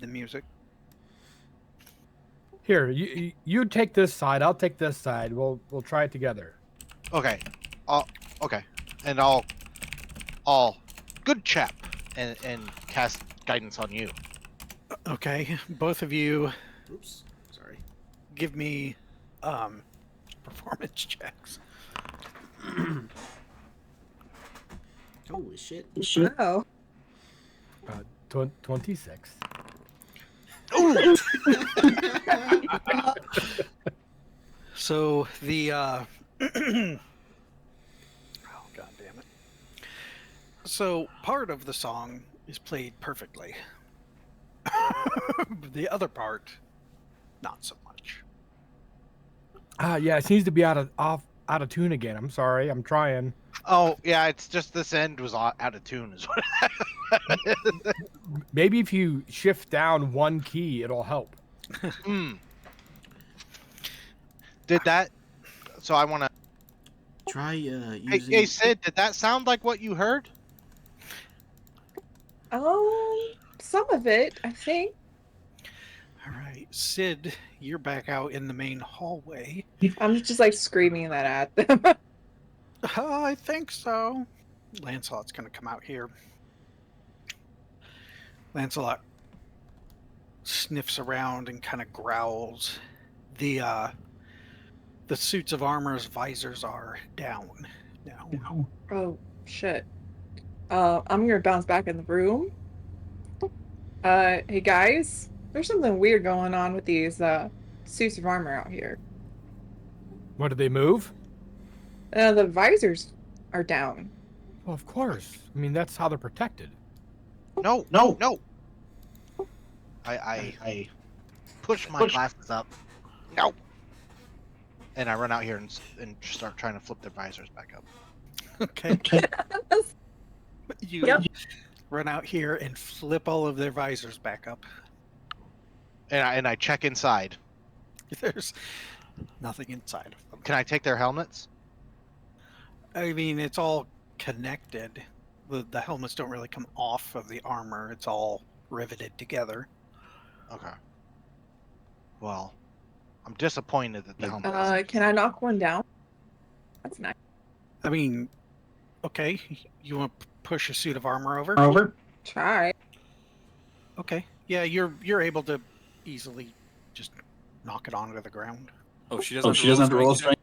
the music. Here, you take this side. I'll take this side. We'll try it together. Okay. Okay. And I'll good chap and cast guidance on you. Okay, both of you Oops. Sorry. give me performance checks. Holy shit. Oh. 26. Ooh! So the oh god damn it. So part of the song is played perfectly. The other part, not so much. Yeah, it seems to be out of tune again. I'm sorry. I'm trying. Oh yeah, it's just this end was out of tune, is what. Maybe if you shift down one key, it'll help. Hmm. Did that? So I want to. Try Hey, using. Sid, did that sound like what you heard? Some of it, I think. All right, Sid, you're back out in the main hallway. I'm just like screaming that at them. I think so. Lancelot's gonna come out here. Lancelot sniffs around and kind of growls. The suits of armor's visors are down now. Oh shit. I'm gonna bounce back in the room. Hey guys, there's something weird going on with these suits of armor out here. What, did they move? The visors are down. Well, of course. I mean, that's how they're protected. No. I push my glasses up. No. And I run out here and start trying to flip their visors back up. Okay. You Yep. run out here and flip all of their visors back up. And I check inside. There's nothing inside of them. Can I take their helmets? I mean, it's all connected. The helmets don't really come off of the armor. It's all riveted together. Okay. Well, I'm disappointed that the helmet. Can I knock one down? That's nice. I mean, okay, you want to push a suit of armor over? Try. Okay. Yeah, you're able to easily just knock it onto the ground. Oh, she doesn't have to roll strength.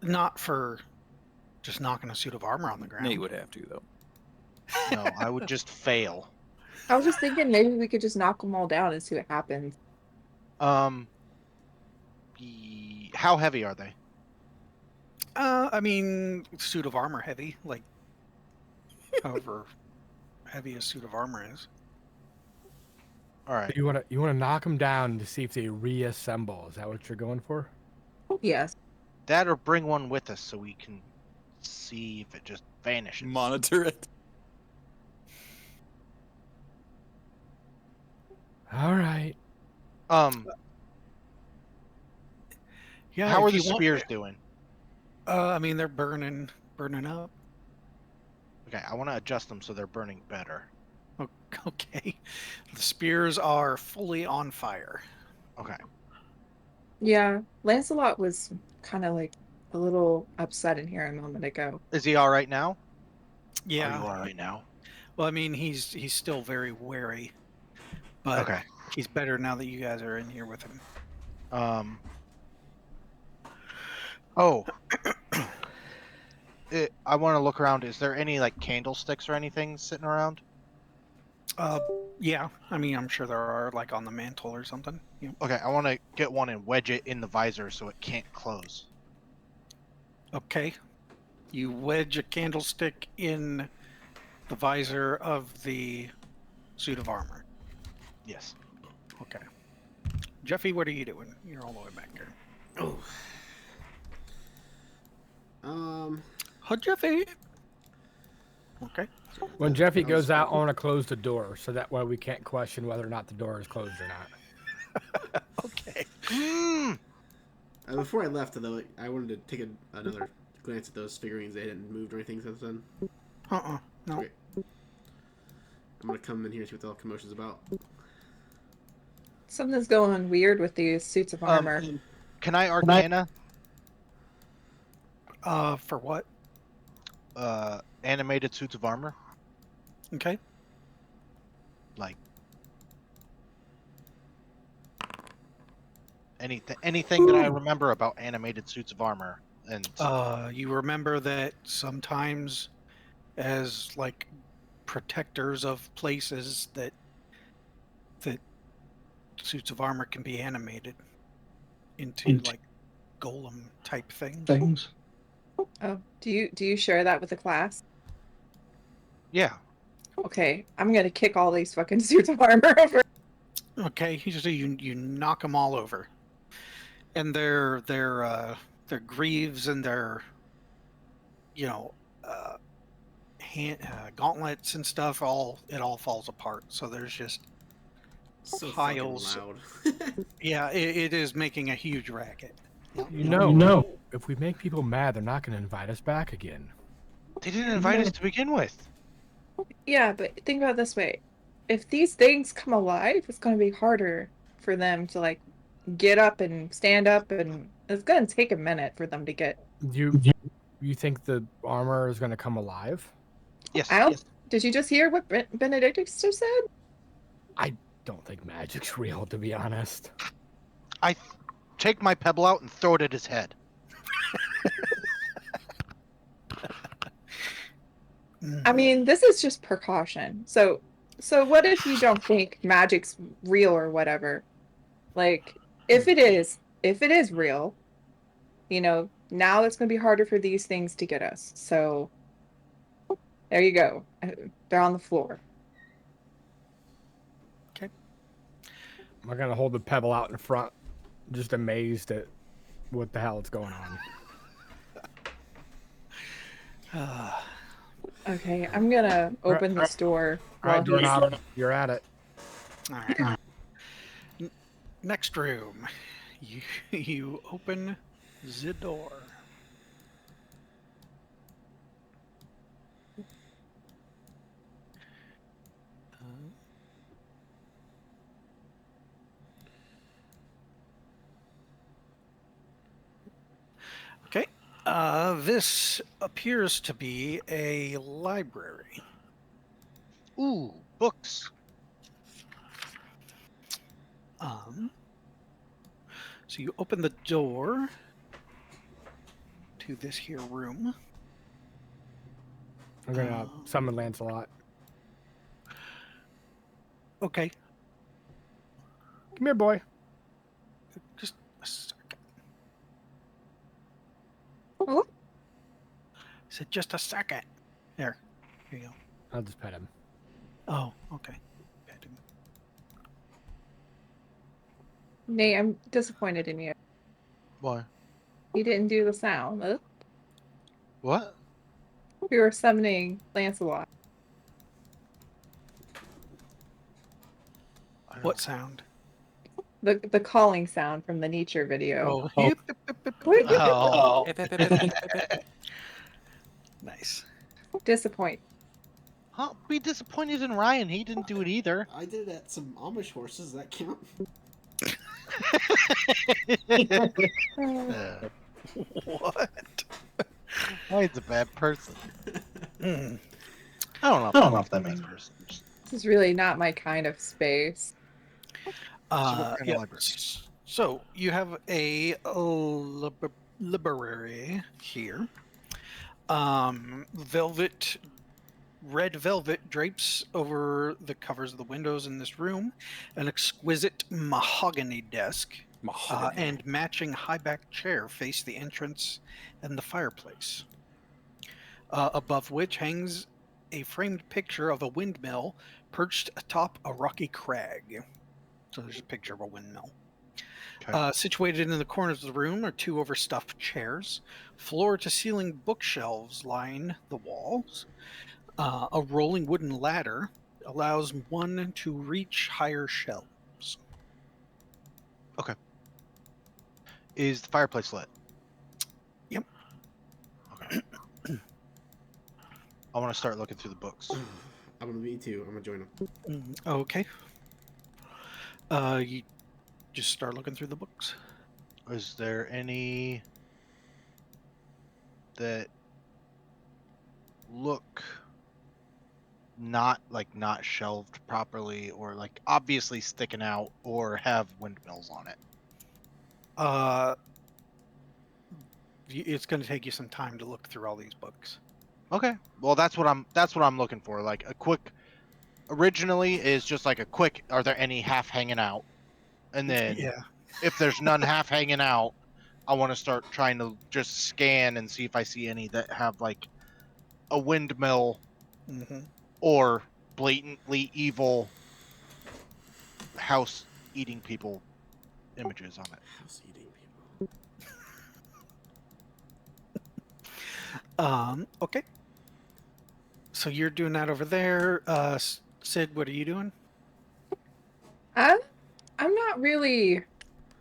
Not for just knocking a suit of armor on the ground. Nate would have to though. No, I would just fail. I was just thinking maybe we could just knock them all down and see what happens. How heavy are they? I mean, suit of armor heavy, like however heavy a suit of armor is. All right. You want to knock them down to see if they reassemble. Is that what you're going for? Yes. That or bring one with us so we can see if it just vanishes. Monitor it. All right. Yeah. How are if the you want- spears doing? I mean, they're burning up. Okay, I want to adjust them so they're burning better. Okay. The spears are fully on fire. Okay. Yeah. Lancelot was kind of like a little upset in here a moment ago. Is he all right now? Yeah. Are you all right now? Well, I mean, he's still very wary, but Okay. he's better now that you guys are in here with him. Oh. I want to look around. Is there any like candlesticks or anything sitting around? Yeah. I mean, I'm sure there are, like on the mantle or something. Yeah. Okay, I want to get one and wedge it in the visor so it can't close. Okay. You wedge a candlestick in the visor of the suit of armor. Yes. Okay. Jeffy, what are you doing? You're all the way back here. Oh. Hi, Jeffy. Okay. When Jeffy goes out, I want to close the door so that way we can't question whether or not the door is closed or not. Okay. Before I left, though, I wanted to take another glance at those figurines. They hadn't moved or anything since then. No. Okay. I'm gonna come in here and see what the hell commotion's about. Something's going weird with these suits of armor. Can I Arcana For what? animated suits of armor? Okay. Like anything that I remember about animated suits of armor, and You remember that sometimes, as like protectors of places, that suits of armor can be animated into like golem type things. Oh, do you share that with the class? yeah. Okay, I'm gonna kick all these fucking suits of armor over. Okay, so you knock them all over, and their greaves and their uh, gauntlets and stuff all falls apart. So there's just So piles. fucking loud. Yeah, it is making a huge racket. You know, if we make people mad, they're not going to invite us back again. They didn't invite us to begin with. Yeah, but think about it this way. If these things come alive, it's gonna be harder for them to like get up and stand up, and it's gonna take a minute for them to get. You think the armor is going to come alive? Yes. I don't. Did you just hear what Benedictus just said? I don't think magic's real, to be honest. I take my pebble out and throw it at his head. I mean, this is just precaution. So what if you don't think magic's real or whatever? Like, if it is real, now it's going to be harder for these things to get us. So there you go. They're on the floor. Okay. I'm going to hold the pebble out in front, just amazed at what the hell is going on. Okay, I'm gonna open this door. All right, while he's- doorknob, you're at it. All right. Next room, you open the door. Okay. This appears to be a library. Ooh, books. So you open the door to this here room. I'm going to summon Lancelot. Okay. Come here, boy. Just a second. Oh, I said just a second. Here you go. I'll just pet him. Oh, okay. Pet him. Nate, I'm disappointed in you. Why? You didn't do the sound. What? We were summoning Lancelot. What sound? The calling sound from the nature video. Oh. Oh. Nice. Disappoint. I'll be disappointed in Ryan. He didn't do it either. I did it at some Amish horses. Does that count? What? Ryan's a bad person. Hmm. I don't know if that makes person. This is really not my kind of space. what kind of Yeah. library? So you have a library here. Red velvet drapes over the covers of the windows in this room. An exquisite mahogany desk and matching high-backed chair face the entrance and the fireplace. Above which hangs a framed picture of a windmill perched atop a rocky crag. So there's a picture of a windmill. Okay. Situated in the corners of the room are two overstuffed chairs. Floor-to-ceiling bookshelves line the walls. A rolling wooden ladder allows one to reach higher shelves. Is the fireplace lit? Yep. Okay. I want to start looking through the books. I'm gonna be too. I'm gonna join them. Okay. just start looking through the books. Is there any that look not shelved properly, or like obviously sticking out, or have windmills on it? It's going to take you some time to look through all these books. Okay. Well, that's what I'm looking for. Like a quick. Originally is just like a quick. Are there any half hanging out? And then Yeah. if there's none half hanging out, I want to start trying to just scan and see if I see any that have like a windmill Mm-hmm. or blatantly evil house eating people images on it. House eating people. Okay. So you're doing that over there. Sid, what are you doing? I'm not really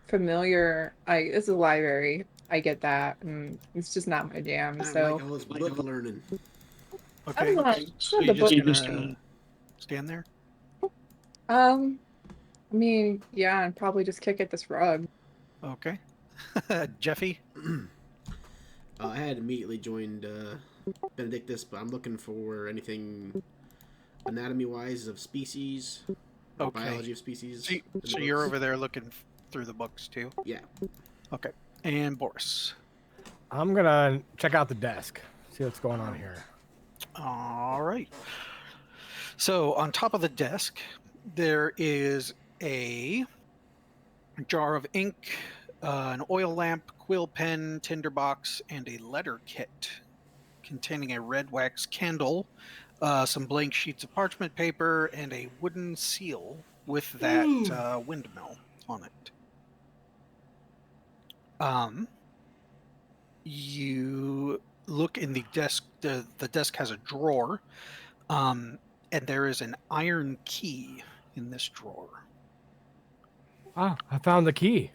familiar. It's a library. I get that. And it's just not my jam. I don't So like all this book learning. Okay. I'm not. So The you're book. just gonna stand there? I mean, yeah, and probably just kick at this rug. Okay. Jeffy? I had immediately joined Benedictus, but I'm looking for anything anatomy-wise of species, or Okay. biology of species. So, in the so you're books. over there looking through the books too? Yeah. Okay. And Boris? I'm gonna check out the desk, see what's going on here. All right. So on top of the desk, there is a jar of ink, an oil lamp, quill pen, tinderbox, and a letter kit containing a red wax candle, some blank sheets of parchment paper, and a wooden seal with that windmill on it. You look in the desk. The desk has a drawer, and there is an iron key in this drawer. Ah, I found the key.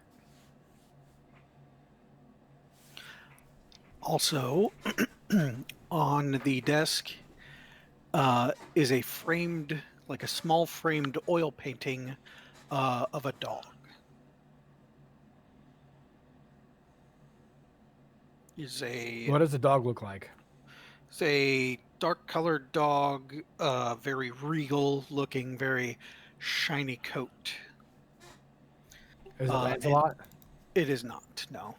Also, on the desk is a framed, like a small framed oil painting of a dog. What does the dog look like? It's a dark-colored dog, very regal looking, very shiny coat. Is it Lancelot? It is not, no.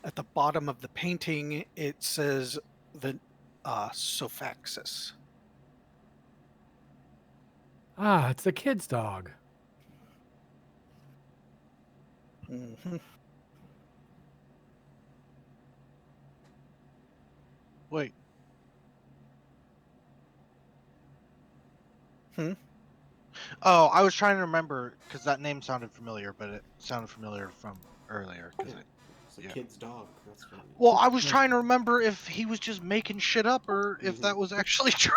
At the bottom of the painting, it says the Sophaxis. Ah, it's the kid's dog. Mm-hmm. Wait. Oh, I was trying to remember because that name sounded familiar, but it sounded familiar from earlier. Yeah. It's a kid's dog. That's funny. Well, I was trying to remember if he was just making shit up or if that was actually true.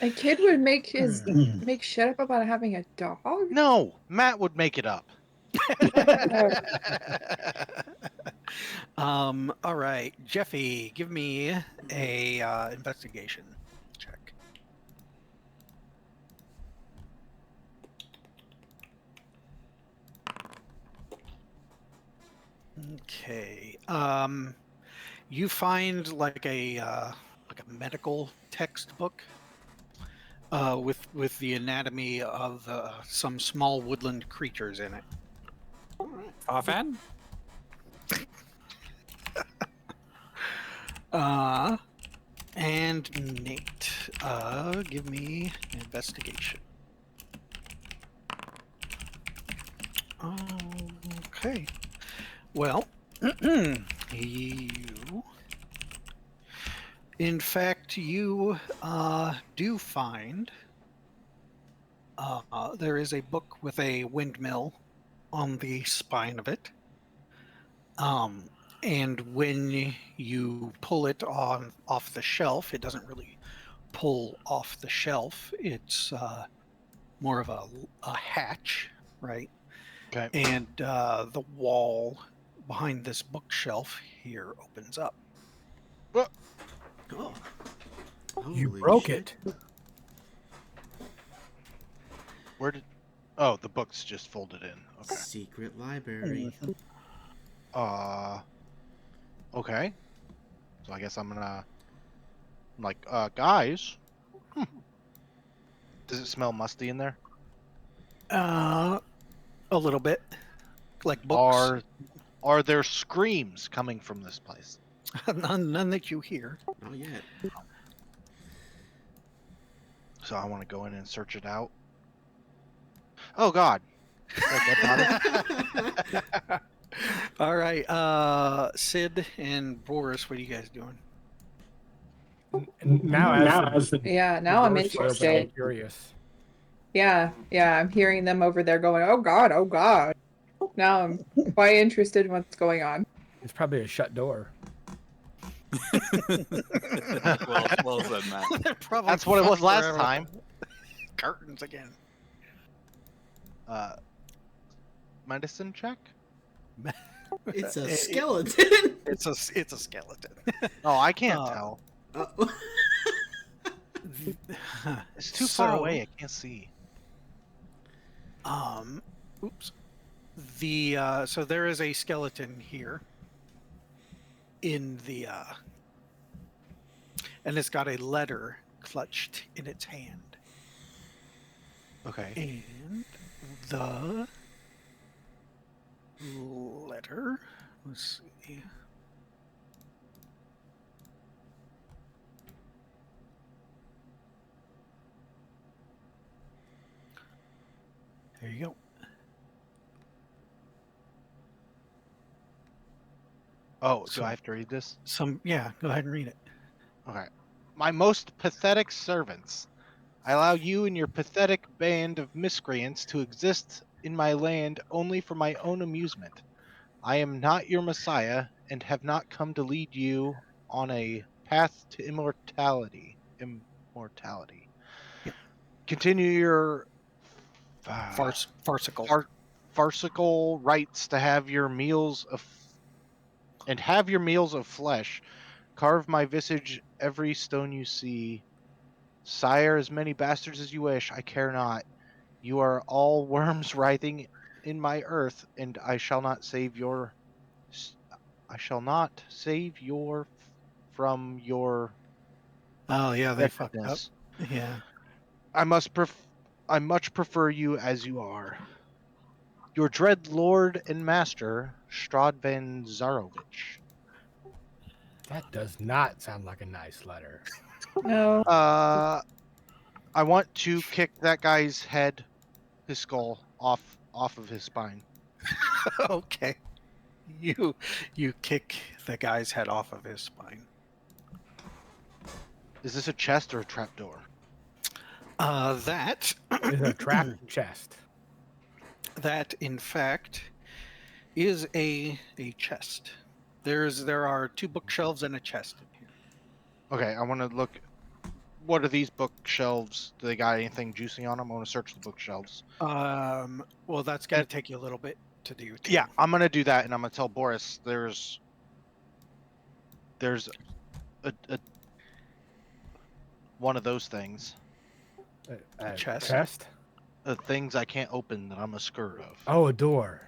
A kid would make shit up about having a dog. No, Matt would make it up. All right, Jeffy, give me a investigation check. Okay. You find like a medical textbook with the anatomy of some small woodland creatures in it. All right. Offhand? And Nate, give me an investigation. Okay. Well, in fact, you do find there is a book with a windmill on the spine of it. And when you pull it off the shelf, it doesn't really pull off the shelf. It's more of a hatch, right? Okay. And the wall behind this bookshelf here opens up. Oh. You Holy broke shit. it. Where did? Oh, the book's just folded in. Okay. Secret library. Okay. So I guess I'm like, guys. Does it smell musty in there? A little bit, like books. Are there screams coming from this place? None that you hear. Not yet. So I want to go in and search it out. Oh God. Is that dead body? All right, Sid and Boris, what are you guys doing? Now, as the Yeah, now I'm doors open, I'm interested. curious. Yeah, I'm hearing them over there going, "Oh God, oh God." Now I'm quite interested in what's going on. It's probably a shut door. well said, Matt. They're probably That's what it was fucked last forever. time. Curtains again. Medicine check? It's a It- skeleton. It's a skeleton. Oh, I can't Uh, tell. Uh, It's too far so- away. I can't see. Oops. So there is a skeleton here in the and it's got a letter clutched in its hand. Okay. And the letter, let's see. There you go. Oh, So- do I have to read this? Yeah, go ahead and read it. Okay. My most pathetic servants, I allow you and your pathetic band of miscreants to exist in my land only for my own amusement. I am not your Messiah and have not come to lead you on a path to immortality. Yep. Continue your Farcical. farcical rites to have your meals of flesh. Carve my visage every stone you see. Sire as many bastards as you wish, I care not. You are all worms writhing in my earth, and I shall not save your from your Oh yeah, they fucked up. wretchedness. Yeah. I much prefer you as you are. Your dread lord and master, Strahd van Zarovich. That does not sound like a nice letter. No. I want to kick that guy's head, his skull, off of his spine. Okay. You kick the guy's head off of his spine. Is this a chest or a trapdoor? That It's a trap chest. that in fact is a chest. There are two bookshelves and a chest in here. Okay, I want to look. What are these bookshelves? Do they got anything juicy on them? I want to search the bookshelves. Well, that's gonna take you a little bit to do. Too. Yeah, I'm gonna do that, and I'm gonna tell Boris there's a one of those things, A chest? chest? things I can't open that I'm a skirt of. Oh, a door.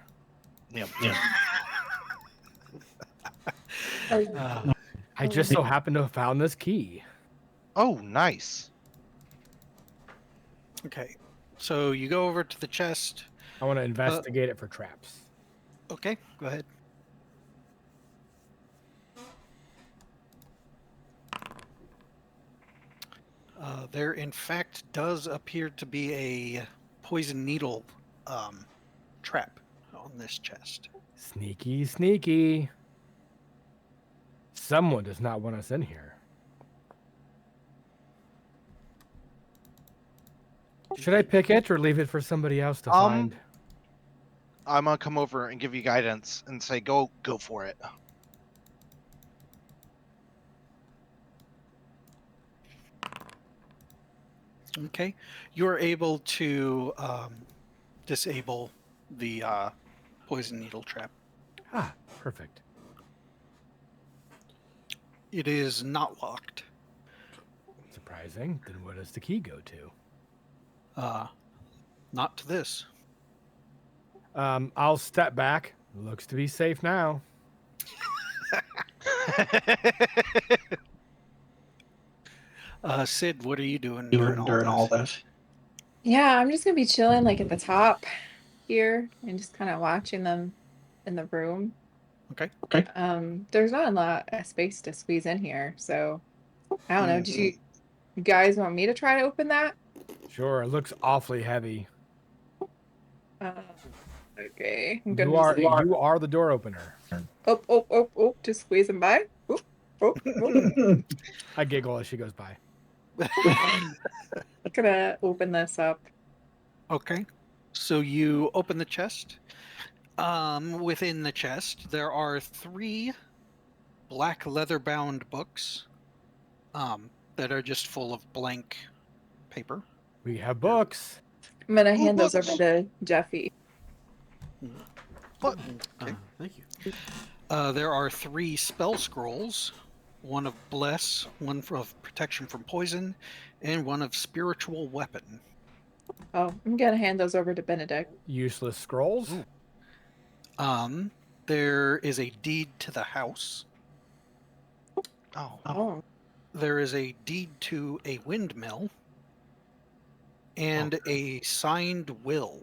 Yep. I just so happen to have found this key. Oh, nice. Okay, so you go over to the chest. I want to investigate it for traps. Okay, go ahead. There, in fact, does appear to be a poison needle trap on this chest. Sneaky, sneaky. Someone does not want us in here. Should I pick it or leave it for somebody else to find? I'm gonna come over and give you guidance and say go for it. Okay, you're able to disable the poison needle trap. Ah, perfect. It is not locked. Surprising. Then where does the key go to? Not to this. I'll step back. Looks to be safe now. Sid, what are you doing during all this? Yeah, I'm just gonna be chilling like at the top here and just kind of watching them in the room. Okay. There's not a lot of space to squeeze in here, so I don't know. Mm. Did you guys want me to try to open that? Sure, it looks awfully heavy. Uh, okay, I'm You gonna are the door opener. just squeeze them by. Oh. I giggle as she goes by. I'm gonna open this up. Okay. So you open the chest. Within the chest, there are 3 black leather-bound books that are just full of blank paper. We have books. I'm gonna hand those over to Jeffy. What? Okay. Thank you. There are 3 spell scrolls, one of bless, one of protection from poison, and one of spiritual weapon. Oh, I'm gonna hand those over to Benedict. Useless scrolls. Ooh. There is a deed to the house. Oh. Oh, There is a deed to a windmill and a signed will.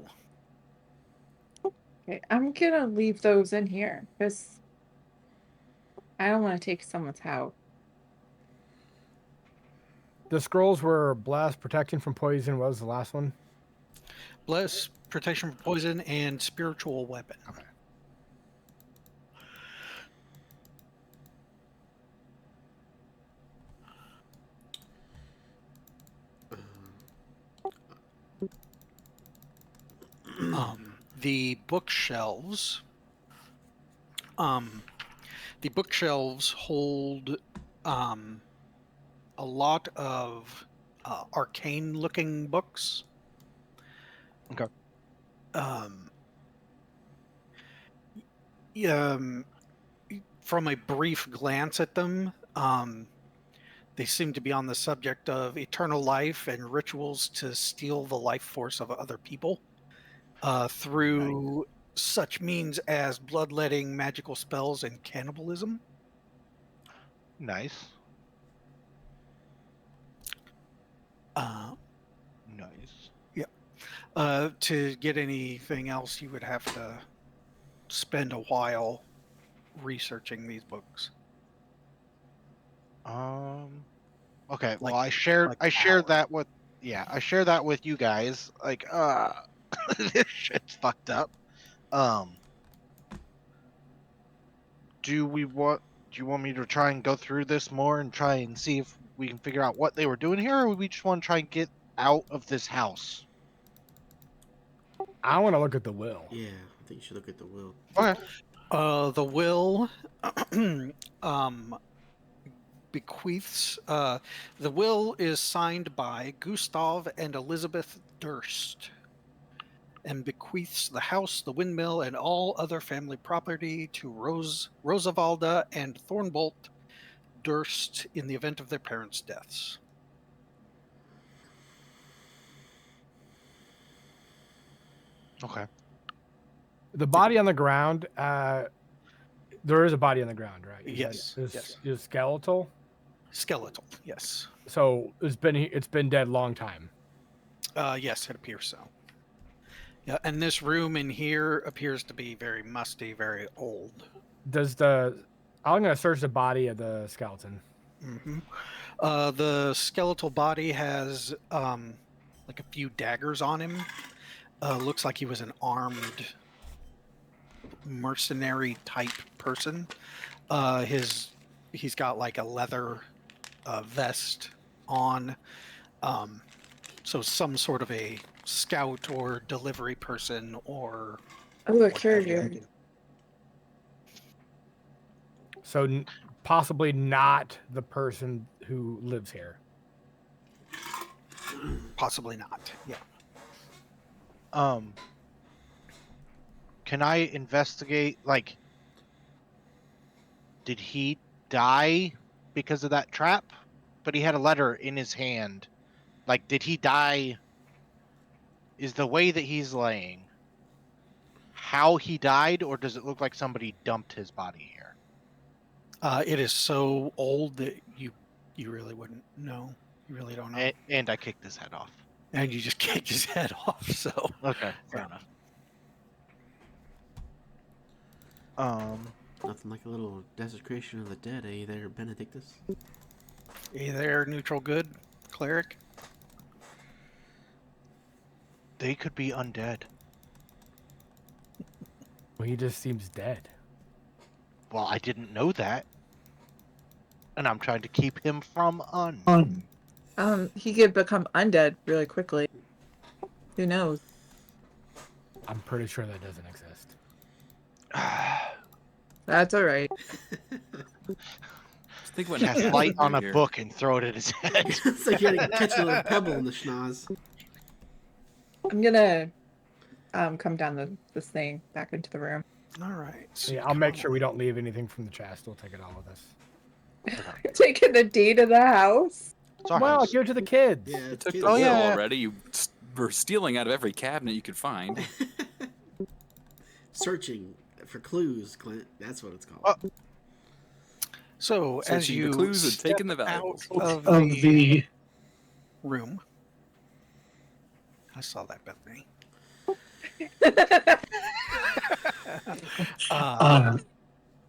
okay. I'm gonna leave those in here because I don't want to take someone's house. The scrolls were blessed, protection from poison. What was the last one? Bless, protection from poison, and spiritual weapon. Okay. The bookshelves. The bookshelves hold a lot of arcane-looking books. Okay. From a brief glance at them, they seem to be on the subject of eternal life and rituals to steal the life force of other people through such means as bloodletting, magical spells, and cannibalism. Nice. Uh, Nice. to get anything else, you would have to spend a while researching these books. Okay. Well, Like- I shared like I shared hour. that with I shared that with you guys. Like, this shit's fucked up. Do you want me to try and go through this more and try and see if we can figure out what they were doing here, or we just want to try and get out of this house? I want to look at the will. Yeah, I think you should look at the will. Okay. The will bequeaths. The will is signed by Gustav and Elizabeth Durst, and bequeaths the house, the windmill, and all other family property to Rosavalda and Thornbolt Durst in the event of their parents' deaths. Okay. The body on the ground. There is a body on the ground, right? Yes, Is skeletal. Skeletal, yes. So it's been dead long time. Yes, it appears so. Yeah, and this room in here appears to be very musty, very old. I'm gonna search the body of the skeleton. Mm-hmm. The skeletal body has like a few daggers on him. Looks like he was an armed mercenary type person. He's got like a leather vest on. So some sort of a scout or delivery person or Oh, a courier. So possibly not the person who lives here. Possibly not. Yeah. Can I investigate, like, did he die because of that trap? But he had a letter in his hand. Like, did he die? is the way that he's laying how he died, or does it look like somebody dumped his body here? It is so old that you really wouldn't know. You really don't know. And I kicked his head off. And you just kicked his head off. So Okay, fair enough. Nothing like a little desecration of the dead, eh? There, Benedictus. hey there, neutral good cleric. They could be undead. Well, he just seems dead. Well, I didn't know that. And I'm trying to keep him from He could become undead really quickly. Who knows? I'm pretty sure that doesn't exist. That's all right. Just think what Cast Nathan light would do on a here. book and throw it at his head. It's like you're catching a little pebble in the schnoz. I'm gonna come down this thing back into the room. All right. So Yeah, I'll make sure we don't leave anything from the chest. We'll take it all with us. Taking the deed of the house. It's our Well, house. give it to the kids. Yeah, You it's took kids. the will yeah. already. You were stealing out of every cabinet you could find. Searching for clues, Clint. That's what it's called. Oh. So as Searching you the clues and step taking the out valuables. of the room, I saw that, Bethany.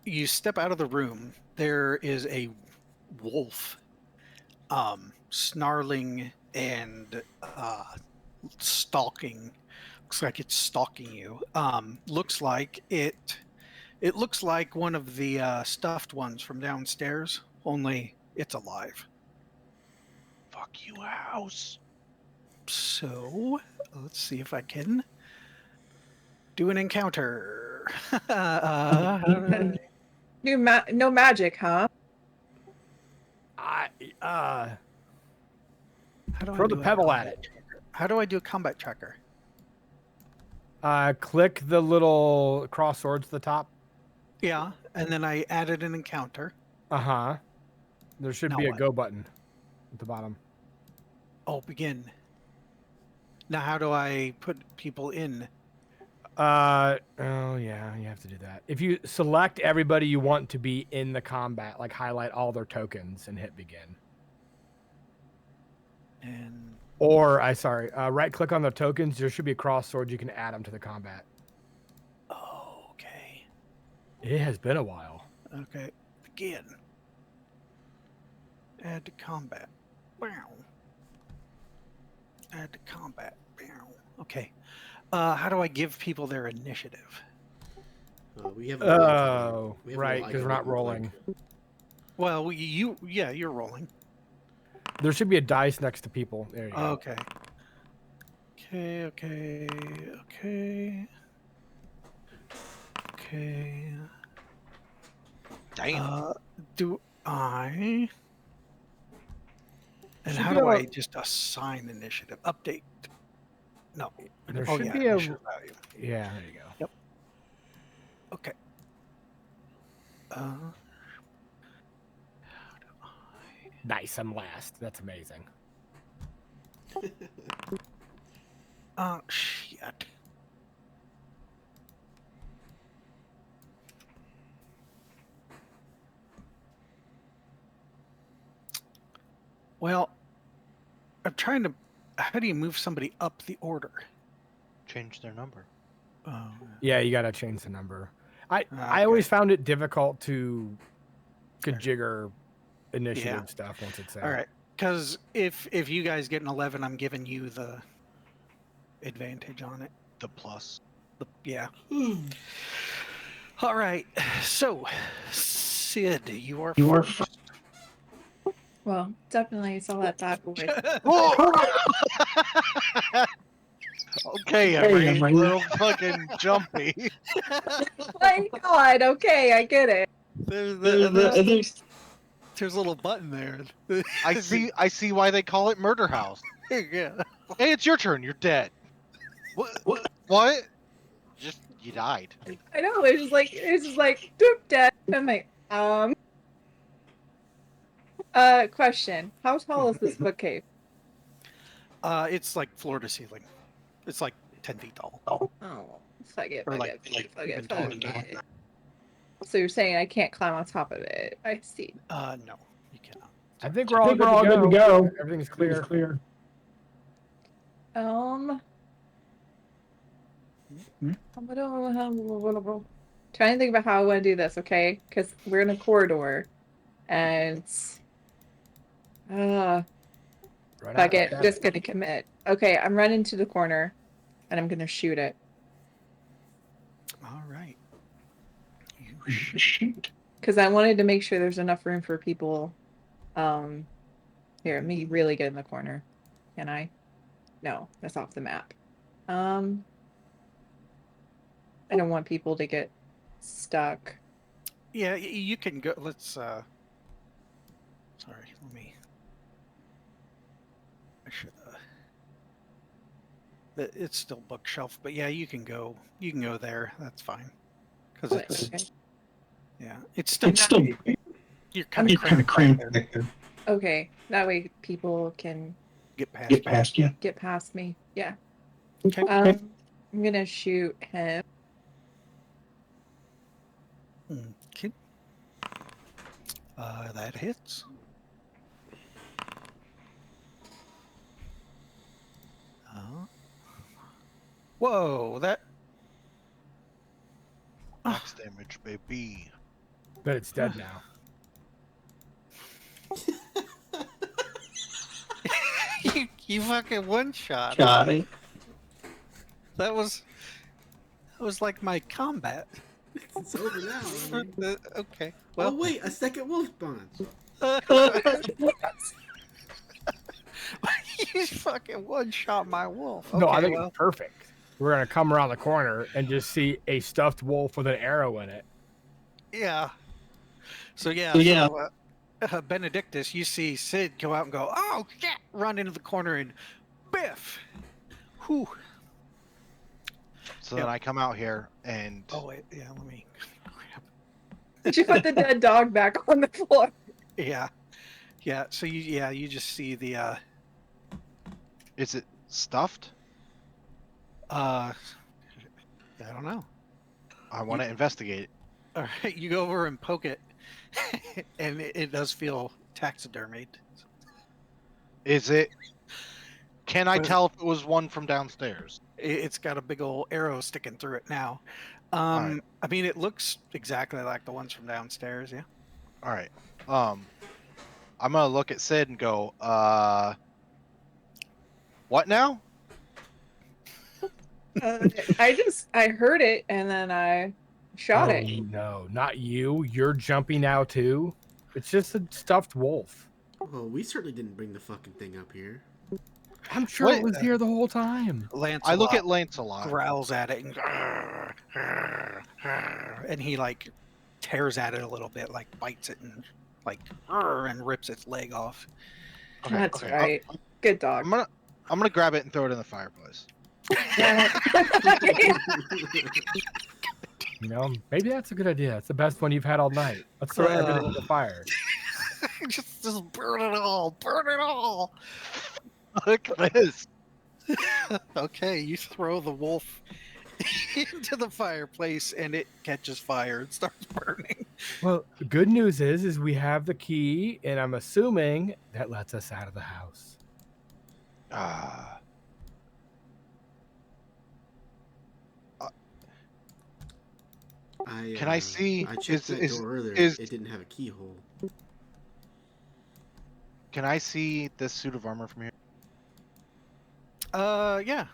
You step out of the room. There is a wolf, snarling and stalking. Looks like it's stalking you. Looks like it. It looks like one of the stuffed ones from downstairs. Only it's alive. Fuck you, house. So let's see if I can do an encounter. No magic, huh? How do Throw I the do a pebble at combat it. tracker? How do I do a combat tracker? Click the little cross swords at the top. Yeah, and then I added an encounter. Uh-huh. There should Now be a what? go button at the bottom. Oh, begin. Now, how do I put people in? Oh yeah, you have to do that. If you select everybody you want to be in the combat, like highlight all their tokens and hit begin. And Or right click on the tokens. There should be a cross sword. You can add them to the combat. oh, okay, It has been a while. okay, begin. Add to combat. Wow. Add to combat. Wow. Okay. How do I give people their initiative? We have a Oh, we have a right, little because icon we're not that looks rolling. like- Well, you're rolling. There should be a dice next to people. There you go. Okay. Okay. Damn. Do I? And Should how be do a- I just assign initiative? Update. No. There Oh, should yeah, be a. initiative value. Yeah, there you go. Okay. Nice, I'm last. That's amazing. Shit. Well, I'm trying to. How do you move somebody up the order? Change their number. Oh, Yeah, you gotta change the number. I Okay. always found it difficult to configure initiative Yeah. stuff once it's set. all right. Because if you guys get an 11, I'm giving you the advantage on it. The plus. Yeah. All right. So, Sid, you are first. Well, definitely saw that bad boy. Okay, every little fucking jumpy. My God, okay, I get it. There's a little button there. I see why they call it Murder House. Yeah. Hey, it's your turn. You're dead. What? Just you died. I know, it's just like, doop, dead. I'm like, question. How tall is this bookcase? It's like floor to ceiling. It's like 10 feet tall. Oh, fuck it. Or Fuck like it. Fuck even it. Fuck taller than that. it. So you're saying I can't climb on top of it? I see. No, you cannot. I think we're all good to go. Everything's clear. Trying to think about how I want to do this, okay? Because we're in a corridor, and Run fuck out it, of just gonna commit. Okay, I'm running to the corner, and I'm gonna shoot it. All right. You shoot. Because I wanted to make sure there's enough room for people. Here, let me really get in the corner. Can I? No, that's off the map. I don't want people to get stuck. Yeah, you can go. Let's. Sorry, let me. I should. It's still bookshelf, but yeah, you can go. You can go there. That's fine. Because it's. Okay. Yeah, it's still. You're kind of cramped there. Okay, that way people can Get past you. get past me. Yeah. Okay. I'm gonna shoot him. Okay. That hits. Whoa, that. Max damage, baby. But it's dead now. you fucking one shot. That was like my combat. It's over now. I mean. Okay. Oh Well, wait, a second wolf spawns. you fucking one shot my wolf. No, I Okay, think well, it's perfect. We're gonna come around the corner and just see a stuffed wolf with an arrow in it. yeah. So Benedictus, you see Sid go out and go, oh shit, run into the corner and biff. Whew. So then I come out here and Oh wait, yeah, let me grab. Did you put the dead dog back on the floor? Yeah. So you just see the is it stuffed? I don't know. I want to investigate. All right, you go over and poke it, and it does feel taxidermied. Is it? Can I What is tell if it was one from downstairs? It's got a big old arrow sticking through it now. right. I mean, it looks exactly like the ones from downstairs. Yeah. All right. I'm gonna look at Sid and go, what now? I heard it and then I shot Oh, it. no, not you. You're jumpy now too. It's just a stuffed wolf. Well, we certainly didn't bring the fucking thing up here. I'm sure it was here the whole time. Lancelot I look at Lancelot. growls at it and he like tears at it a little bit, like bites it and like and rips its leg off. Okay, That's okay. right. Good dog. I'm gonna grab it and throw it in the fireplace. You know, maybe that's a good idea. It's the best one you've had all night. Let's throw everything in the fire. just burn it all. Burn it all. Look at this. Okay, you throw the wolf into the fireplace and it catches fire and starts burning. Well, the good news is we have the key, and I'm assuming that lets us out of the house. Can I see? I checked that door earlier. It didn't have a keyhole. Can I see this suit of armor from here? Yeah.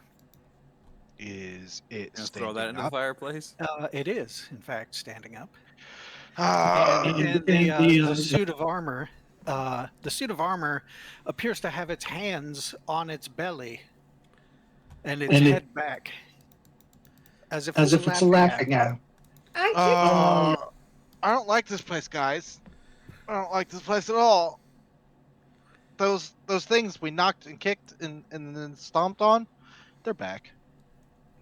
Is it Gonna standing throw that into the up? fireplace? It is, in fact, standing up. And The suit of armor, appears to have its hands on its belly and its head back, as if it's laughing at him. I don't like this place, guys. I don't like this place at all. Those things we knocked and kicked and then stomped on, they're back.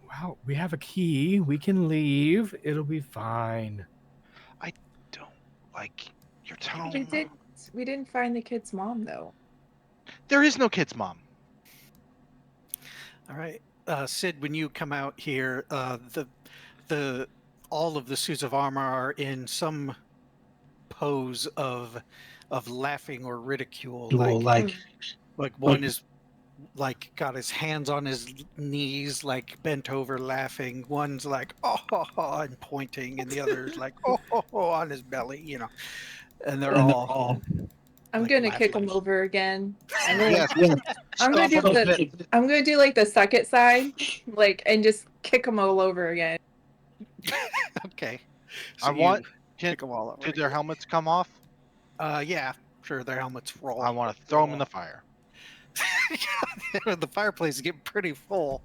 Wow, we have a key. We can leave. It'll be fine. I don't like your tone. We didn't find the kid's mom though. There is no kid's mom. All right. Sid, when you come out here, the all of the suits of armor are in some pose of laughing or ridicule. Like one is like got his hands on his knees, like bent over, laughing. One's like and pointing, and the other's like on his belly. You know, and they're all. I'm like, gonna kick laughing. him over again. I'm gonna, Yes. I'm gonna do I'm gonna do like the suck it side, like, and just kick him all over again. Okay. I want. kick them all over. Did their helmets come off? Yeah, sure. Their helmets roll. I want to throw them in the fire. The fireplace is getting pretty full.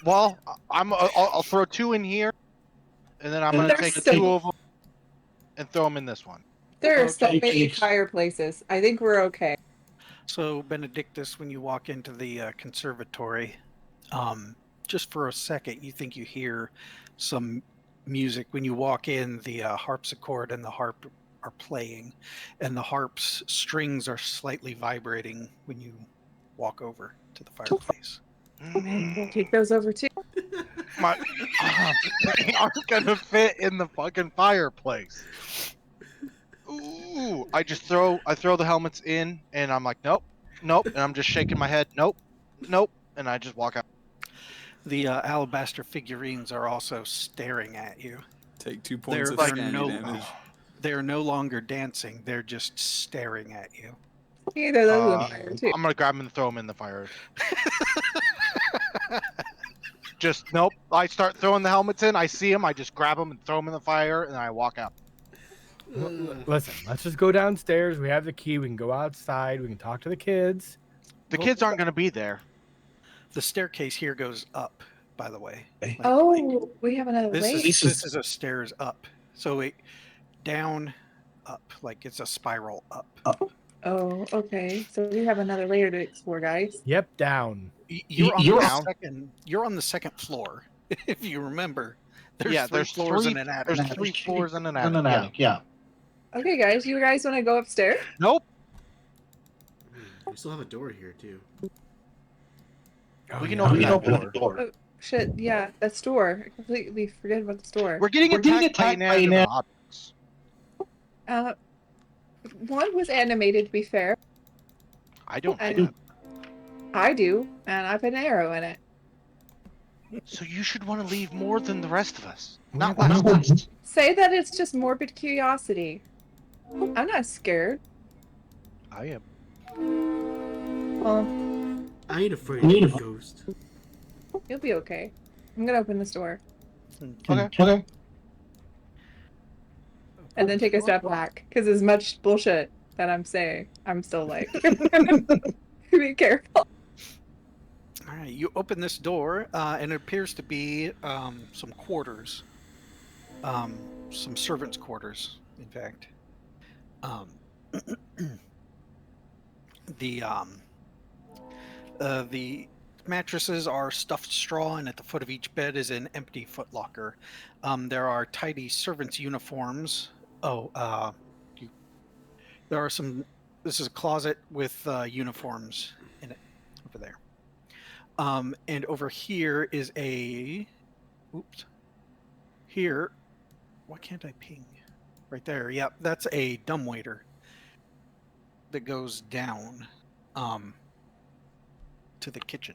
Well, I'll throw 2 in here, and then I'm going to There's take so- 2 of them and throw them in this one. There are so Okay. many fireplaces. I think we're okay. So, Benedictus, when you walk into the conservatory, just for a second, you think you hear some music. When you walk in, the harpsichord and the harp are playing, and the harp's strings are slightly vibrating when you walk over to the fireplace. We'll take those over too. They aren't going to fit in the fucking fireplace. Ooh, I throw the helmets in, and I'm like, nope, and I'm just shaking my head, nope, and I just walk out. The alabaster figurines are also staring at you. Take 2 points of They're sanity damage. They're no longer dancing. They're just staring at you. Either those in the fire too. I'm gonna grab them and throw them in the fire. Just nope. I start throwing the helmets in. I see them. I just grab them and throw them in the fire, and I walk out. Listen, let's just go downstairs. We have the key. We can go outside. We can talk to the kids. The kids aren't gonna be there. The staircase here goes up, by the way. Like, We have another this way. is this is a stairs up. So it down, up, like it's a spiral up. Oh, okay. So we have another layer to explore, guys. Yep, down. You're on You're the on- second. You're on the second floor, if you remember. There's Yeah, three there's floors three- and an attic. There's 3 floors and an attic. Yeah. Okay, guys. You guys want to go upstairs? Nope. We still have a door here too. Oh, We can yeah. open that door. Oh, shit. Yeah, that store. I completely forget about the store. We're getting attacked by inanimate objects. One was animated, to be fair. I don't. And I do, and I put an arrow in it. So you should want to leave more than the rest of us. We Not have less. enough. Say that it's just morbid curiosity. I'm not scared. I am. Well, I ain't afraid of a ghost. you'll be okay. I'm gonna open this door Okay. and then take a step back, because as much bullshit that I'm saying, I'm still like, be careful. All right, you open this door, and it appears to be some quarters, some servants' quarters, in fact. The mattresses are stuffed straw, and at the foot of each bed is an empty footlocker. There are tidy servants' uniforms. There are some. This is a closet with uniforms in it over there. And over here is a. Oops. Here. Why can't I ping? Right there. Yep, that's a dumbwaiter that goes down to the kitchen.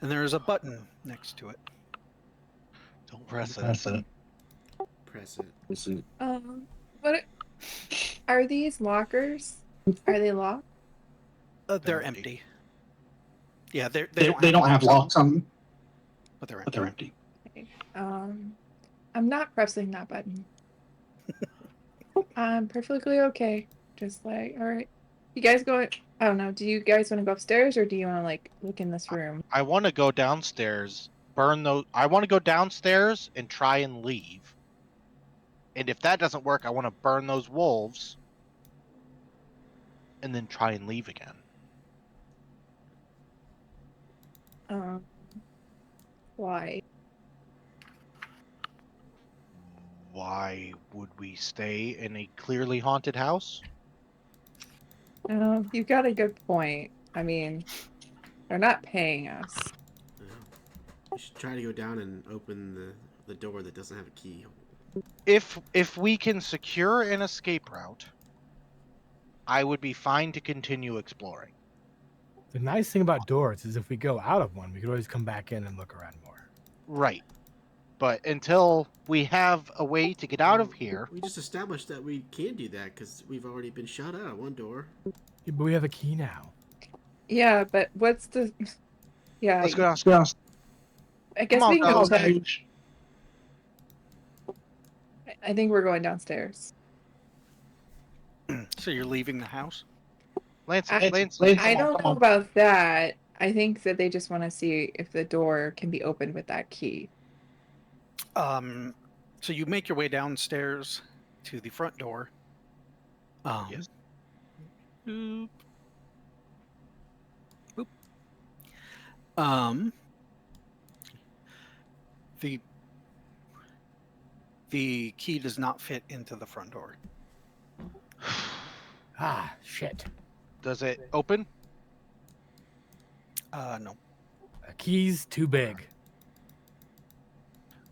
And there's a button next to it. Don't press it. Press it. What are these lockers? Are they locked? They're They're empty. empty. Yeah, they don't have locks on them, but they're but empty. they're empty. I'm not pressing that button. I'm perfectly okay. Just like, all right. You guys go. I don't know. Do you guys want to go upstairs, or do you want to like look in this room? I want to go downstairs. Burn those. I want to go downstairs and try and leave. And if that doesn't work, I want to burn those wolves. And then try and leave again. Why? Why would we stay in a clearly haunted house? You've got a good point. I mean, they're not paying us. You should try to go down and open the door that doesn't have a key. If we can secure an escape route, I would be fine to continue exploring. The nice thing about doors is if we go out of one, we can always come back in and look around more. Right. But until we have a way to get out of here, We just established that we can do that because we've already been shut out of one door. Yeah, but we have a key now. Yeah, but what's the? Yeah, let's go down. Yeah. I guess Come on, we can go fellas. back. I think we're going downstairs. So you're leaving the house? Lance, I- Lance, I don't know about that. I think that they just want to see if the door can be opened with that key. So you make your way downstairs to the front door. Yes. Boop. Boop. The key does not fit into the front door. Ah, shit. does it open? No. A key's too big.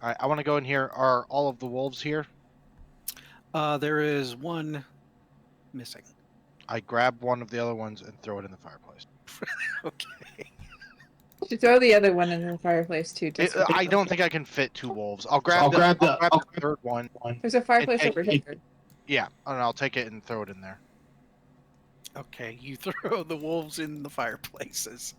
All right, I want to go in here. Are all of the wolves here? There is one missing. I grab one of the other ones and throw it in the fireplace. Okay. You should throw the other one in the fireplace too. Just for I don't think I can fit 2 wolves. I'll grab the third one. There's a fireplace and over here. Yeah, and I'll take it and throw it in there. Okay, you throw the wolves in the fireplaces.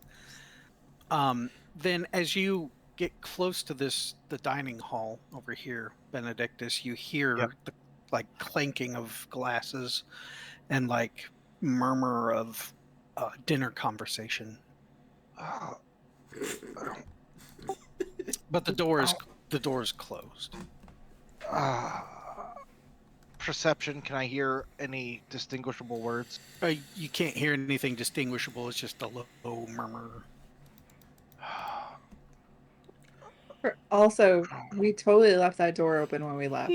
Then as you get close to the dining hall over here, Benedictus, you hear the clanking of glasses and murmur of dinner conversation. But the door is closed. Perception, can I hear any distinguishable words? You can't hear anything distinguishable. It's just a low murmur. Also, we totally left that door open when we left.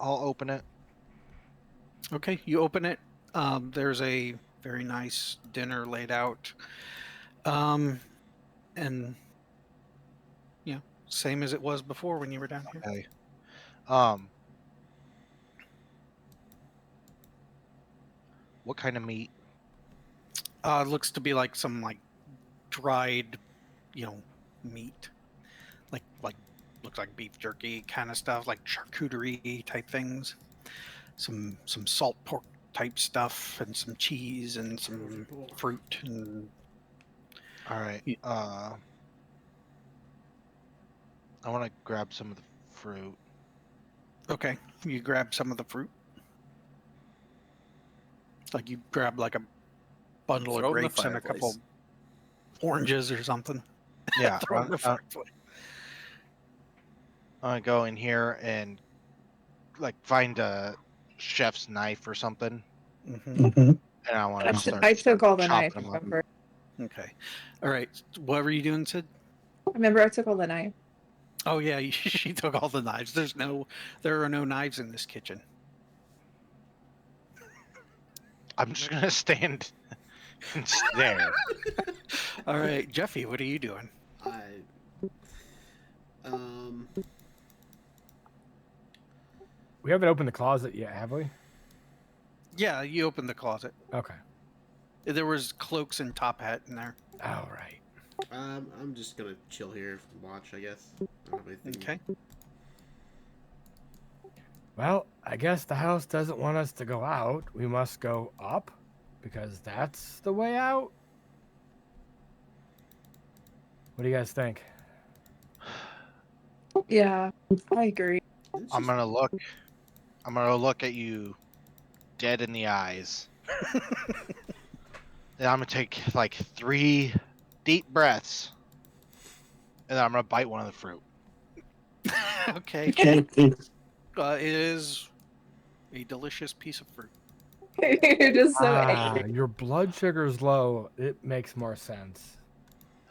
I'll open it. Okay, you open it. There's a very nice dinner laid out. And yeah, same as it was before when you were down here. Okay. What kind of meat? It looks to be like some dried, meat. Like looks like beef jerky kind of stuff, like charcuterie type things. Some salt pork type stuff and some cheese and some fruit and All right. I want to grab some of the fruit. okay, you grab some of the fruit. Like you grab a bundle Throw of it in the grapes and a couple fireplace. oranges or something. Yeah. Throw it in the fireplace. I'm gonna go in here and find a chef's knife or something, Mm-hmm. and I want to start. I took all the chopping knife. them up. Remember? Okay. All right. What were you doing, Sid? Remember, I took all the knife. Oh yeah, she took all the knives. There are no knives in this kitchen. I'm just gonna stand and stare. All right, Jeffy, what are you doing? We haven't opened the closet yet, have we? Yeah, you opened the closet. Okay. There was cloaks and top hat in there. All right. I'm just gonna chill here and watch, I guess. I don't have anything. Okay. Well, I guess the house doesn't want us to go out. We must go up because that's the way out. What do you guys think? Yeah, I agree. I'm gonna look at you dead in the eyes. And I'm gonna take 3 deep breaths, and then I'm gonna bite one of the fruit. Okay. Okay. It is a delicious piece of fruit. You're just so angry. Your blood sugar's low. It makes more sense.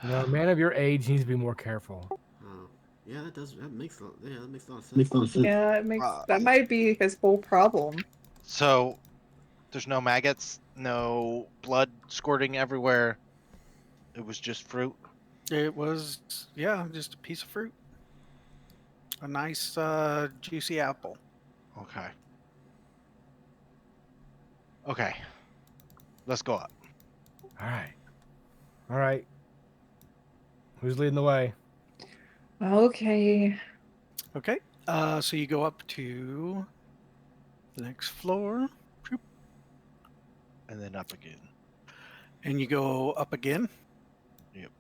A man of your age needs to be more careful. Oh, yeah, that makes a lot of sense. Makes a lot of sense. Yeah, that might be his whole problem. So, there's no maggots, no blood squirting everywhere. It was just fruit. It was, yeah, just a piece of fruit. A nice, juicy apple. Okay. Okay. Let's go up. All right. All right. Who's leading the way? Okay. Okay. So you go up to the next floor, And then up again. and you go up again. Yep.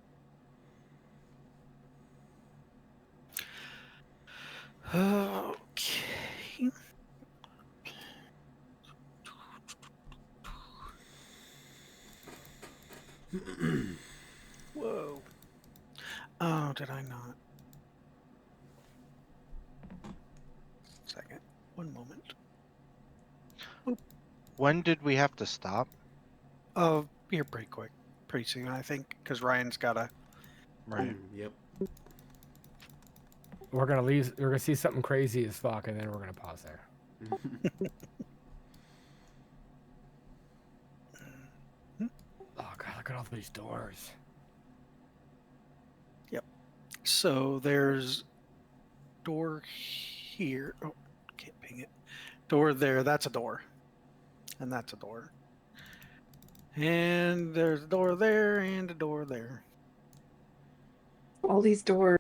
Okay. Whoa. Oh, did I not? Second. One moment. When did we have to stop? Oh, here pretty quick. Pretty soon, I think, because Ryan's got to. Right. Yep. We're gonna leave. We're gonna see something crazy as fuck, and then we're gonna pause there. Oh god, look at all these doors. So there's door here. Oh, can't ping it. Door there. That's a door. And that's a door. And there's a door there and a door there. All these doors.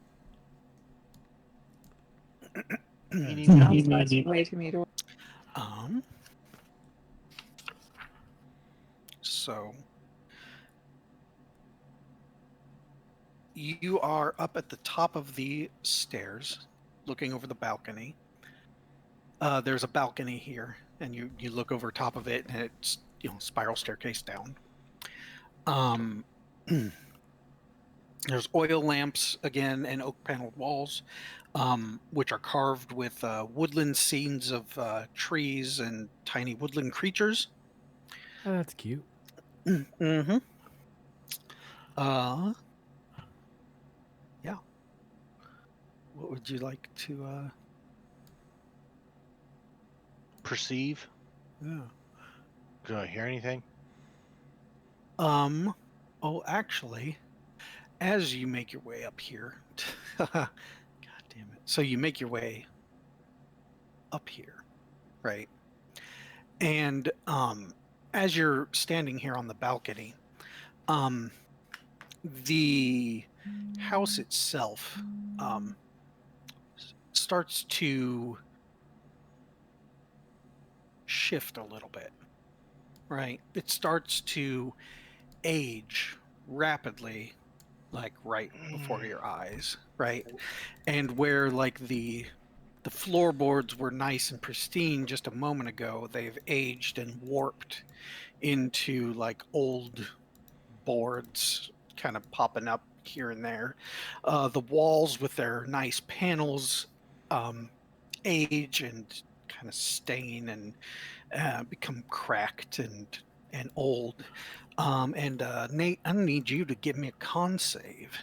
Eeny, Sounds meeny, like miny. way too many doors. So you are up at the top of the stairs, looking over the balcony. There's a balcony here, and you look over top of it, and it's spiral staircase down. There's oil lamps again and oak paneled walls, which are carved with woodland scenes of trees and tiny woodland creatures. Oh, that's cute. Mm-hmm. Yeah. What would you like to? Perceive? Yeah. Do I hear anything? Oh, actually, as you make your way up here, God damn it! So you make your way up here, right? And as you're standing here on the balcony, the house itself starts to shift a little bit, right? It starts to age rapidly, like right before your eyes, right? And where like the floorboards were nice and pristine just a moment ago, they've aged and warped into like old boards kind of popping up here and there. The walls with their nice panels age and kind of stain and become cracked and old. Nate, I need you to give me a con save.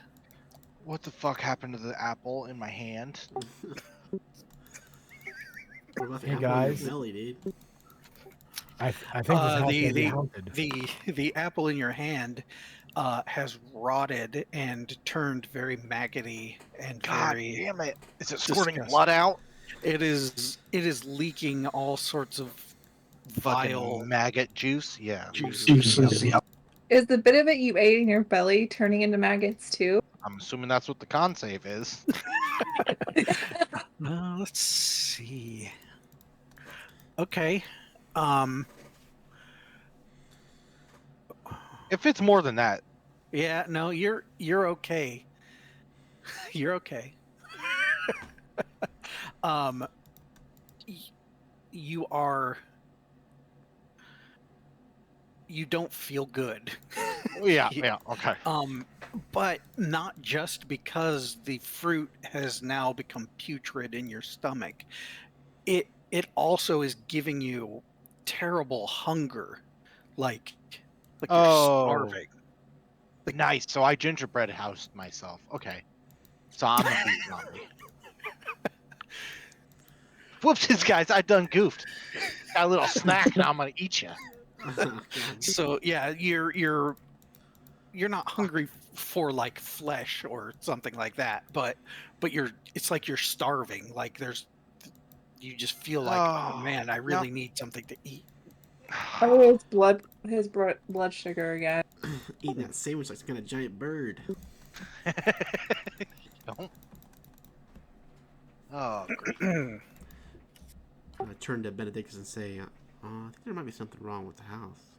What the fuck happened to the apple in my hand? What about the Hey, apple in guys. your belly, dude? I think this house might be haunted. The apple in your hand has rotted and turned very maggoty and God very damn it! Is it squirting disgusting. blood out? It is leaking all sorts of vile Fucking maggot juice? Yeah. juices. Yep. Is the bit of it you ate in your belly turning into maggots too? I'm assuming that's what the con save is. Let's see. Okay. If it's more than that, Yeah, no, you're okay. You're okay. You are. You don't feel good. yeah, okay. But not just because the fruit has now become putrid in your stomach. It also is giving you terrible hunger, like you're starving. Nice. So I gingerbread housed myself. Okay. So I'm a beat zombie. Whoopsies, guys! I done goofed. Got a little snack. Now I'm gonna eat you. Oh, God. So yeah, you're you're not hungry for like flesh or something like that, but it's like you're starving. Like you just feel like, oh man, I really need something to eat. Oh, his blood sugar again. Eating that sandwich like some kind of giant bird. Don't. Oh, great. I turn to Benedictus and say, I think there might be something wrong with the house.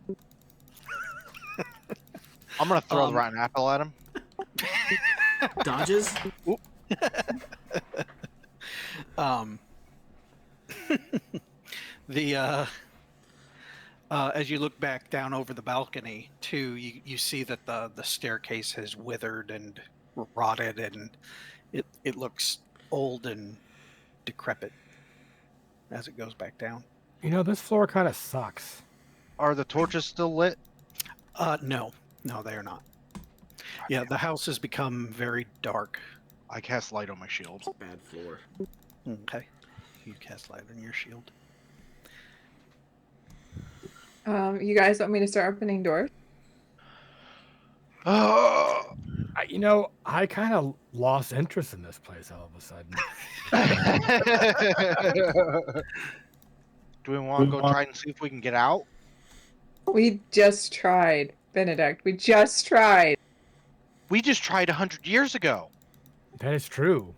I'm gonna throw the rotten apple at him. Dodges? As you look back down over the balcony too, you see that the staircase has withered and rotted, and it looks old and decrepit as it goes back down. You know, this floor kind of sucks. Are the torches still lit? No, they are not. Yeah, the house has become very dark. I cast light on my shield. Bad floor. Okay, you cast light on your shield. You guys want me to start opening doors? Oh, I kind of lost interest in this place all of a sudden. do we want to go try and see if we can get out? We just tried, Benedict. We just tried. We just tried 100 years ago. That is true.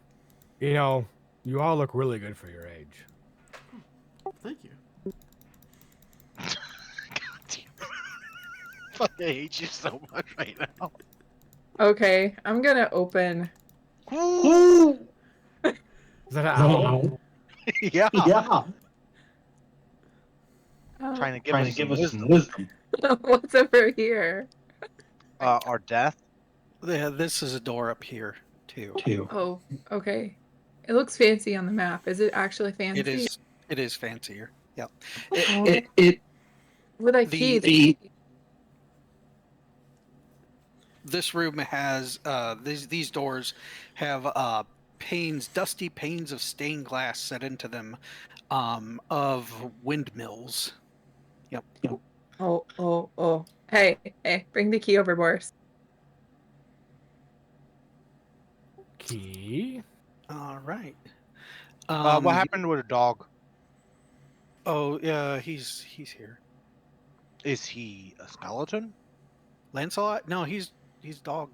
You know, you all look really good for your age. Thank you. God damn it. Fuck, I hate you so much right now. Okay, I'm gonna open. Is that an owl? Yeah. Yeah. Trying to Trying to give give us us some some wisdom. What's over here? our death. Yeah, this is a door up here too. Oh, okay. It looks fancy on the map. Is it actually fancy? It is fancier. Yeah. With a key. This room has these doors have dusty panes of stained glass set into them, of windmills. Yep. Oh. Hey, bring the key over, Boris. Key? All right. What happened with a dog? Oh, yeah, he's here. Is he a skeleton? Lancelot? No, he's dog.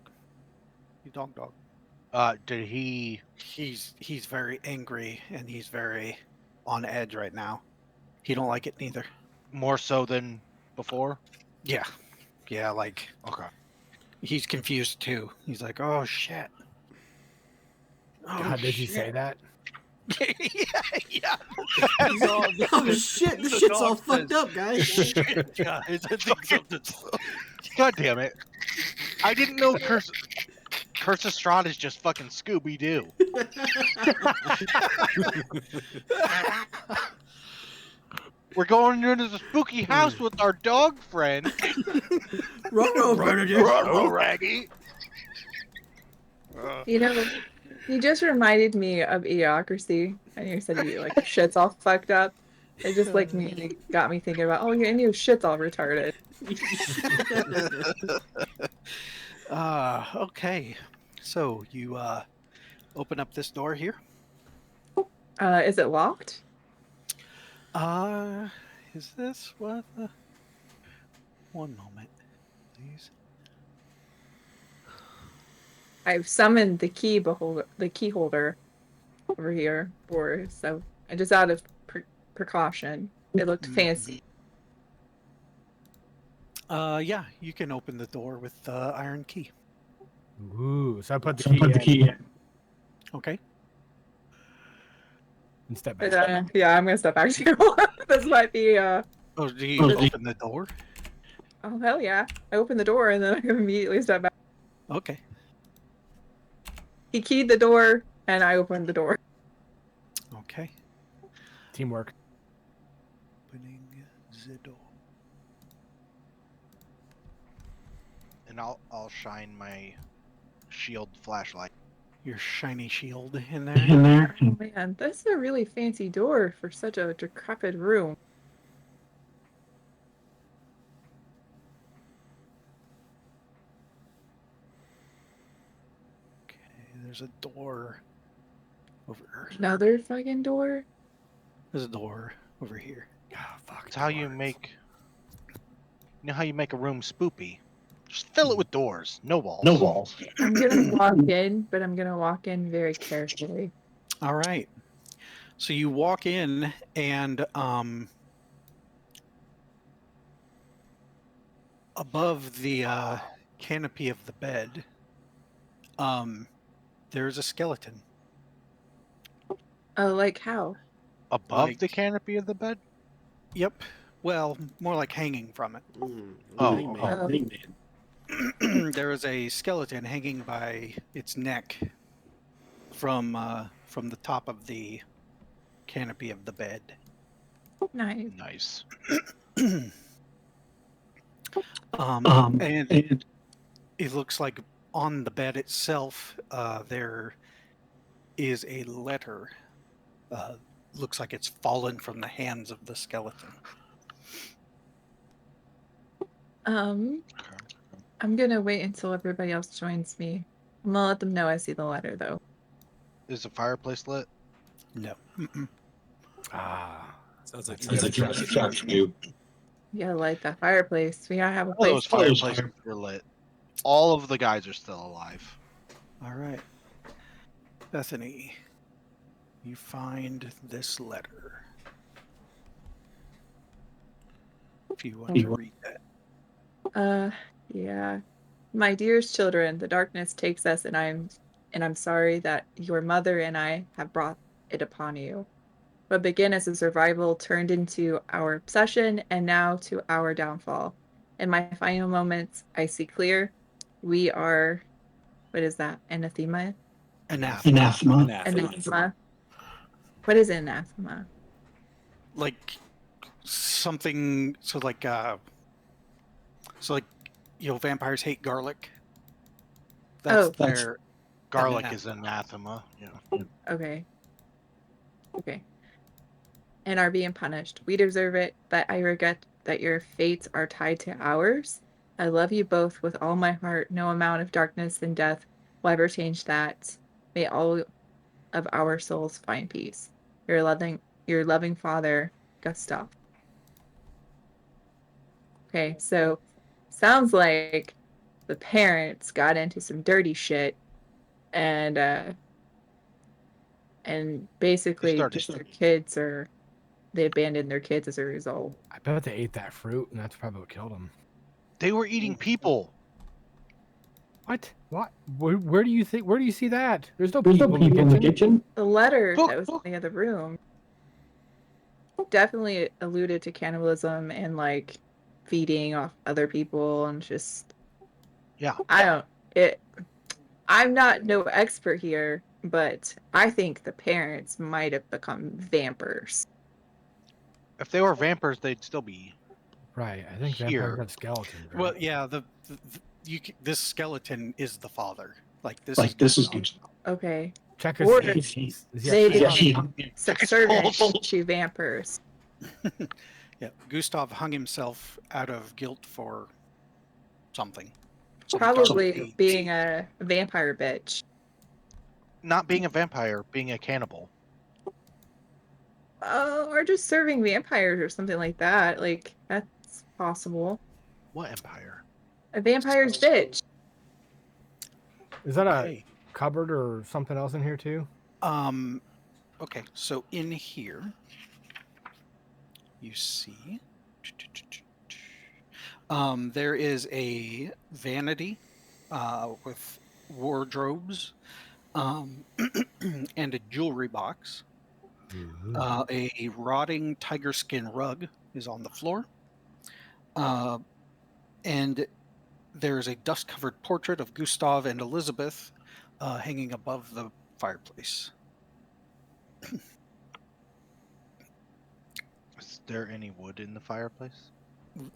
He's dog. Did he? He's very angry and he's very on edge right now. He don't like it neither. More so than before? Yeah, like Okay. he's confused too. He's like, oh shit. God, did you say that? yeah. Oh shit, this shit's all fucked up, guys. Shit, guys, I think something's... God damn it! I didn't know Curse of Strahd is just fucking Scooby Doo. We're going into the spooky house with our dog friend. Ruh-roh, Raggy. You know, you just reminded me of Idiocracy, and you said you like shit's all fucked up. It just like got me thinking about, oh, and your shit's all retarded. Okay. So you open up this door here. Is it locked? Is this what? One moment, please. I've summoned the key holder over here, Boris. So I just out of precaution. It looked fancy. Yeah, you can open the door with the iron key. Ooh, so I put the key in. Okay. And step back. Yeah, I'm gonna step back too. This might be Oh, do you open the door? Oh hell yeah! I open the door and then I immediately step back. Okay. He keyed the door and I opened the door. Okay. Teamwork. Opening the door. And I'll shine my shield flashlight. Your shiny shield in there. Oh man, this is a really fancy door for such a decrepit room. There's a door over. Another fucking door? There's a door over here. Oh, fuck. It's how you make. You know how you make a room spoopy? Just fill it with doors, no walls. No walls. I'm gonna walk in, but I'm gonna walk in very carefully. All right. So you walk in, and above the canopy of the bed, there's a skeleton. Oh, like how? Above the Like- canopy of the bed? Yep. Well, more like hanging from it. Oh, Hangman. There is a skeleton hanging by its neck from the top of the canopy of the bed. Nice. Nice. And it looks like on the bed itself there is a letter. Looks like it's fallen from the hands of the skeleton. I'm gonna wait until everybody else joins me. I'm gonna let them know I see the letter, though. Is the fireplace lit? No. Mm-mm. Ah. Sounds like Sounds like you have a shot for you. You gotta light that fireplace. We gotta have a All those place. fireplaces were lit. All of the guys are still alive. All right. Bethany, you find this letter. If you want to read that. Yeah. My dearest children, the darkness takes us, and I'm sorry that your mother and I have brought it upon you. What began as a survival turned into our obsession, and now to our downfall. In my final moments, I see clear. We are, what is that? Anathema? Anathema. Anathema. What is anathema? Like something like vampires hate garlic. That's Oh. their Garlic Anathema. is anathema. Yeah. Okay. And are being punished. We deserve it, but I regret that your fates are tied to ours. I love you both with all my heart. No amount of darkness and death will ever change that. May all of our souls find peace. Your loving father, Gustav. Okay, so sounds like the parents got into some dirty shit and basically started- just their kids they abandoned their kids as a result. I bet they ate that fruit, and that's probably what killed them. They were eating people. What? What? Where do you think? Where do you see that? There's no There's no people people in the kitchen. The letter Look, that was look. in the other room definitely alluded to cannibalism and like feeding off other people and just Yeah. I'm not no expert here, but I think the parents might have become vampires. If they were vampires, they'd still be. Right. I think Here. vampires have skeletons. Right? Well, yeah. This skeleton is the father. Like this is good. Okay. Check his Or face. they Yeah, become subservient to vampires. Yeah. Gustav hung himself out of guilt for something. Probably being a vampire bitch. Not being a vampire, being a cannibal. Or just serving vampires or something like that. Like, that's possible. What empire? A vampire's bitch. Is that a Okay. cupboard or something else in here too? Okay, so in here you see there is a vanity with wardrobes and a jewelry box. A rotting tiger skin rug is on the floor. And there's a dust-covered portrait of Gustav and Elizabeth hanging above the fireplace. Is there any wood in the fireplace?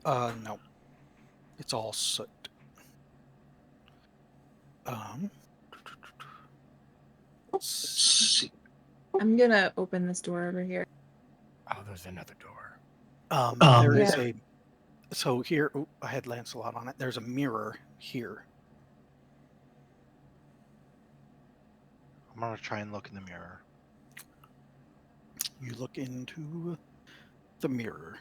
No. It's all soot. Let's see. I'm gonna open this door over here. Oh, there's another door. There is Yeah. so here, I had Lancelot on it. There's a mirror here. I'm gonna try and look in the mirror. You look into the mirror.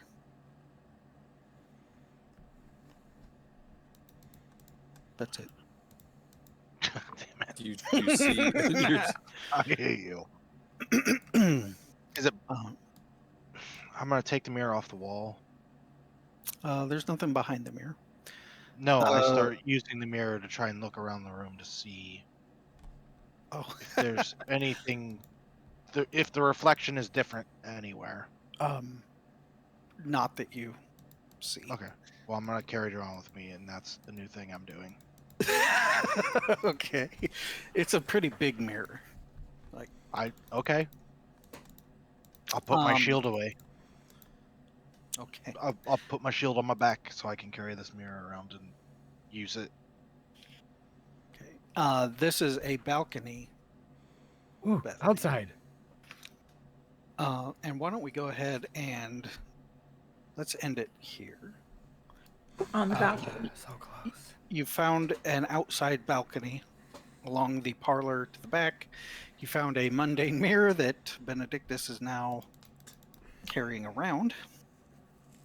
That's it. Damn it. You see, I hate you. Is it? I'm gonna take the mirror off the wall. There's nothing behind the mirror. No, I start using the mirror to try and look around the room to see Oh, if there's anything. If the reflection is different anywhere. not that you see. Okay. Well, I'm gonna carry it around with me, and that's the new thing I'm doing. Okay, it's a pretty big mirror. Okay. I'll put my shield away. Okay. I'll put my shield on my back so I can carry this mirror around and use it. Okay. This is a balcony. Ooh, Bethany. outside. And why don't we go ahead and let's end it here. On the balcony. So close. You found an outside balcony along the parlor to the back. You found a mundane mirror that Benedictus is now carrying around.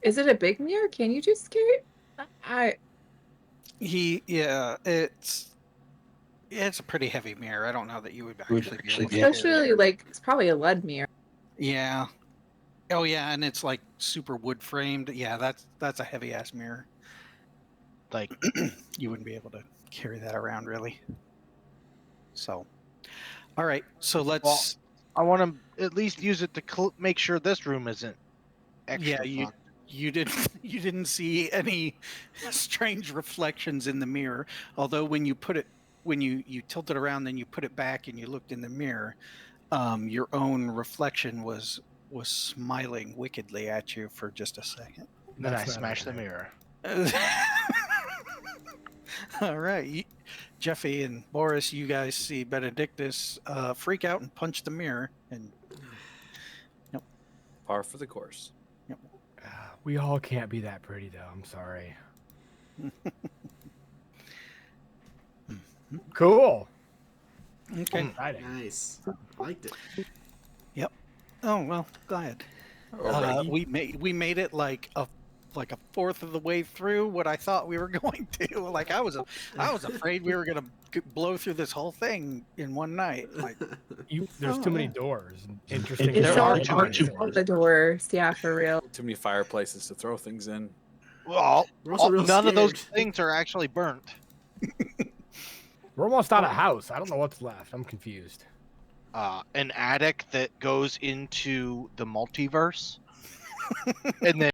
Is it a big mirror? Can you just carry it? It's a pretty heavy mirror. I don't know that you would actually be able to carry Especially it. like it's probably a lead mirror. Yeah. Oh yeah, and it's like super wood framed. Yeah, that's a heavy ass mirror. Like, You wouldn't be able to carry that around really. So, all right. So let's. I want to at least use it to make sure this room isn't extra. Yeah, fucked. you didn't see any strange reflections in the mirror. Although when you tilt it around, then you put it back and you looked in the mirror, your own reflection was smiling wickedly at you for just a second. Then I That's not smash the okay. mirror. All right, Jeffy and Boris, you guys see Benedictus freak out and punch the mirror, and par for the course. We all can't be that pretty, though. I'm sorry. Cool. okay. Exciting. Nice. Liked it. Oh well, glad. We made it like a fourth of the way through what I thought we were going to. Like I was afraid we were gonna blow through this whole thing in one night. Like There's too many doors. and Interesting. It's There all are too many all the doors. Yeah, for real. Too many fireplaces to throw things in. Well, We're also real none of those scared. things are actually burnt. We're almost out of house. I don't know what's left. I'm confused. An attic that goes into the multiverse, and then